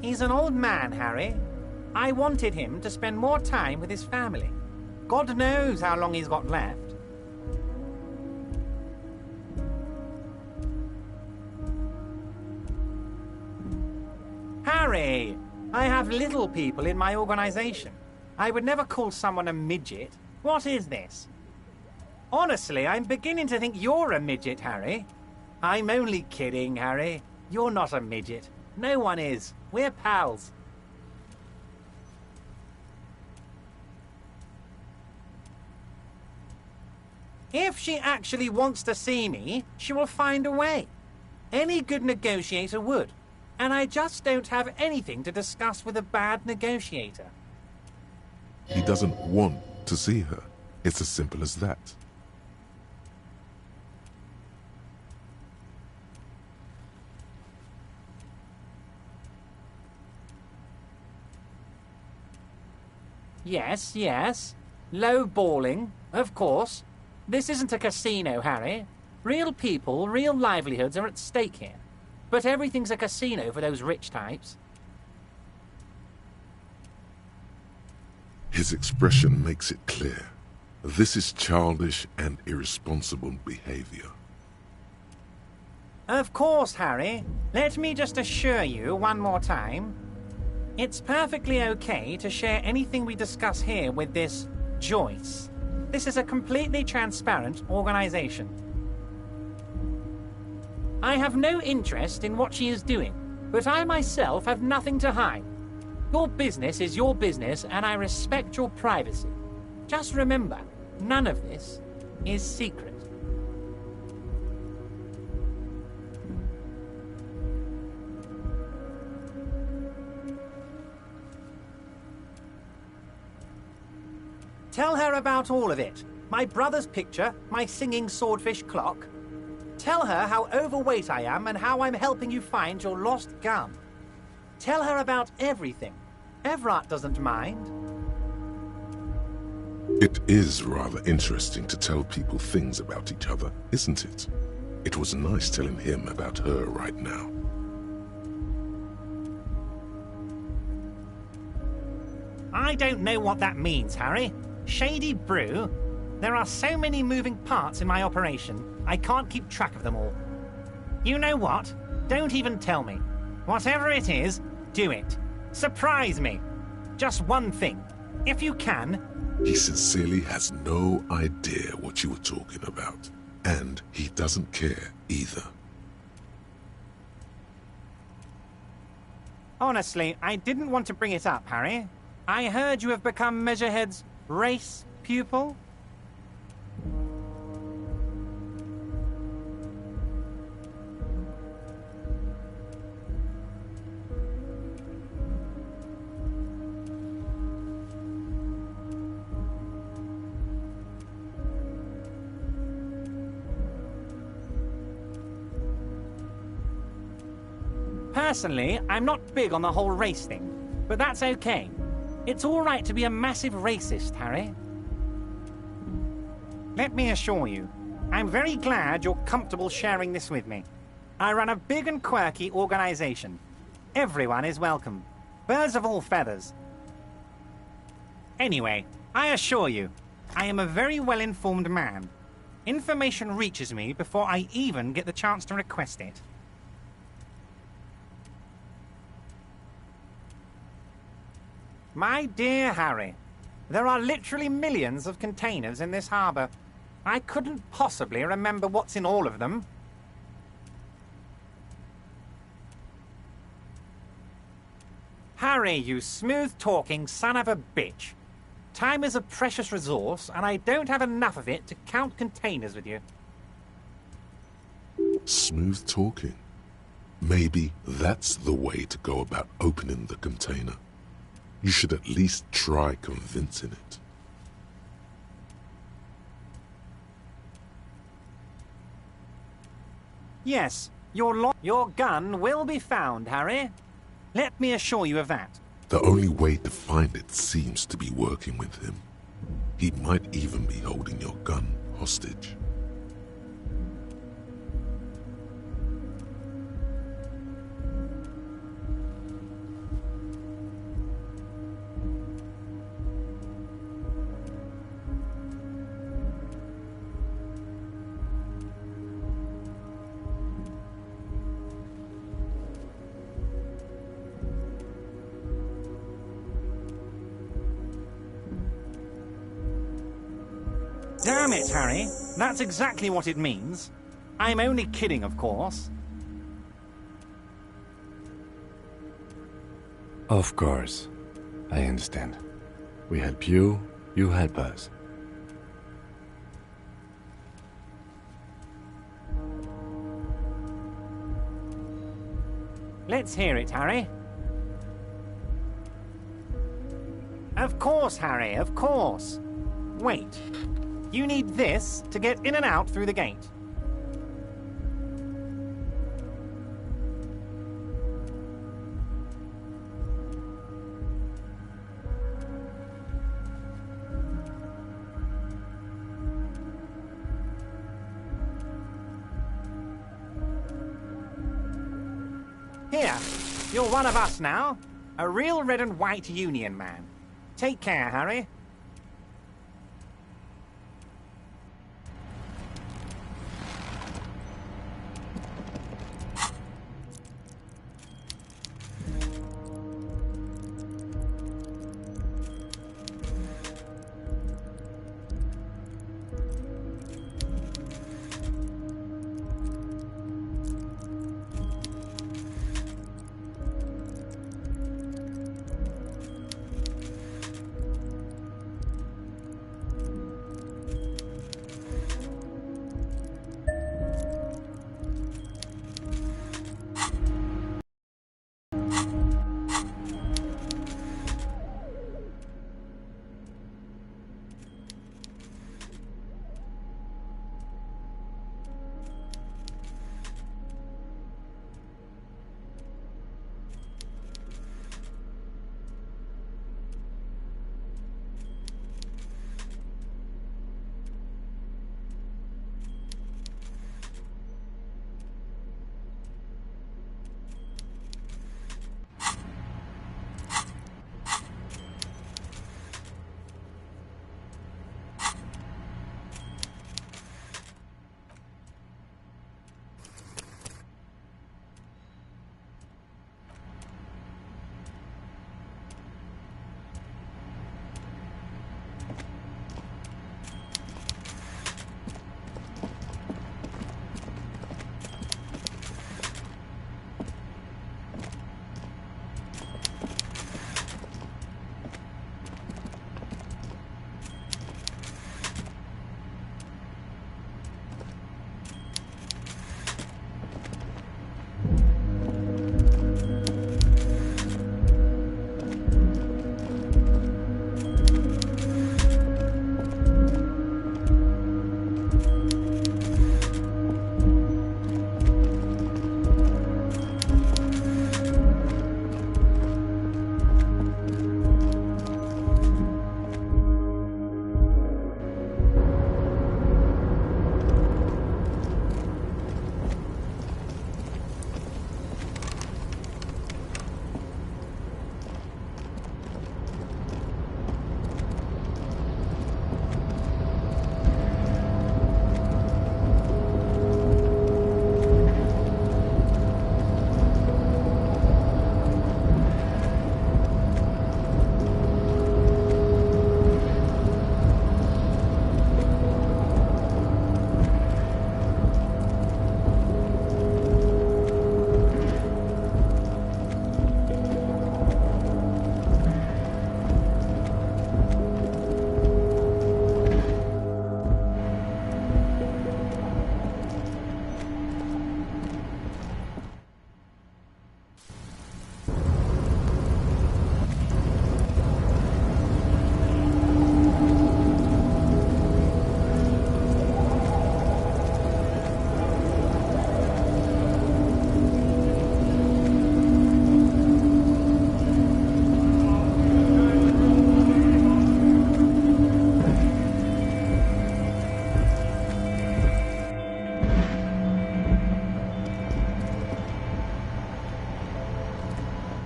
He's an old man, Harry. I wanted him to spend more time with his family. God knows how long he's got left. Harry! I have little people in my organization. I would never call someone a midget. What is this? Honestly, I'm beginning to think you're a midget, Harry. I'm only kidding, Harry. You're not a midget. No one is. We're pals. If she actually wants to see me, she will find a way. Any good negotiator would. And I just don't have anything to discuss with a bad negotiator. He doesn't want to see her. It's as simple as that. Yes, yes. Low balling, of course. This isn't a casino, Harry. Real people, real livelihoods are at stake here. But everything's a casino for those rich types. His expression makes it clear. This is childish and irresponsible behavior. Of course, Harry. Let me just assure you one more time. It's perfectly okay to share anything we discuss here with this Joyce. This is a completely transparent organization. I have no interest in what she is doing, but I myself have nothing to hide. Your business is your business, and I respect your privacy. Just remember, none of this is secret. Tell her about all of it. My brother's picture, my singing swordfish clock. Tell her how overweight I am and how I'm helping you find your lost gun. Tell her about everything. Everett doesn't mind. It is rather interesting to tell people things about each other, isn't it? It was nice telling him about her right now. I don't know what that means, Harry. Shady brew? There are so many moving parts in my operation, I can't keep track of them all. You know what? Don't even tell me. Whatever it is, do it. Surprise me. Just one thing. If you can. He sincerely has no idea what you were talking about. And he doesn't care either. Honestly, I didn't want to bring it up, Harry. I heard you have become Measurehead's race pupil. Personally, I'm not big on the whole race thing, but that's okay. It's all right to be a massive racist, Harry. Let me assure you, I'm very glad you're comfortable sharing this with me. I run a big and quirky organization. Everyone is welcome. Birds of all feathers. Anyway, I assure you, I am a very well-informed man. Information reaches me before I even get the chance to request it. My dear Harry, there are literally millions of containers in this harbor. I couldn't possibly remember what's in all of them. Harry, you smooth-talking son of a bitch. Time is a precious resource, and I don't have enough of it to count containers with you. Smooth talking. Maybe that's the way to go about opening the container. You should at least try convincing it. Yes, your gun will be found, Harry. Let me assure you of that. The only way to find it seems to be working with him. He might even be holding your gun hostage. Damn it, Harry. That's exactly what it means. I'm only kidding, of course. Of course. I understand. We help you, you help us. Let's hear it, Harry. Of course, Harry, of course. Wait. You need this to get in and out through the gate. Here, you're one of us now. A real red and white union man. Take care, Harry.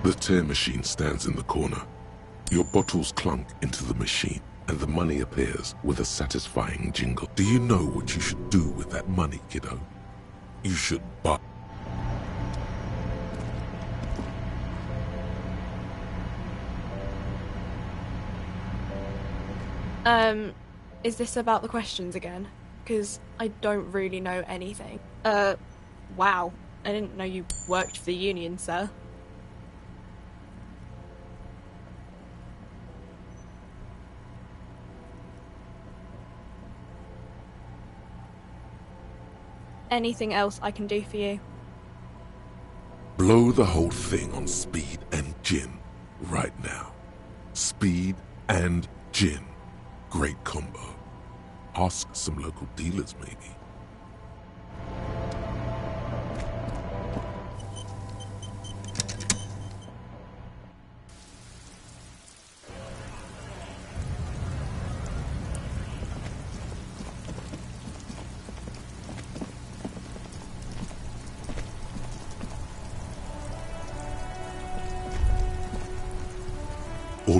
The tear machine stands in the corner. Your bottles clunk into the machine, and the money appears with a satisfying jingle. Do you know what you should do with that money, kiddo? You should buy... Is this about the questions again? Because I don't really know anything. Wow. I didn't know you worked for the union, sir. Anything else I can do for you? Blow the whole thing on speed and gin right now. Speed and gin. Great combo. Ask some local dealers, maybe.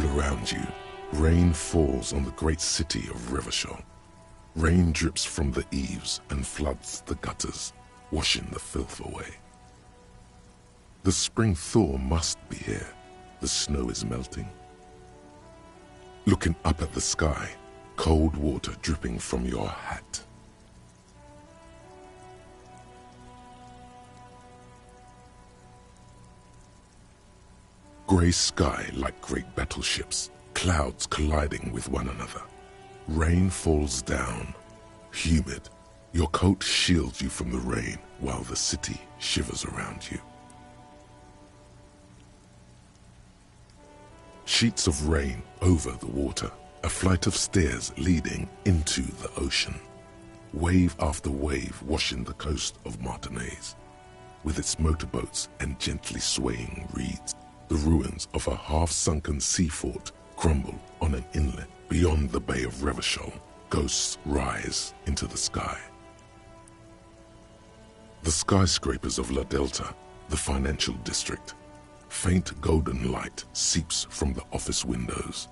around you, rain falls on the great city of Revachol. Rain drips from the eaves and floods the gutters, washing the filth away. The spring thaw must be here. The snow is melting. Looking up at the sky, cold water dripping from your hat. Grey sky like great battleships, clouds colliding with one another. Rain falls down, humid. Your coat shields you from the rain while the city shivers around you. Sheets of rain over the water, a flight of stairs leading into the ocean. Wave after wave washing the coast of Martinaise, with its motorboats and gently swaying reeds. The ruins of a half-sunken sea fort crumble on an inlet beyond the Bay of Revachol. Ghosts rise into the sky. The skyscrapers of La Delta, the financial district. Faint golden light seeps from the office windows.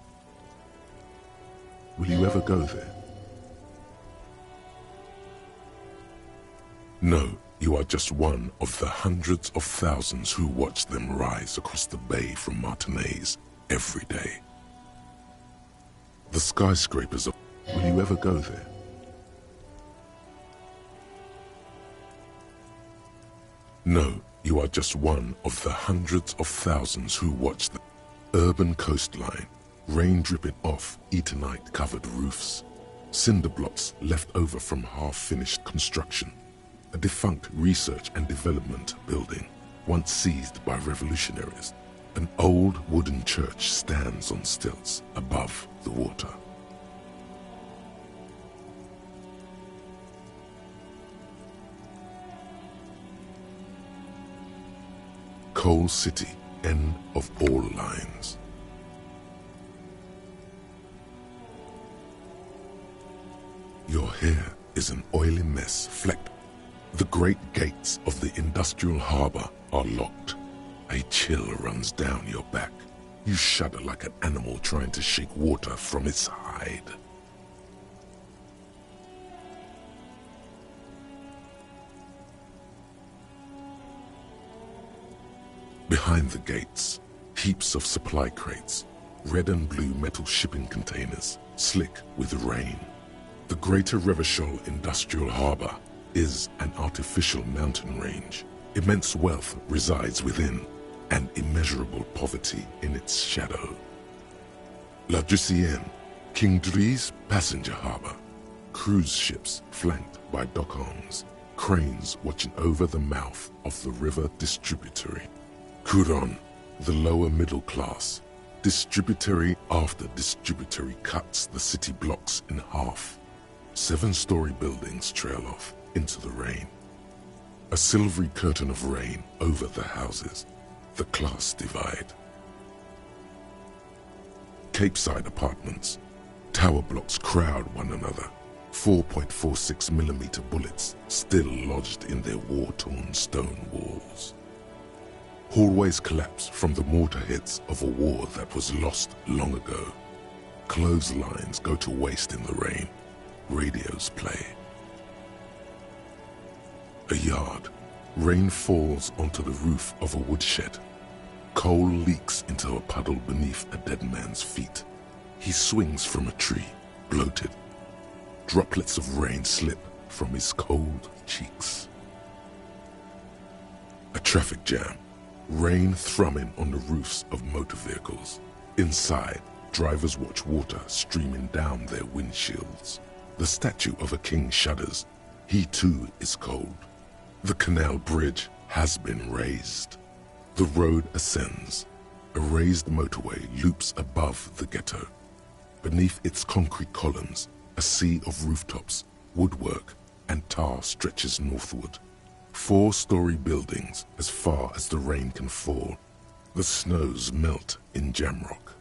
Will you ever go there? No, you are just one of the hundreds of thousands who watch them rise across the bay from Martinaise every day. The skyscrapers of... Will you ever go there? No, you are just one of the hundreds of thousands who watch the urban coastline, rain dripping off Eternite-covered roofs, cinder blocks left over from half-finished construction, a defunct research and development building, once seized by revolutionaries. An old wooden church stands on stilts above the water. Coal City, end of all lines. Your hair is an oily mess flecked. The great gates of the industrial harbor are locked. A chill runs down your back. You shudder like an animal trying to shake water from its hide. Behind the gates, heaps of supply crates, red and blue metal shipping containers, slick with rain. The Greater Revachol Industrial Harbor is an artificial mountain range. Immense wealth resides within, and immeasurable poverty in its shadow. La Drusienne, King Drie's passenger harbor. Cruise ships flanked by dock arms, cranes watching over the mouth of the river distributary. Couronne, the lower middle class. Distributary after distributary cuts the city blocks in half. 7-story buildings trail off into the rain. A silvery curtain of rain over the houses. The class divide. Capeside apartments. Tower blocks crowd one another. 4.46mm bullets still lodged in their war-torn stone walls. Hallways collapse from the mortar hits of a war that was lost long ago. Clotheslines go to waste in the rain. Radios play. A yard. Rain falls onto the roof of a woodshed. Coal leaks into a puddle beneath a dead man's feet. He swings from a tree, bloated. Droplets of rain slip from his cold cheeks. A traffic jam. Rain thrumming on the roofs of motor vehicles. Inside, drivers watch water streaming down their windshields. The statue of a king shudders. He too is cold. The Canal bridge has been raised. The road ascends. A raised motorway loops above the ghetto. Beneath its concrete columns, a sea of rooftops, woodwork, and tar stretches northward. 4-story buildings as far as the rain can fall. The snows melt in Jamrock.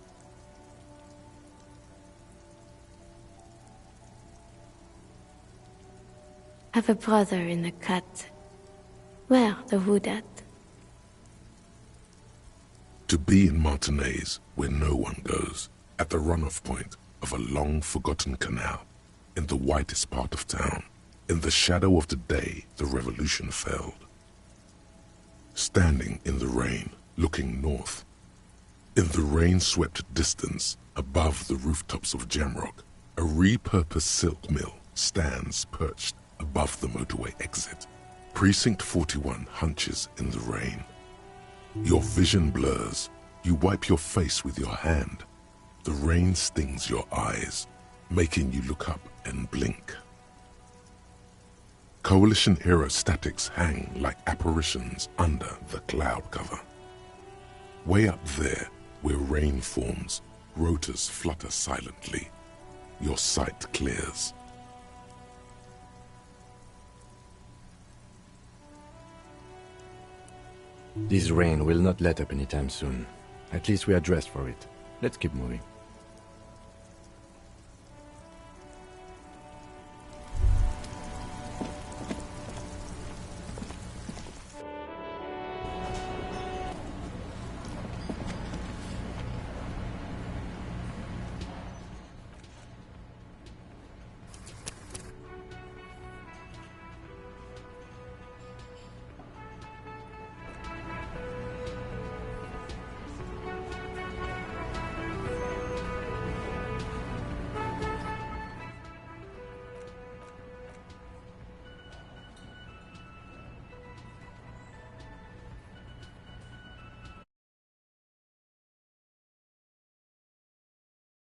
I've a brother in the cut. Where the wood at? To be in Martinez, where no one goes, at the runoff point of a long-forgotten canal, in the whitest part of town, in the shadow of the day the revolution failed. Standing in the rain, looking north, in the rain-swept distance, above the rooftops of Jamrock, a repurposed silk mill stands perched above the motorway exit. Precinct 41 hunches in the rain. Your vision blurs. You wipe your face with your hand. The rain stings your eyes, making you look up and blink. Coalition aerostatics hang like apparitions under the cloud cover. Way up there, where rain forms, rotors flutter silently. Your sight clears. This rain will not let up anytime soon. At least we are dressed for it. Let's keep moving.